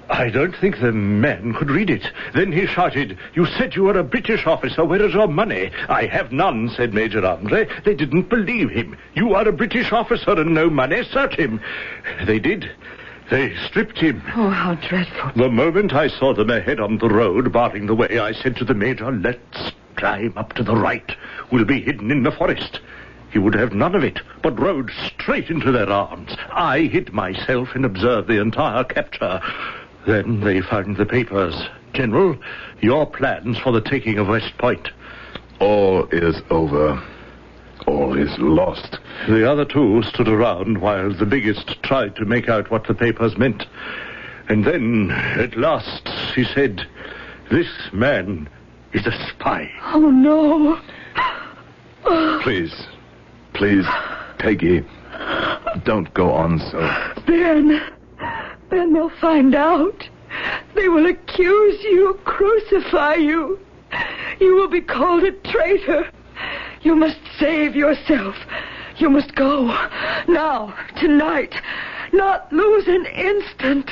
I don't think the men could read it. Then he shouted, "You said you were a British officer. Where is your money?" "I have none," said Major Andre. They didn't believe him. "You are a British officer and no money. Search him." They did. They stripped him. Oh, how dreadful. The moment I saw them ahead on the road, barring the way, I said to the Major, let's climb up to the right. We'll be hidden in the forest. He would have none of it, but rode straight into their arms. I hid myself and observed the entire capture. Then they found the papers. General, your plans for the taking of West Point. All is over. All is lost. The other two stood around while the biggest tried to make out what the papers meant. And then, at last, he said, this man is a spy. Oh, no. Please, Peggy, don't go on so. Ben, they'll find out. They will accuse you, crucify you. You will be called a traitor. You must save yourself. You must go. Now, tonight. Not lose an instant.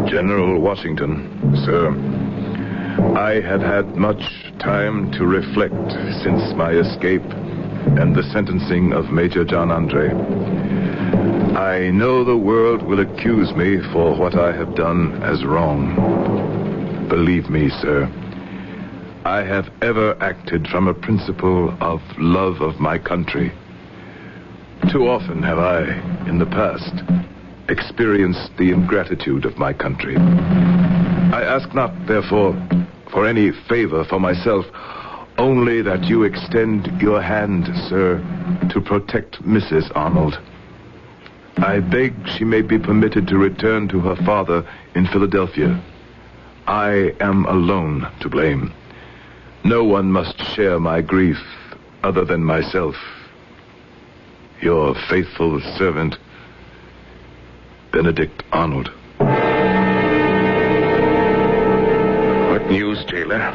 General Washington, sir, I have had much time to reflect since my escape and the sentencing of Major John Andre. I know the world will accuse me for what I have done as wrong. Believe me, sir, I have ever acted from a principle of love of my country. Too often have I, in the past, experienced the ingratitude of my country. I ask not, therefore, for any favor for myself, only that you extend your hand, sir, to protect Mrs. Arnold. I beg she may be permitted to return to her father in Philadelphia. I am alone to blame. No one must share my grief other than myself. Your faithful servant, Benedict Arnold. What news, Taylor?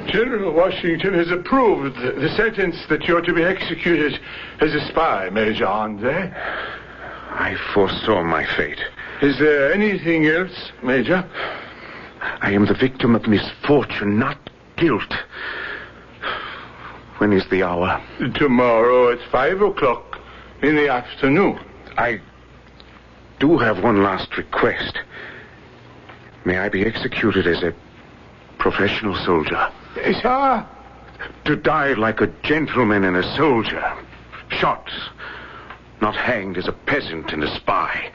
General Washington has approved the sentence that you're to be executed as a spy, Major Andre. I foresaw my fate. Is there anything else, Major? I am the victim of misfortune, not guilt. When is the hour? Tomorrow at 5 o'clock in the afternoon. I do have one last request. May I be executed as a professional soldier? Sir? To die like a gentleman and a soldier. Shot, not hanged as a peasant and a spy.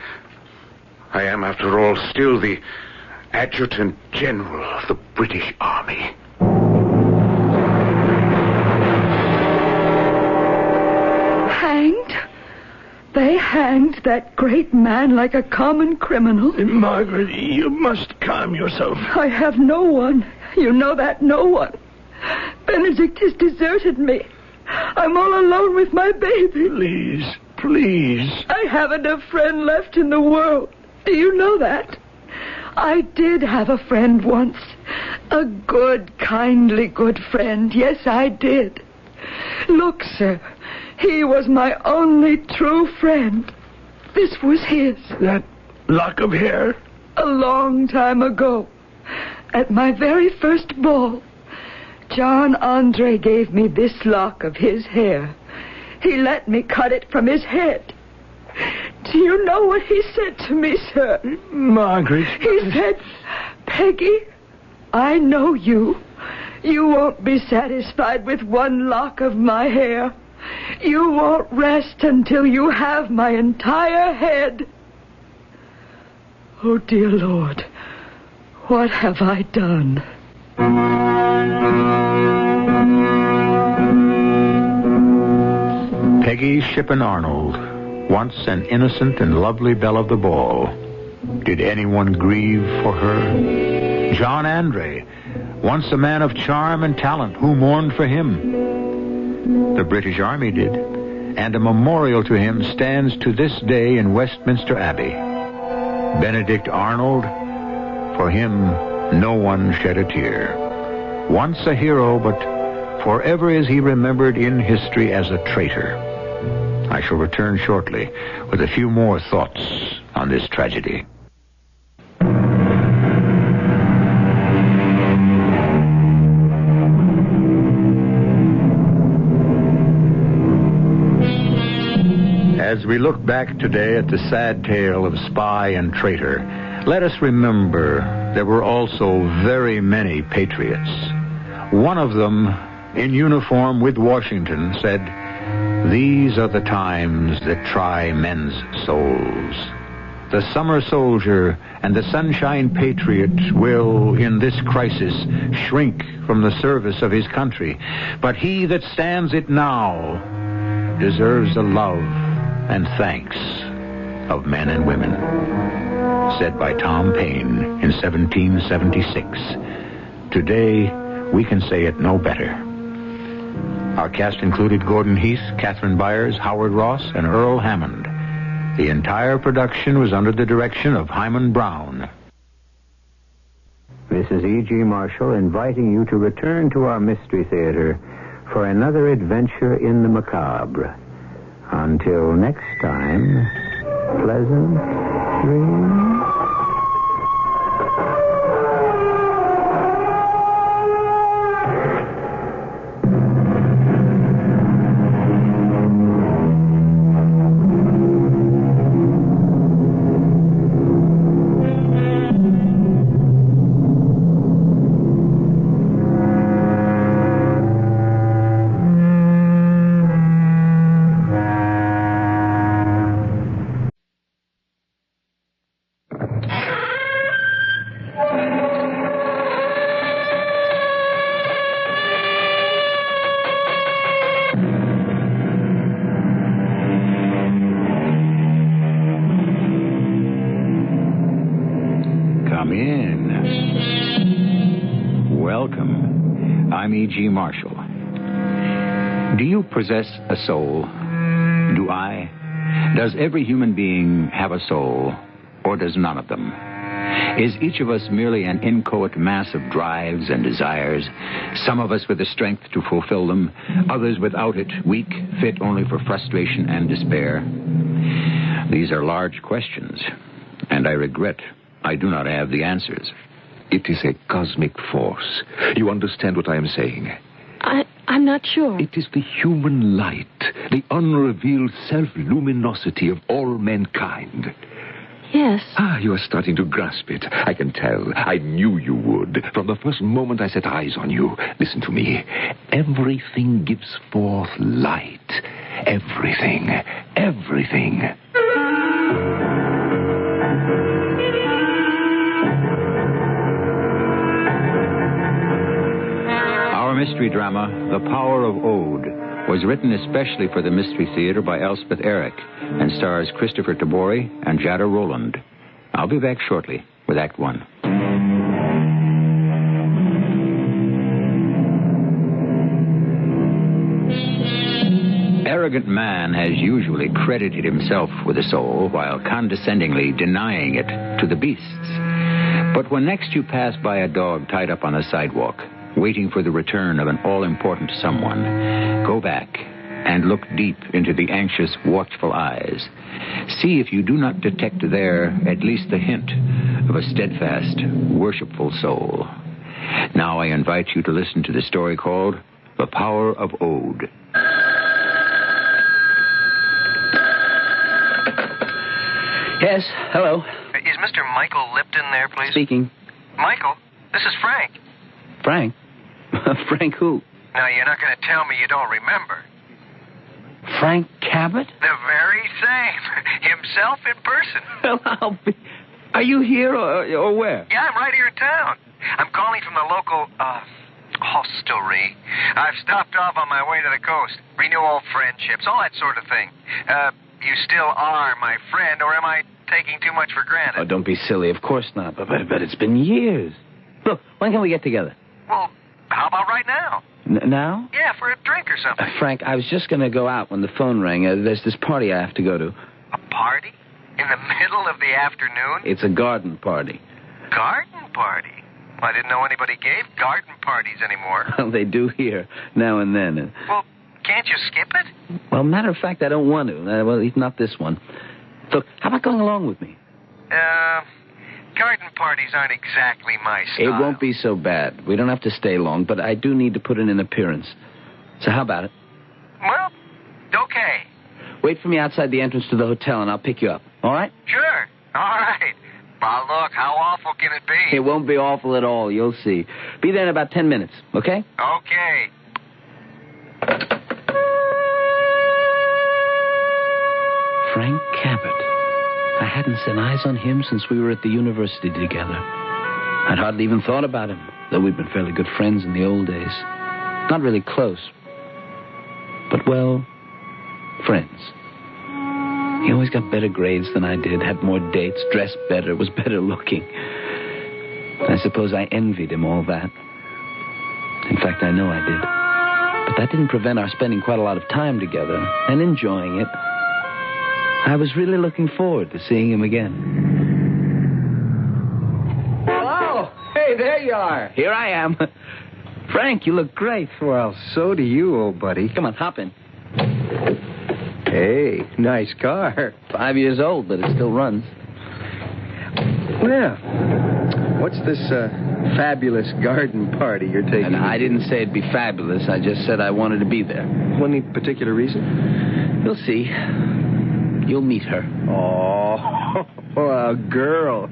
I am, after all, still the Adjutant General of the British Army. Hanged? They hanged that great man like a common criminal. Margaret, you must calm yourself. I have no one. You know that, no one. Benedict has deserted me. I'm all alone with my baby. Please. I haven't a friend left in the world. Do you know that? I did have a friend once. A good, kindly, good friend. Yes, I did. Look, sir. He was my only true friend. This was his. That lock of hair? A long time ago. At my very first ball, John Andre gave me this lock of his hair. He let me cut it from his head. Do you know what he said to me, sir? Margaret. He said, Peggy, I know you. You won't be satisfied with one lock of my hair. You won't rest until you have my entire head. Oh, dear Lord, what have I done? Peggy Shippen Arnold, once an innocent and lovely belle of the ball. Did anyone grieve for her? John Andre, once a man of charm and talent, who mourned for him? The British Army did, and a memorial to him stands to this day in Westminster Abbey. Benedict Arnold, for him, no one shed a tear. Once a hero, but forever is he remembered in history as a traitor. I shall return shortly with a few more thoughts on this tragedy. As we look back today at the sad tale of spy and traitor, let us remember there were also very many patriots. One of them, in uniform with Washington, said, "These are the times that try men's souls." The summer soldier and the sunshine patriot will, in this crisis, shrink from the service of his country. But he that stands it now deserves the love and thanks of men and women. Said by Tom Paine in 1776. Today, we can say it no better. Our cast included Gordon Heath, Catherine Byers, Howard Ross, and Earl Hammond. The entire production was under the direction of Hyman Brown. This is E.G. Marshall inviting you to return to our Mystery Theater for another adventure in the macabre. Until next time, pleasant dreams. Come in. Welcome. I'm E.G. Marshall. Do you possess a soul? Do I? Does every human being have a soul, or does none of them? Is each of us merely an inchoate mass of drives and desires, some of us with the strength to fulfill them, others without it, weak, fit only for frustration and despair? These are large questions, and I regret I do not have the answers. It is a cosmic force. You understand what I am saying? I'm not sure. It is the human light, the unrevealed self-luminosity of all mankind. Yes. You are starting to grasp it. I can tell. I knew you would. From the first moment I set eyes on you. Listen to me. Everything gives forth light. Everything. Everything. Our mystery drama, The Power of Ode, was written especially for the Mystery Theater by Elspeth Eric and stars Christopher Tabori and Jada Rowland. I'll be back shortly with Act One. Arrogant man has usually credited himself with a soul while condescendingly denying it to the beasts. But when next you pass by a dog tied up on the sidewalk, waiting for the return of an all-important someone, go back and look deep into the anxious, watchful eyes. See if you do not detect there at least the hint of a steadfast, worshipful soul. Now I invite you to listen to the story called The Power of Ode. Yes, hello. Is Mr. Michael Lipton there, please? Speaking. Michael, this is Frank. Frank? Frank who? Now, you're not going to tell me you don't remember. Frank Cabot? The very same. Himself in person. Well, are you here or where? Yeah, I'm right here in town. I'm calling from the local, hostelry. I've stopped off on my way to the coast. Renew old friendships, all that sort of thing. You still are my friend, or am I taking too much for granted? Oh, don't be silly. Of course not. But it's been years. Look, when can we get together? Well, how about right now? Now? Yeah, for a drink or something. Frank, I was just going to go out when the phone rang. There's this party I have to go to. A party? In the middle of the afternoon? It's a garden party. Garden party? I didn't know anybody gave garden parties anymore. Well, they do here, now and then. Well, can't you skip it? Well, matter of fact, I don't want to. Well, not this one. Look, how about going along with me? Garden parties aren't exactly my style. It won't be so bad. We don't have to stay long, but I do need to put in an appearance. So how about it? Well, okay. Wait for me outside the entrance to the hotel, and I'll pick you up. All right? Sure. All right. But look, how awful can it be? It won't be awful at all. You'll see. Be there in about 10 minutes, okay? Okay. Frank Cabot. I hadn't set eyes on him since we were at the university together. I'd hardly even thought about him, though we'd been fairly good friends in the old days. Not really close. But, well, friends. He always got better grades than I did, had more dates, dressed better, was better looking. I suppose I envied him all that. In fact, I know I did. But that didn't prevent our spending quite a lot of time together and enjoying it. I was really looking forward to seeing him again. Oh, hey, there you are. Here I am. Frank, you look great. Well, so do you, old buddy. Come on, hop in. Hey, nice car. 5 years old, but it still runs. Well, what's this fabulous garden party you're taking? And I didn't say it'd be fabulous. I just said I wanted to be there. Any particular reason? You'll see. You'll meet her. Oh, a girl.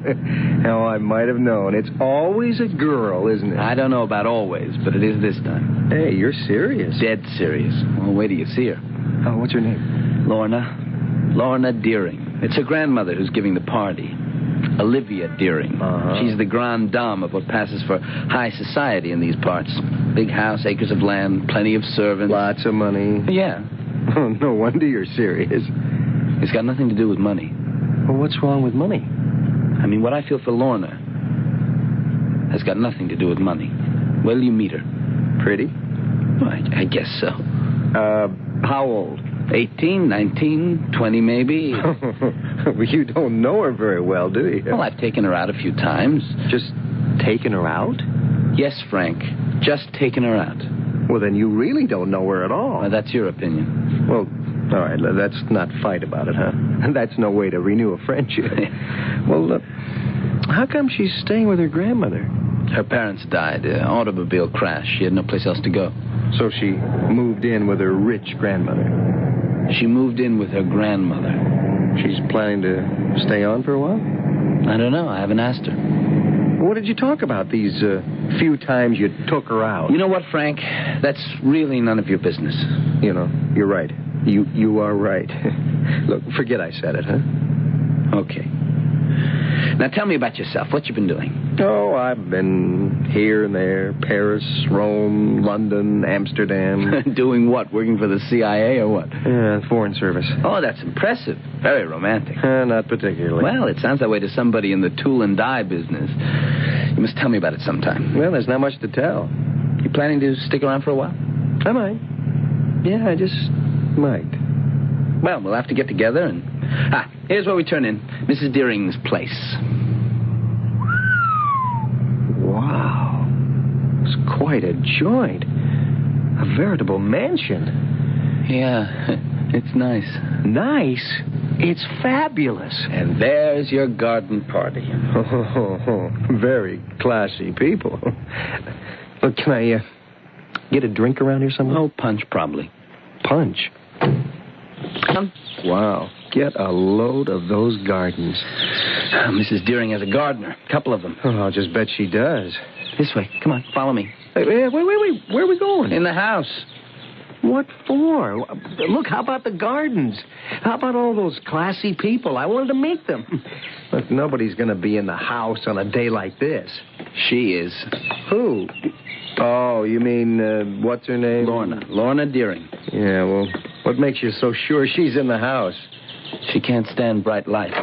How I might have known. It's always a girl, isn't it? I don't know about always, but it is this time. Hey, you're serious. Dead serious. Well, wait till you see her. Oh, what's her name? Lorna Deering. It's her grandmother who's giving the party. Olivia Deering. Uh-huh. She's the grande dame of what passes for high society in these parts. Big house, acres of land, plenty of servants. Lots of money. Yeah. Oh, no wonder you're serious. It's got nothing to do with money. Well, what's wrong with money? I mean, what I feel for Lorna has got nothing to do with money. Will you meet her? Pretty? Well, I guess so. How old? 18, 19, 20 maybe. Well, you don't know her very well, do you? Well, I've taken her out a few times. Just taken her out? Yes, Frank. Just taken her out. Well, then you really don't know her at all. Well, that's your opinion. Well, all right, let's not fight about it, huh? That's no way to renew a friendship. Well, how come she's staying with her grandmother? Her parents died. Automobile crash. She had no place else to go. So she moved in with her rich grandmother. She moved in with her grandmother. She's planning to stay on for a while? I don't know. I haven't asked her. What did you talk about these few times you took her out? You know what, Frank? That's really none of your business. You know, you're right. You are right. Look, forget I said it, huh? Okay. Now tell me about yourself. What you been doing? Oh, I've been here and there. Paris, Rome, London, Amsterdam. Doing what? Working for the CIA or what? Foreign Service. Oh, that's impressive. Very romantic. Not particularly. Well, it sounds that way to somebody in the tool and die business. You must tell me about it sometime. Well, there's not much to tell. You planning to stick around for a while? I might. Yeah, I just might. Well, we'll have to get together and... here's where we turn in. Mrs. Deering's place. Wow. It's quite a joint. A veritable mansion. Yeah, it's nice. Nice? It's fabulous. And there's your garden party. Oh, very classy people. Look, can I get a drink around here somewhere? Oh, punch, probably. Punch? Wow. Get a load of those gardens. Mrs. Deering has a gardener. A couple of them. Oh, I'll just bet she does. This way. Come on, follow me. Hey, wait. Where are we going? In the house. What for? Look, how about the gardens? How about all those classy people? I wanted to meet them. Look, nobody's going to be in the house on a day like this. She is. Who? Oh, you mean, what's her name? Lorna Deering. Yeah, well, what makes you so sure she's in the house? She can't stand bright light.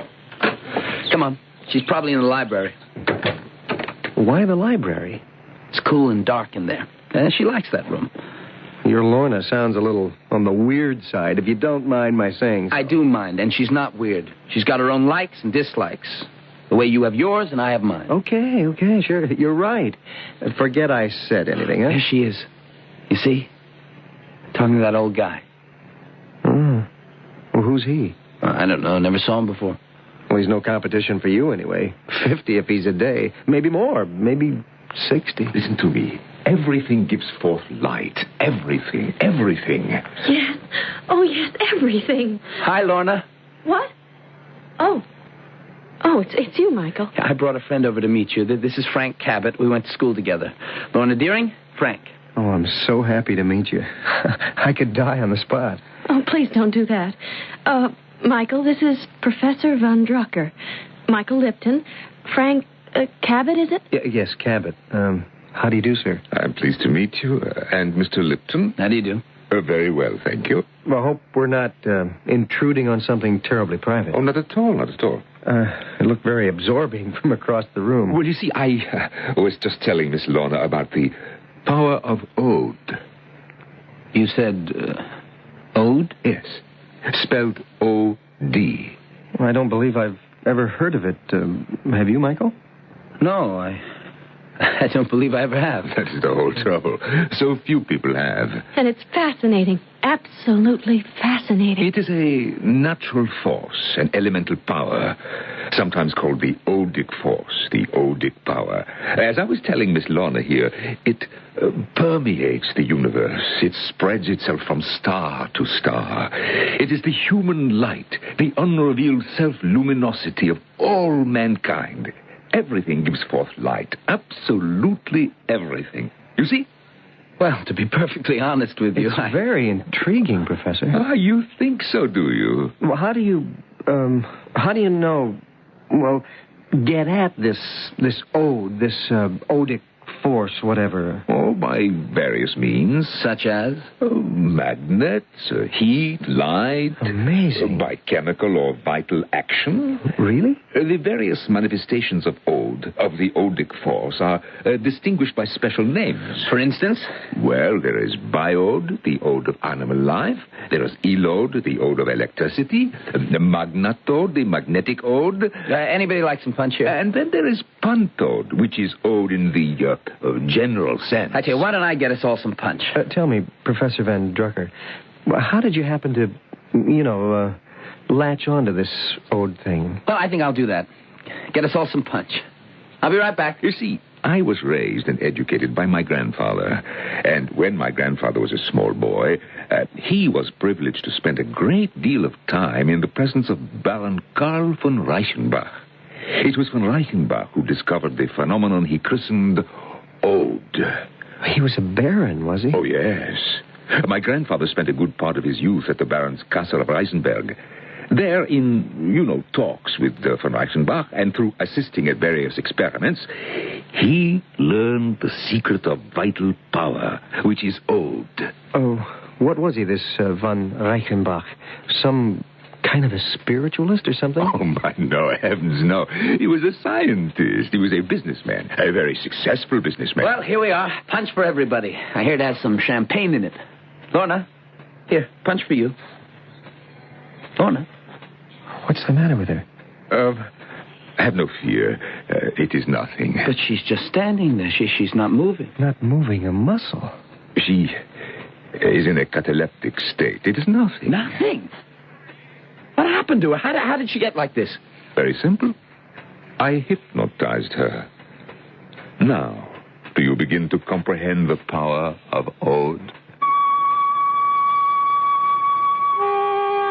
Come on. She's probably in the library. Why the library? It's cool and dark in there. She likes that room. Your Lorna sounds a little on the weird side, if you don't mind my saying so. I do mind, and she's not weird. She's got her own likes and dislikes. The way you have yours and I have mine. Okay, sure. You're right. Forget I said anything, huh? There she is. You see? Talking to that old guy. Oh. Well, who's he? I don't know. Never saw him before. Well, he's no competition for you anyway. 50 if he's a day. Maybe more. Maybe 60. Listen to me. Everything gives forth light. Everything. Yes. Oh, yes, everything. Hi, Lorna. What? Oh, it's you, Michael. I brought a friend over to meet you. This is Frank Cabot. We went to school together. Lorna Deering, Frank. Oh, I'm so happy to meet you. I could die on the spot. Oh, please don't do that. Michael, this is Professor Von Drucker. Michael Lipton. Frank Cabot, is it? Yes, Cabot. How do you do, sir? I'm pleased to meet you. And Mr. Lipton? How do you do? Very well, thank you. Well, I hope we're not intruding on something terribly private. Oh, not at all. It looked very absorbing from across the room. Well, you see, I was just telling Miss Lorna about the power of ode. You said ode? Yes. Spelled O-D. Well, I don't believe I've ever heard of it. Have you, Michael? No, I don't believe I ever have. That's the whole trouble. So few people have. And it's fascinating. Absolutely fascinating. It is a natural force, an elemental power, sometimes called the odic force, the odic power. As I was telling Miss Lorna here, it permeates the universe. It spreads itself from star to star. It is the human light, the unrevealed self-luminosity of all mankind. Everything gives forth light. Absolutely everything. You see? Well, to be perfectly honest with you, It's very intriguing, Professor. Ah, you think so, do you? Well, how do you know, get at this ode, this odic force, whatever? Oh, by various means. Such as? Magnets, heat, light. Amazing. By chemical or vital action. Really? The various manifestations of the odic force, are distinguished by special names. For instance? Well, there is biode, the ode of animal life. There is elode, the ode of electricity. The magnatode, the magnetic ode. Anybody like some punch here? And then there is pantode, which is ode in the general sense. I tell you, why don't I get us all some punch? Tell me, Professor Van Drucker, how did you happen to, latch onto this ode thing? Well, I think I'll do that. Get us all some punch. I'll be right back. You see, I was raised and educated by my grandfather. And when my grandfather was a small boy, he was privileged to spend a great deal of time in the presence of Baron Karl von Reichenbach. It was von Reichenbach who discovered the phenomenon he christened ode. He was a baron, was he? Oh, yes. My grandfather spent a good part of his youth at the Baron's castle of Reisenberg. There, in, talks with von Reichenbach, and through assisting at various experiments, he learned the secret of vital power, which is ode. Oh, what was he, this von Reichenbach? Some kind of a spiritualist or something? Oh, my, no, heavens, no. He was a scientist. He was a businessman, a very successful businessman. Well, here we are. Punch for everybody. I hear it has some champagne in it. Lorna, here, punch for you. Lorna. What's the matter with her? Have no fear. It is nothing. But she's just standing there. She's not moving. Not moving a muscle. She is in a cataleptic state. It is nothing. Nothing? What happened to her? How did she get like this? Very simple. I hypnotized her. Now, do you begin to comprehend the power of ode?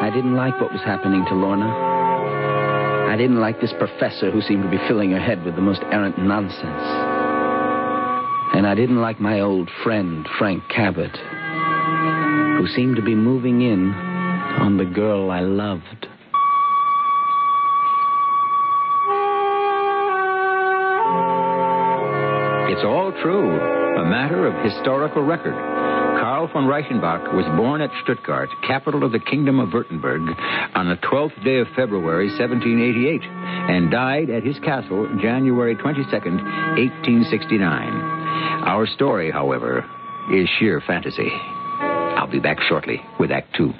I didn't like what was happening to Lorna. I didn't like this professor who seemed to be filling her head with the most errant nonsense. And I didn't like my old friend, Frank Cabot, who seemed to be moving in on the girl I loved. It's all true. A matter of historical record. Karl von Reichenbach was born at Stuttgart, capital of the Kingdom of Württemberg, on the 12th day of February, 1788, and died at his castle January 22nd, 1869. Our story, however, is sheer fantasy. I'll be back shortly with Act Two.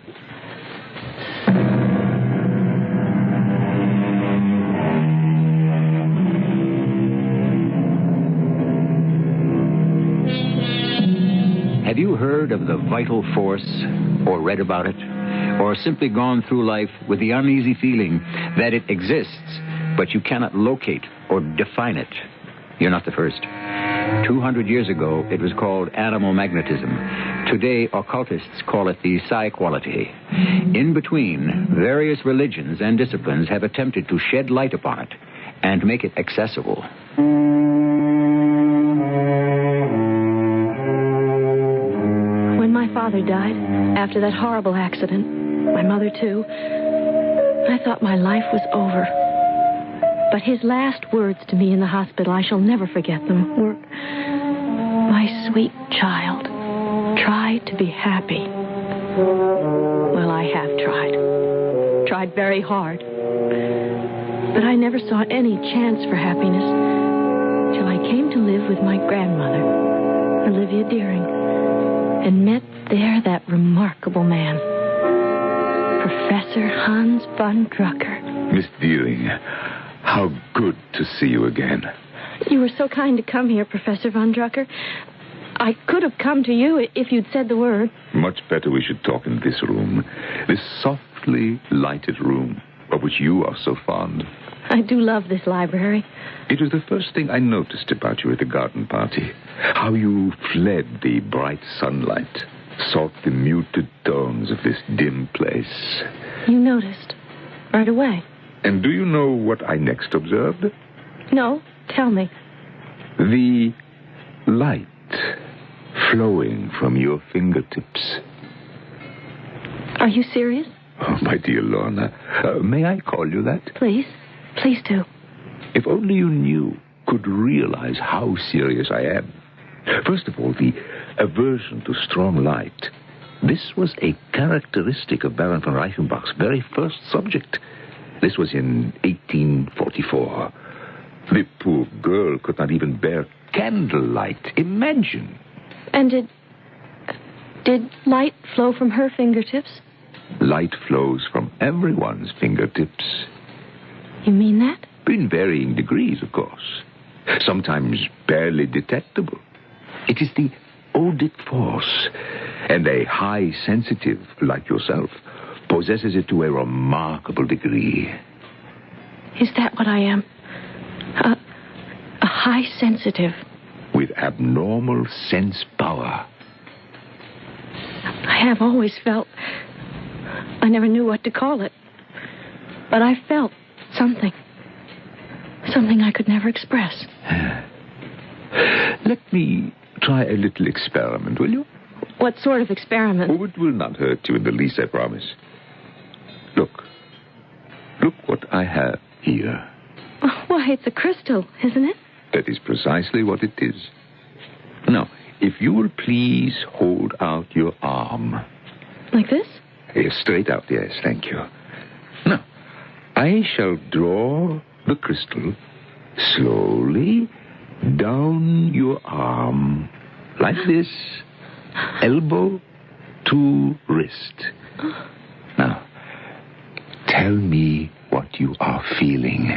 Have you heard of the vital force, or read about it, or simply gone through life with the uneasy feeling that it exists, but you cannot locate or define it? You're not the first. 200 years ago, it was called animal magnetism. Today, occultists call it the psi quality. In between, various religions and disciplines have attempted to shed light upon it and make it accessible. When my father died, after that horrible accident, my mother too, I thought my life was over. But his last words to me in the hospital, I shall never forget them, were, "My sweet child, try to be happy." Well, I have tried very hard. But I never saw any chance for happiness till I came to live with my grandmother, Olivia Deering, and met there that remarkable man, Professor Hans von Drucker. Miss Deering, how good to see you again. You were so kind to come here, Professor von Drucker. I could have come to you if you'd said the word. Much better we should talk in this room. This softly lighted room of which you are so fond. I do love this library. It was the first thing I noticed about you at the garden party. How you fled the bright sunlight, sought the muted tones of this dim place. You noticed right away. And do you know what I next observed? No, tell me. The light flowing from your fingertips. Are you serious? Oh, my dear Lorna, may I call you that? Please. Please do. If only you knew, could realize how serious I am. First of all, the aversion to strong light. This was a characteristic of Baron von Reichenbach's very first subject. This was in 1844. The poor girl could not even bear candlelight. Imagine. And did light flow from her fingertips? Light flows from everyone's fingertips. You mean that? In varying degrees, of course. Sometimes barely detectable. It is the odic force. And a high sensitive, like yourself, possesses it to a remarkable degree. Is that what I am? A high sensitive? With abnormal sense power. I have always felt... I never knew what to call it. But I felt something. Something I could never express. Let me try a little experiment, will you? What sort of experiment? Oh, it will not hurt you in the least, I promise. Look. Look what I have here. Why, it's a crystal, isn't it? That is precisely what it is. Now, if you will please hold out your arm. Like this? Yes, straight out, yes, thank you. Now, I shall draw the crystal slowly down your arm. Like this. Elbow to wrist. Now, tell me what you are feeling.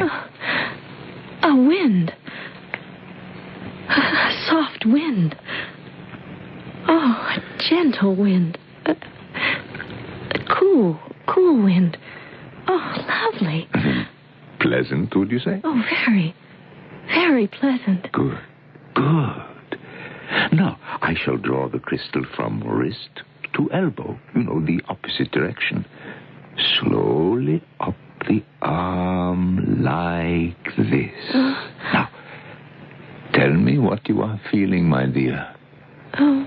A wind. A soft wind. Oh, a gentle wind. A cool wind. Oh, lovely. Pleasant, would you say? Oh, very, very pleasant. Good. Now, I shall draw the crystal from wrist to elbow. You know, the opposite direction. Slowly up the arm like this. Now, tell me what you are feeling, my dear. Oh,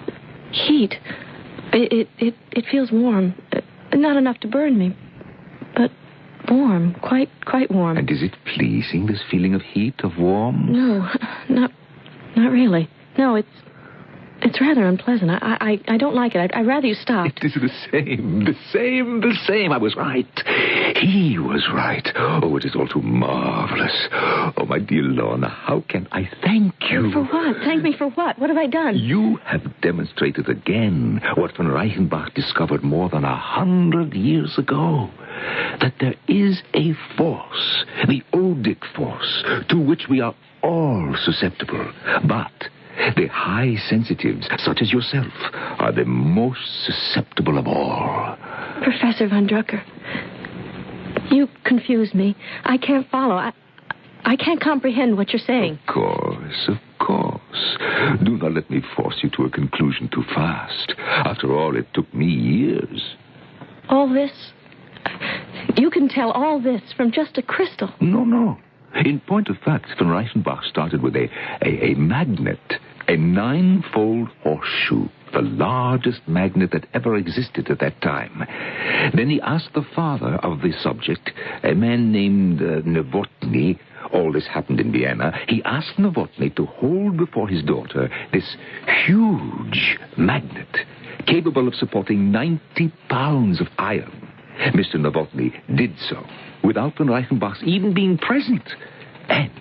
heat. It feels warm. Not enough to burn me, but warm, quite warm. And is it pleasing, this feeling of heat, of warmth? No, not really. No, it's rather unpleasant. I don't like it. I'd rather you stopped. It is the same. I was right. He was right. Oh, it is all too marvelous. Oh, my dear Lorna, how can I thank you? For what? Thank me for what? What have I done? You have demonstrated again what von Reichenbach discovered more than 100 years ago. That there is a force, the odic force, to which we are all susceptible. But the high sensitives, such as yourself, are the most susceptible of all. Professor von Drucker, you confuse me. I can't follow. I can't comprehend what you're saying. Of course. course. Do not let me force you to a conclusion too fast. After all, it took me years. All this? You can tell all this from just a crystal. No. In point of fact, von Reichenbach started with a magnet, a 9-fold horseshoe, the largest magnet that ever existed at that time. Then he asked the father of the subject, a man named Novotny. All this happened in Vienna. He asked Novotny to hold before his daughter this huge magnet, capable of supporting 90 pounds of iron. Mr. Novotny did so, without von Reichenbach's even being present. And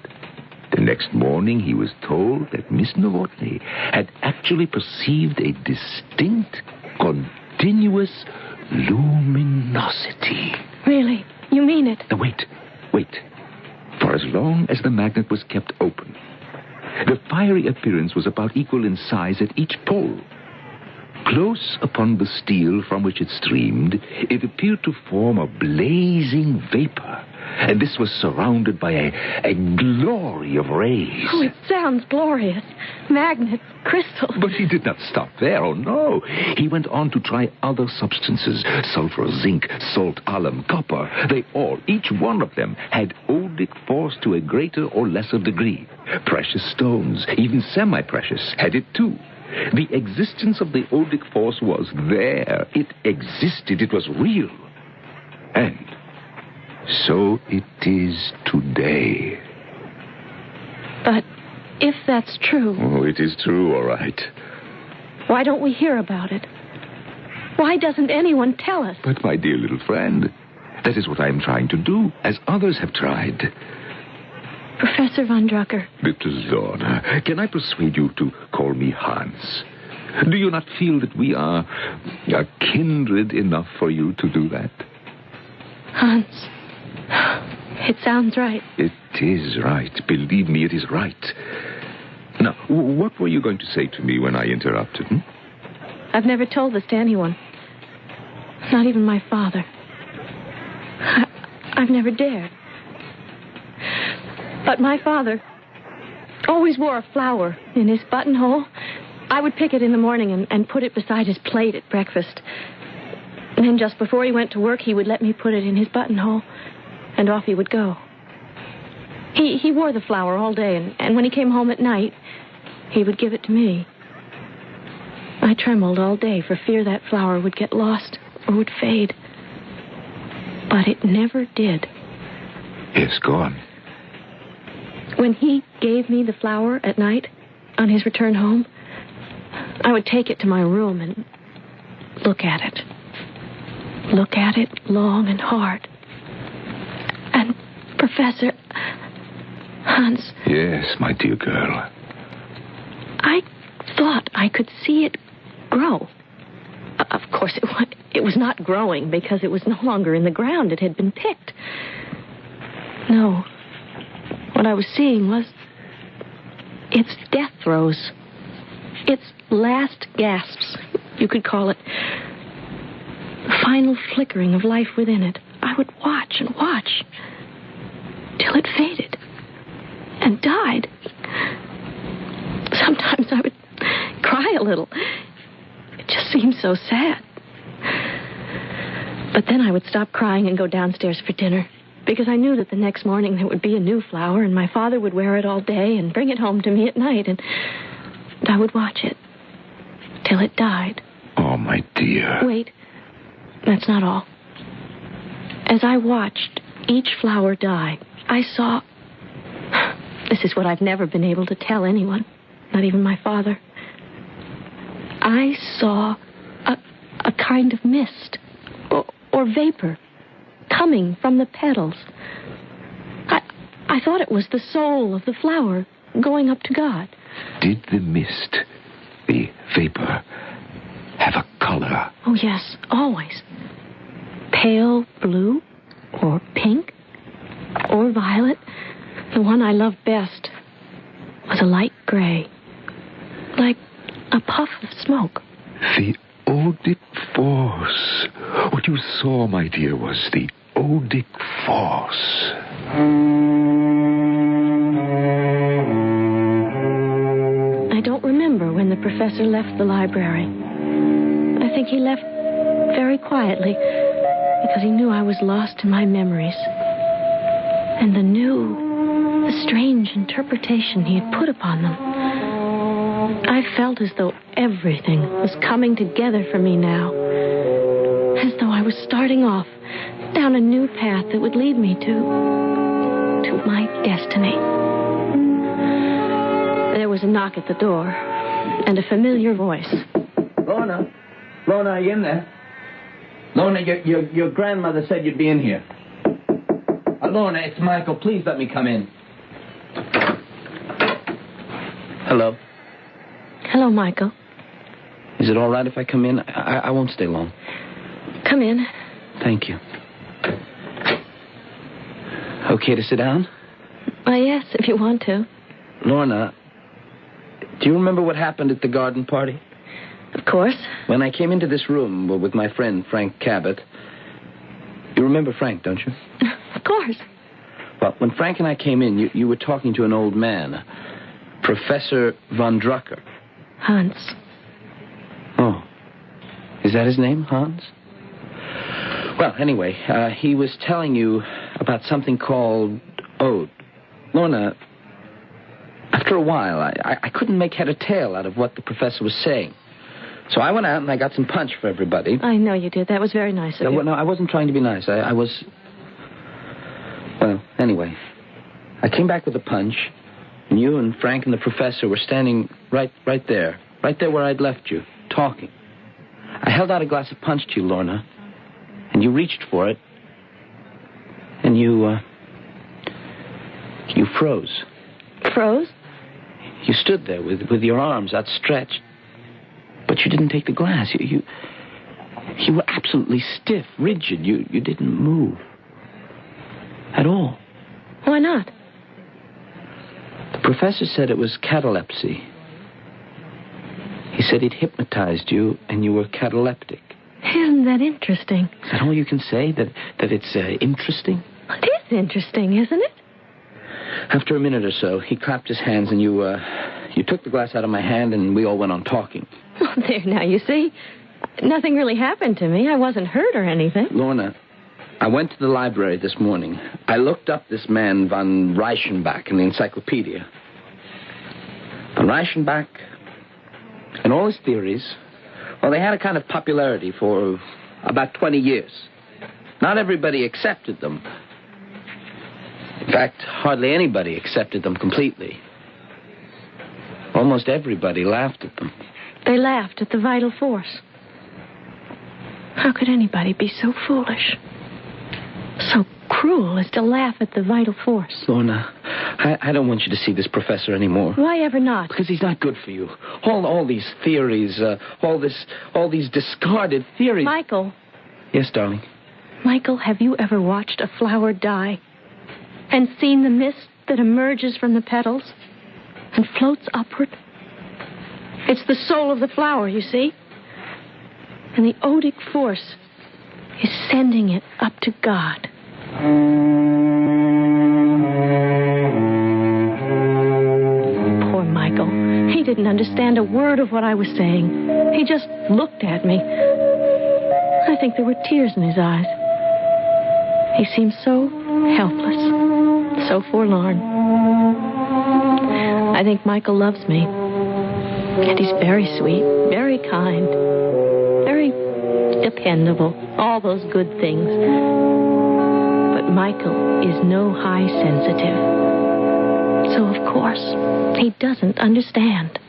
the next morning he was told that Miss Novotny had actually perceived a distinct, continuous luminosity. Really? You mean it? Now, wait. For as long as the magnet was kept open, the fiery appearance was about equal in size at each pole. Close upon the steel from which it streamed, it appeared to form a blazing vapor, and this was surrounded by a glory of rays. Oh, it sounds glorious. Magnet, crystal. But he did not stop there, oh no. He went on to try other substances, sulfur, zinc, salt, alum, copper. They all, each one of them, had odic force to a greater or lesser degree. Precious stones, even semi-precious, had it too. The existence of the odic force was there. It existed. It was real. And so it is today. But if that's true... Oh, it is true, all right. Why don't we hear about it? Why doesn't anyone tell us? But, my dear little friend, that is what I am trying to do, as others have tried. Professor von Drucker. Little Lorna, can I persuade you to call me Hans? Do you not feel that we are kindred enough for you to do that? Hans. It sounds right. It is right. Believe me, it is right. Now, what were you going to say to me when I interrupted? I've never told this to anyone. Not even my father. I've never dared. But my father always wore a flower in his buttonhole. I would pick it in the morning and put it beside his plate at breakfast. And then just before he went to work, he would let me put it in his buttonhole, and off he would go. He wore the flower all day, and when he came home at night, he would give it to me. I trembled all day for fear that flower would get lost or would fade. But it never did. Yes, go on. When he gave me the flower at night, on his return home, I would take it to my room and look at it. Look at it long and hard. And, Professor... Hans... Yes, my dear girl. I thought I could see it grow. Of course, it was not growing because it was no longer in the ground. It had been picked. No. What I was seeing was its death throes. Its last gasps, you could call it. The final flickering of life within it. I would watch and watch till it faded and died. Sometimes I would cry a little. It just seemed so sad. But then I would stop crying and go downstairs for dinner, because I knew that the next morning there would be a new flower, and my father would wear it all day and bring it home to me at night, and I would watch it till it died. Oh, my dear. Wait. That's not all. As I watched each flower die, I saw... This is what I've never been able to tell anyone, not even my father. I saw a kind of mist or vapor coming from the petals. I thought it was the soul of the flower going up to God. Did the mist, the vapor, have a color? Oh, yes, always. Pale blue or pink or violet. The one I loved best was a light gray, like a puff of smoke. The odic force. What you saw, my dear, was the odic force. professor left the library. I think he left very quietly because he knew I was lost in my memories. And the strange interpretation he had put upon them. I felt as though everything was coming together for me now. As though I was starting off down a new path that would lead me to my destiny. There was a knock at the door and a familiar voice. Lorna, are you in there? Lorna, your grandmother said you'd be in here. Lorna, it's Michael. Please let me come in. Hello. Hello, Michael. Is it all right if I come in? I won't stay long. Come in. Thank you. Okay to sit down? Yes, if you want to. Lorna, do you remember what happened at the garden party? Of course. When I came into this room with my friend Frank Cabot. You remember Frank, don't you? Of course. Well, when Frank and I came in, you were talking to an old man, Professor von Drucker. Hans. Oh. Is that his name, Hans? Well, anyway, he was telling you about something called ode. Lorna, after a while, I couldn't make head or tail out of what the professor was saying. So I went out and I got some punch for everybody. I know you did. That was very nice of you. No, I wasn't trying to be nice. I was... Well, anyway, I came back with a punch, and you and Frank and the professor were standing right there where I'd left you, talking. I held out a glass of punch to you, Lorna, and you reached for it, and you froze. Froze? You stood there with your arms outstretched, but you didn't take the glass. You were absolutely stiff, rigid. You didn't move. At all. Why not? The professor said it was catalepsy. He said he'd hypnotized you and you were cataleptic. Isn't that interesting? Is that all you can say? That it's interesting? It is interesting, isn't it? After a minute or so, he clapped his hands and you took the glass out of my hand and we all went on talking. Well, there, now, you see. Nothing really happened to me. I wasn't hurt or anything. Lorna, I went to the library this morning. I looked up this man, von Reichenbach, in the encyclopedia. Von Reichenbach and all his theories, well, they had a kind of popularity for about 20 years. Not everybody accepted them. In fact, hardly anybody accepted them completely. Almost everybody laughed at them. They laughed at the vital force. How could anybody be so foolish? So cruel as to laugh at the vital force. Lorna, I don't want you to see this professor anymore. Why ever not? Because he's not good for you. All these theories, all these discarded theories. Michael. Yes, darling? Michael, have you ever watched a flower die and seen the mist that emerges from the petals and floats upward? It's the soul of the flower, you see? And the odic force is sending it up to God. Poor Michael. He didn't understand a word of what I was saying. He just looked at me. I think there were tears in his eyes. He seemed so helpless, so forlorn. I think Michael loves me. And he's very sweet, very kind, very dependable, all those good things. But Michael is no high sensitive. So, of course, he doesn't understand.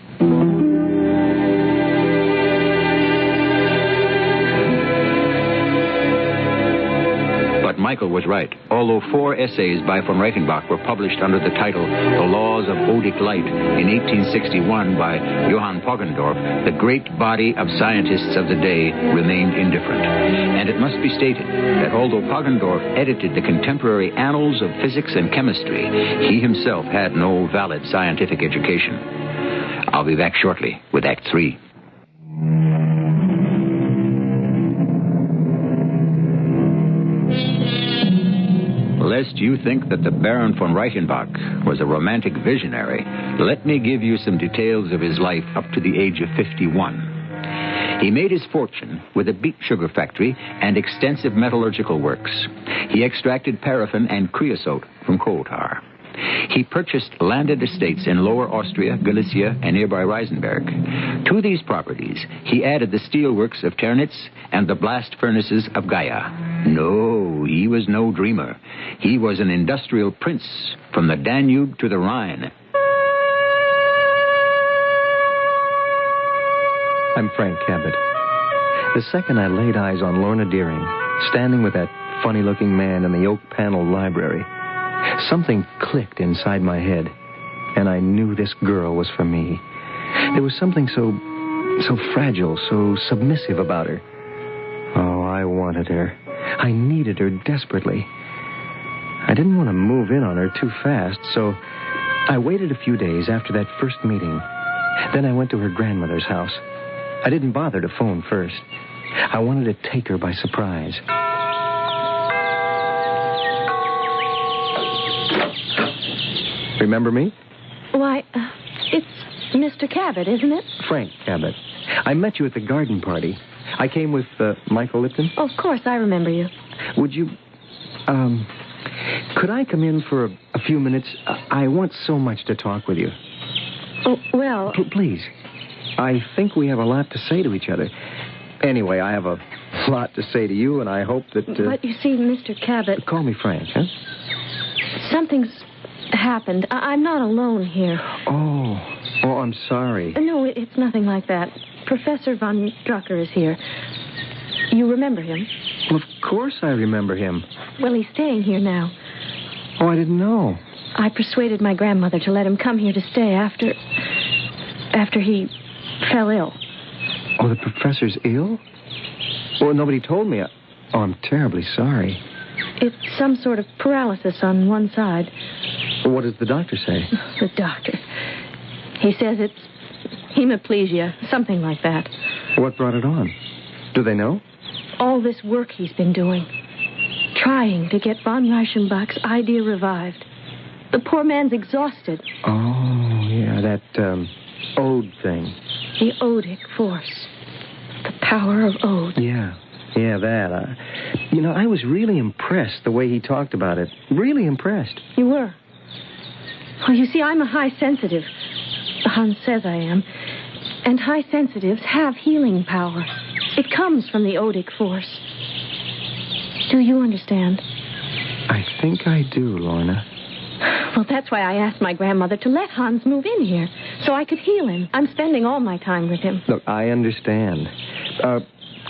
But Michael was right. Although 4 essays by von Reichenbach were published under the title The Laws of Odic Light in 1861 by Johann Poggendorf, the great body of scientists of the day remained indifferent. And it must be stated that although Poggendorf edited the contemporary annals of physics and chemistry, he himself had no valid scientific education. I'll be back shortly with Act 3. lest you think that the Baron von Reichenbach was a romantic visionary, let me give you some details of his life up to the age of 51. He made his fortune with a beet sugar factory and extensive metallurgical works. He extracted paraffin and creosote from coal tar. He purchased landed estates in Lower Austria, Galicia, and nearby Reisenberg. To these properties, he added the steelworks of Ternitz and the blast furnaces of Gaia. No, he was no dreamer. He was an industrial prince from the Danube to the Rhine. I'm Frank Cabot. The second I laid eyes on Lorna Deering, standing with that funny-looking man in the oak-paneled library, something clicked inside my head, and I knew this girl was for me. There was something so fragile, so submissive about her. Oh, I wanted her. I needed her desperately. I didn't want to move in on her too fast, so I waited a few days after that first meeting. Then I went to her grandmother's house. I didn't bother to phone first. I wanted to take her by surprise. Remember me? Why, it's Mr. Cabot, isn't it? Frank Cabot. I met you at the garden party. I came with Michael Lipton. Oh, of course, I remember you. Would you... could I come in for a few minutes? I want so much to talk with you. Oh, well... Please. I think we have a lot to say to each other. Anyway, I have a lot to say to you, and I hope that... But you see, Mr. Cabot... Call me Frank, huh? Something's happened. I'm not alone here. Oh, I'm sorry. No, it's nothing like that. Professor von Drucker is here. You remember him? Well, of course I remember him. Well, he's staying here now. Oh, I didn't know. I persuaded my grandmother to let him come here to stay after he fell ill. Oh, the professor's ill? Well, nobody told me. I'm terribly sorry. It's some sort of paralysis on one side. What does the doctor say? The doctor. He says it's hemiplegia, something like that. What brought it on? Do they know? All this work he's been doing. Trying to get von Reichenbach's idea revived. The poor man's exhausted. Oh, yeah, that ode thing. The odic force. The power of ode. Yeah, that. I was really impressed the way he talked about it. Really impressed. You were? Well, you see, I'm a high sensitive. Hans says I am. And high sensitives have healing power. It comes from the odic force. Do you understand? I think I do, Lorna. Well, that's why I asked my grandmother to let Hans move in here, so I could heal him. I'm spending all my time with him. Look, I understand.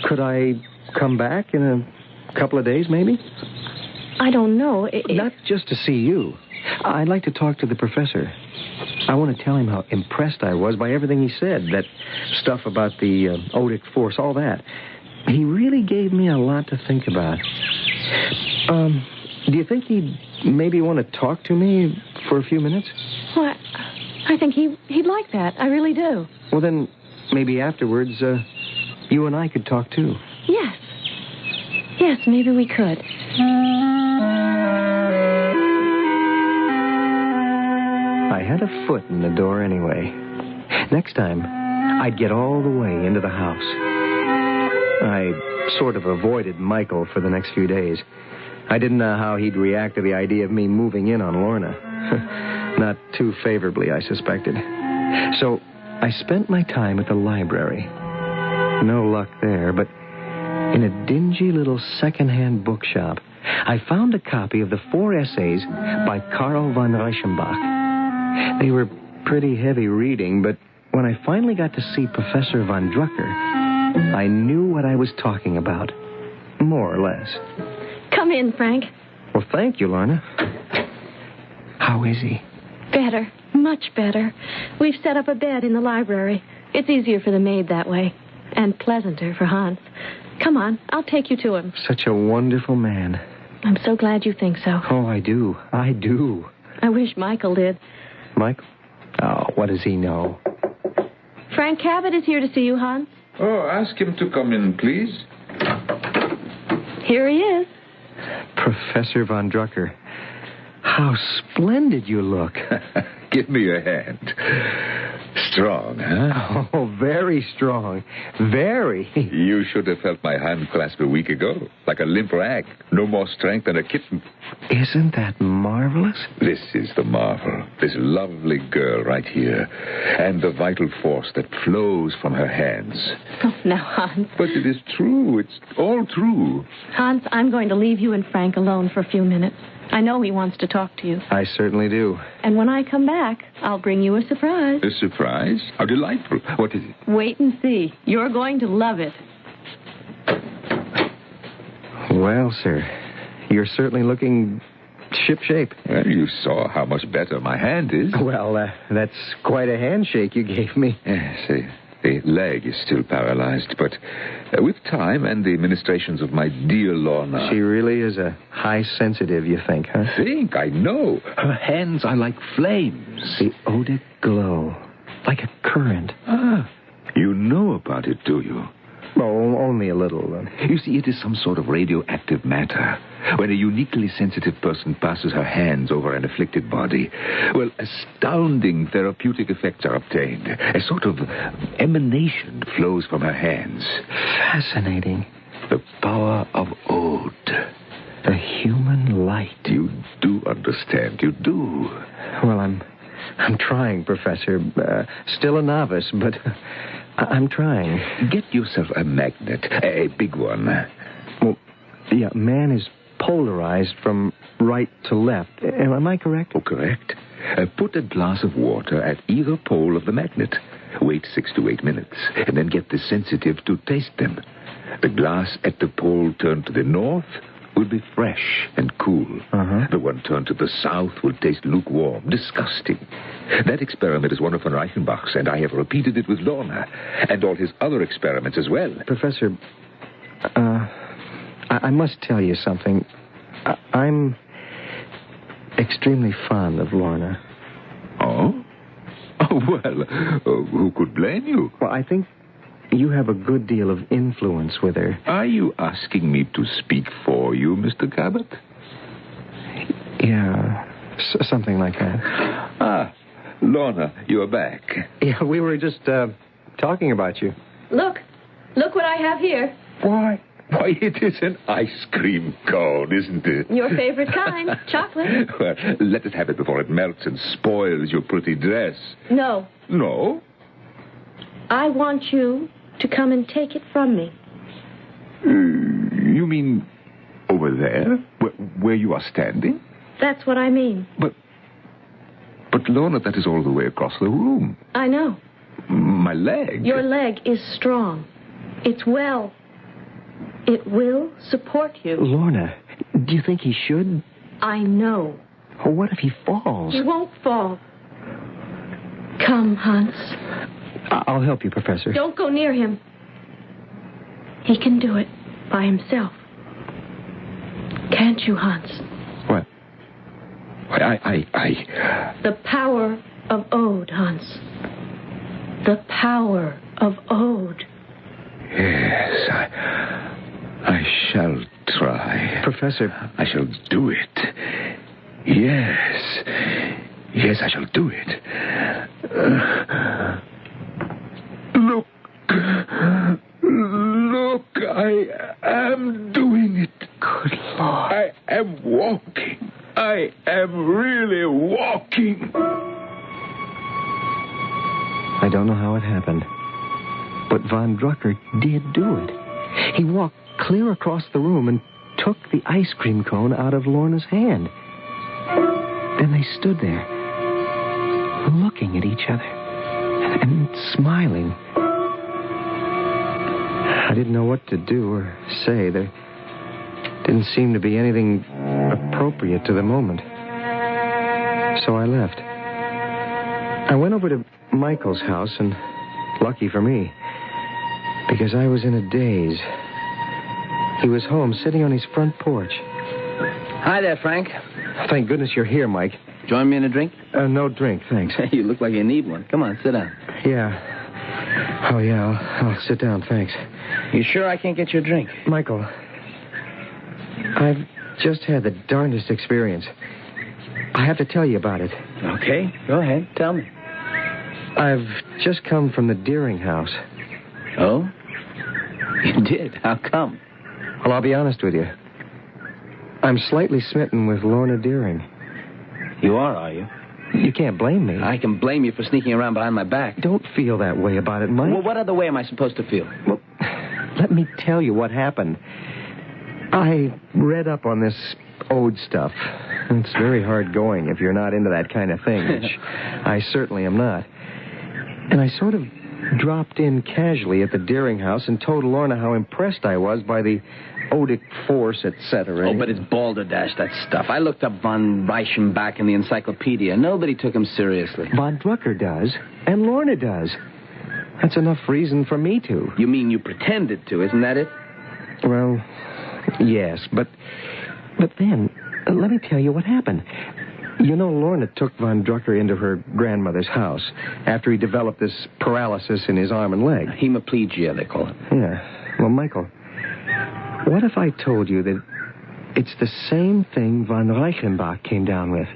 Could I come back in a couple of days, maybe? I don't know. Not just to see you. I'd like to talk to the professor. I want to tell him how impressed I was by everything he said, that stuff about the odic force, all that. He really gave me a lot to think about. Do you think he'd maybe want to talk to me for a few minutes? Well, I think he'd like that. I really do. Well, then, maybe afterwards, you and I could talk, too. Yes. Yes, maybe we could. I had a foot in the door anyway. Next time, I'd get all the way into the house. I sort of avoided Michael for the next few days. I didn't know how he'd react to the idea of me moving in on Lorna. Not too favorably, I suspected. So I spent my time at the library. No luck there, but in a dingy little second-hand bookshop, I found a copy of the 4 essays by Karl von Reichenbach. They were pretty heavy reading, but when I finally got to see Professor von Drucker, I knew what I was talking about. More or less. Come in, Frank. Well, thank you, Lorna. How is he? Better. Much better. We've set up a bed in the library. It's easier for the maid that way. And pleasanter for Hans. Come on, I'll take you to him. Such a wonderful man. I'm so glad you think so. Oh, I do. I do. I wish Michael did. Michael? Oh, what does he know? Frank Cabot is here to see you, Hans. Oh, ask him to come in, please. Here he is. Professor von Drucker. How splendid you look. Give me your hand. Strong, huh? Oh, very strong. Very. You should have felt my hand clasp a week ago. Like a limp rag. No more strength than a kitten. Isn't that marvelous? This is the marvel. This lovely girl right here. And the vital force that flows from her hands. Oh, now, Hans. But it is true. It's all true. Hans, I'm going to leave you and Frank alone for a few minutes. I know he wants to talk to you. I certainly do. And when I come back, I'll bring you a surprise. A surprise? How delightful. What is it? Wait and see. You're going to love it. Well, sir, you're certainly looking shipshape. Well, you saw how much better my hand is. Well, that's quite a handshake you gave me. Yes, the leg is still paralyzed, but with time and the ministrations of my dear Lorna... She really is a high sensitive, you think, huh? I know. Her hands are like flames. The odic glow, like a current. Ah, you know about it, do you? Oh, only a little. You see, it is some sort of radioactive matter. When a uniquely sensitive person passes her hands over an afflicted body, well, astounding therapeutic effects are obtained. A sort of emanation flows from her hands. Fascinating. The power of ode. The human light. You do understand, you do. Well, I'm trying, Professor. Still a novice, but I'm trying. Get yourself a magnet, a big one. Well, yeah, man is polarized from right to left. Am I correct? Oh, correct. Put a glass of water at either pole of the magnet. Wait 6 to 8 minutes, and then get the sensitive to taste them. The glass at the pole turned to the north will be fresh and cool. Uh-huh. The one turned to the south will taste lukewarm, disgusting. That experiment is one of von Reichenbach's, and I have repeated it with Lorna, and all his other experiments as well. Professor, I must tell you something. I'm extremely fond of Lorna. Oh? Oh, well, who could blame you? Well, I think you have a good deal of influence with her. Are you asking me to speak for you, Mr. Cabot? Yeah, something like that. Ah, Lorna, you're back. Yeah, we were just talking about you. Look what I have here. Why, it is an ice cream cone, isn't it? Your favorite kind, chocolate. Well, let us have it before it melts and spoils your pretty dress. No. No? I want you to come and take it from me. You mean over there? Where you are standing? That's what I mean. But Lorna, that is all the way across the room. I know. My leg? Your leg is strong. It's well. It will support you. Lorna, do you think he should? I know. Well, what if he falls? He won't fall. Come, Hans. I'll help you, Professor. Don't go near him. He can do it by himself. Can't you, Hans? What? I... The power of ode, Hans. The power of ode. Yes, I shall try. Professor. I shall do it. Yes, I shall do it. Look, I am doing it. Good Lord. I am walking. I am really walking. I don't know how it happened, but Von Drucker did do it. He walked clear across the room and took the ice cream cone out of Lorna's hand. Then they stood there, looking at each other and smiling. I didn't know what to do or say. There didn't seem to be anything appropriate to the moment. So I left. I went over to Michael's house, and lucky for me, because I was in a daze. He was home, sitting on his front porch. Hi there, Frank. Thank goodness you're here, Mike. Join me in a drink? No drink, thanks. You look like you need one. Come on, sit down. Yeah. Oh, yeah, I'll sit down, thanks. You sure I can't get you a drink? Michael, I've just had the darndest experience. I have to tell you about it. Okay, go ahead. Tell me. I've just come from the Deering house. Oh? You did? How come? Well, I'll be honest with you. I'm slightly smitten with Lorna Deering. You are you? You can't blame me. I can blame you for sneaking around behind my back. Don't feel that way about it, Mike. Well, what other way am I supposed to feel? Well, let me tell you what happened. I read up on this ode stuff. It's very hard going if you're not into that kind of thing, which I certainly am not. And I sort of dropped in casually at the Deering house and told Lorna how impressed I was by the odic force, etc. Oh, but it's balderdash, that stuff. I looked up von Reichenbach in the encyclopedia. Nobody took him seriously. Von Drucker does, and Lorna does. That's enough reason for me to. You mean you pretended to, isn't that it? Well, yes, but then, let me tell you what happened. You know, Lorna took von Drucker into her grandmother's house after he developed this paralysis in his arm and leg. Hemiplegia, they call it. Yeah. Well, Michael, what if I told you that it's the same thing von Reichenbach came down with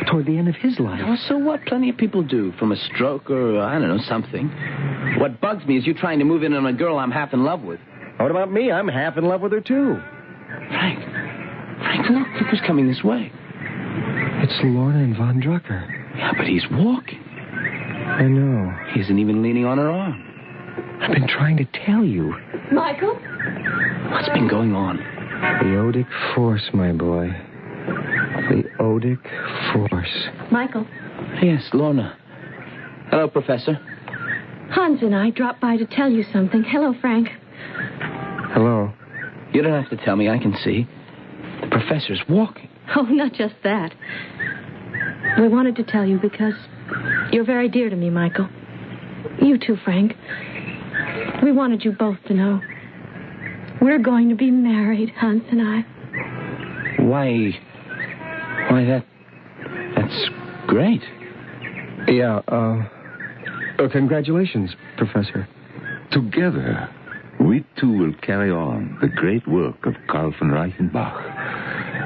toward the end of his life? Well, so what? Plenty of people do. From a stroke or, I don't know, something. What bugs me is you trying to move in on a girl I'm half in love with. What about me? I'm half in love with her, too. Frank, look who's coming this way. It's Lorna and von Drucker. Yeah, but he's walking. I know. He isn't even leaning on her arm. I've been trying to tell you. Michael? What's been going on? The odic force, my boy. The odic force. Michael? Yes, Lorna. Hello, Professor. Hans and I dropped by to tell you something. Hello, Frank. Hello. You don't have to tell me. I can see. The professor's walking. Oh, not just that. We wanted to tell you because you're very dear to me, Michael. You too, Frank. We wanted you both to know. We're going to be married, Hans and I. Why, that's great. Yeah, congratulations, Professor. Together, we two will carry on the great work of Karl von Reichenbach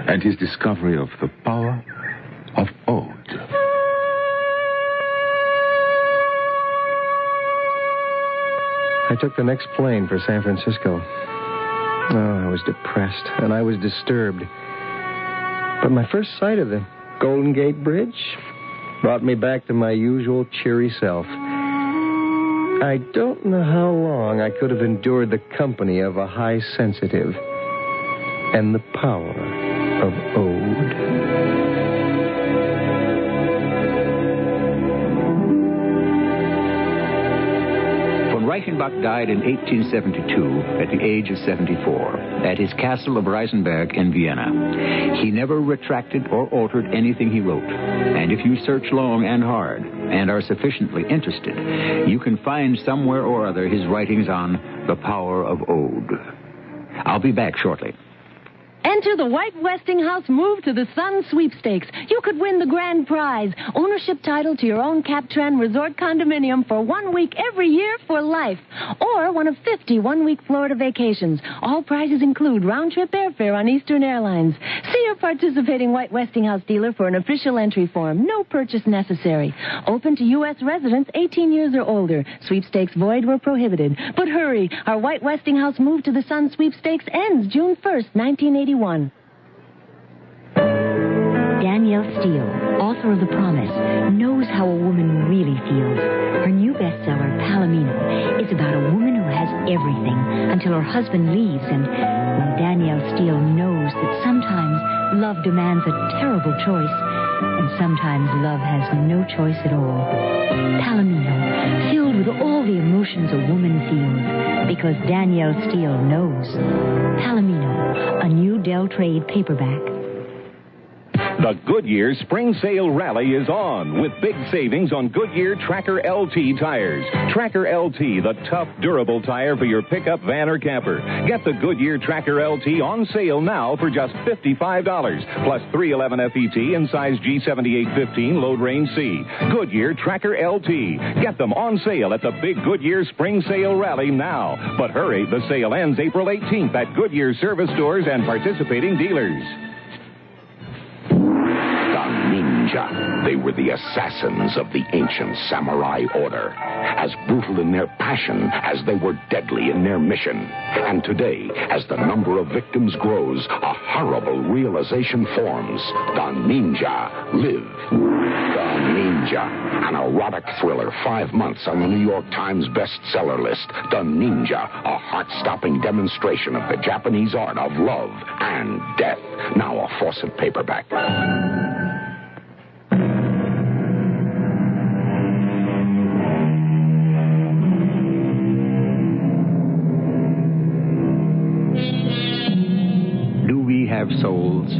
and his discovery of the power of ode. I took the next plane for San Francisco. Oh, I was depressed, and I was disturbed. But my first sight of the Golden Gate Bridge brought me back to my usual cheery self. I don't know how long I could have endured the company of a high sensitive and the power of ode. Reichenbach died in 1872 at the age of 74 at his castle of Reisenberg in Vienna. He never retracted or altered anything he wrote. And if you search long and hard and are sufficiently interested, you can find somewhere or other his writings on the power of ode. I'll be back shortly. Enter the White Westinghouse Move to the Sun sweepstakes. You could win the grand prize, ownership title to your own Captran Resort condominium for 1 week every year for life, or one of 50 one-week Florida vacations. All prizes include round-trip airfare on Eastern Airlines. See your participating White Westinghouse dealer for an official entry form. No purchase necessary. Open to U.S. residents 18 years or older. Sweepstakes void where prohibited. But hurry, our White Westinghouse Move to the Sun sweepstakes ends June 1st, 1981. Danielle Steele, author of The Promise, knows how a woman really feels. Her new bestseller, Palomino, is about a woman who has everything until her husband leaves, and Danielle Steele knows that sometimes love demands a terrible choice, and sometimes love has no choice at all. Palomino, filled with all the emotions a woman feels, because Danielle Steele knows. Palomino, a new Dell Trade paperback. The Goodyear Spring Sale Rally is on with big savings on Goodyear Tracker LT tires. Tracker LT, the tough, durable tire for your pickup, van, or camper. Get the Goodyear Tracker LT on sale now for just $55, plus 311 FET in size G7815 load range C. Goodyear Tracker LT. Get them on sale at the big Goodyear Spring Sale Rally now. But hurry, the sale ends April 18th at Goodyear service stores and participating dealers. The ninja. They were the assassins of the ancient samurai order, as brutal in their passion as they were deadly in their mission. And today, as the number of victims grows, a horrible realization forms. The ninja live. The Ninja, an erotic thriller 5 months on the New York Times bestseller list. The Ninja, a heart-stopping demonstration of the Japanese art of love and death. Now a Fawcett paperback. Do we have souls?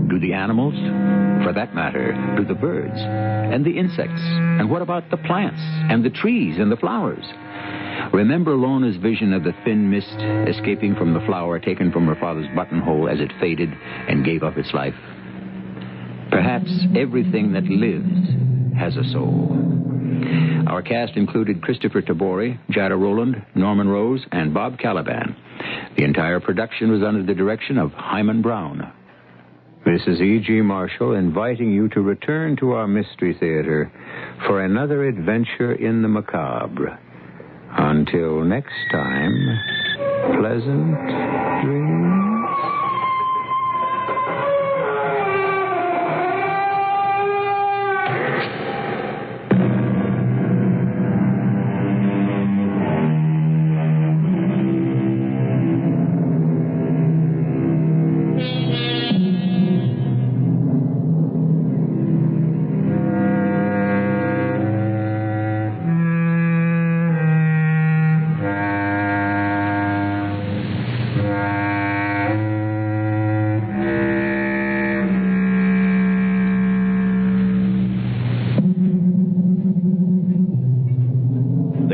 Do the animals? For that matter, do the birds? And the insects? And what about the plants? And the trees and the flowers? Remember Lona's vision of the thin mist escaping from the flower taken from her father's buttonhole as it faded and gave up its life? Perhaps everything that lives has a soul. Our cast included Christopher Tabori, Jada Rowland, Norman Rose, and Bob Caliban. The entire production was under the direction of Hyman Brown. This is E.G. Marshall inviting you to return to our Mystery Theater for another adventure in the macabre. Until next time, pleasant dreams.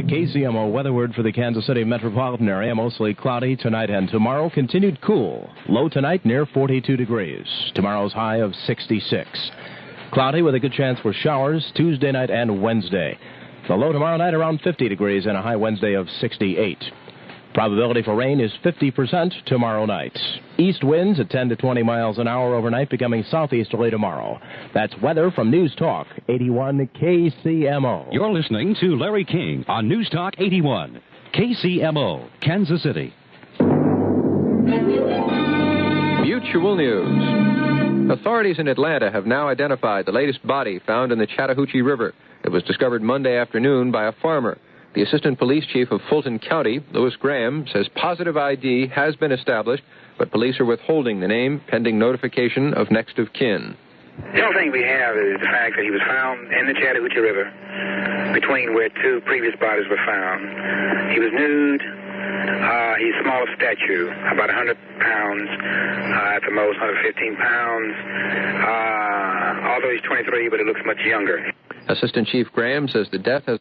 KCMO weather word for the Kansas City metropolitan area. Mostly cloudy tonight and tomorrow. Continued cool. Low tonight near 42 degrees. Tomorrow's high of 66. Cloudy with a good chance for showers Tuesday night and Wednesday. The low tomorrow night around 50 degrees and a high Wednesday of 68. Probability for rain is 50% tomorrow night. East winds at 10 to 20 miles an hour overnight, becoming southeasterly tomorrow. That's weather from News Talk 81 KCMO. You're listening to Larry King on News Talk 81 KCMO, Kansas City. Mutual News. Authorities in Atlanta have now identified the latest body found in the Chattahoochee River. It was discovered Monday afternoon by a farmer. The Assistant Police Chief of Fulton County, Louis Graham, says positive ID has been established, but police are withholding the name pending notification of next of kin. The only thing we have is the fact that he was found in the Chattahoochee River between where two previous bodies were found. He was nude. He's small of stature, about 100 pounds, at the most 115 pounds. Although he's 23, but he looks much younger. Assistant Chief Graham says the death has...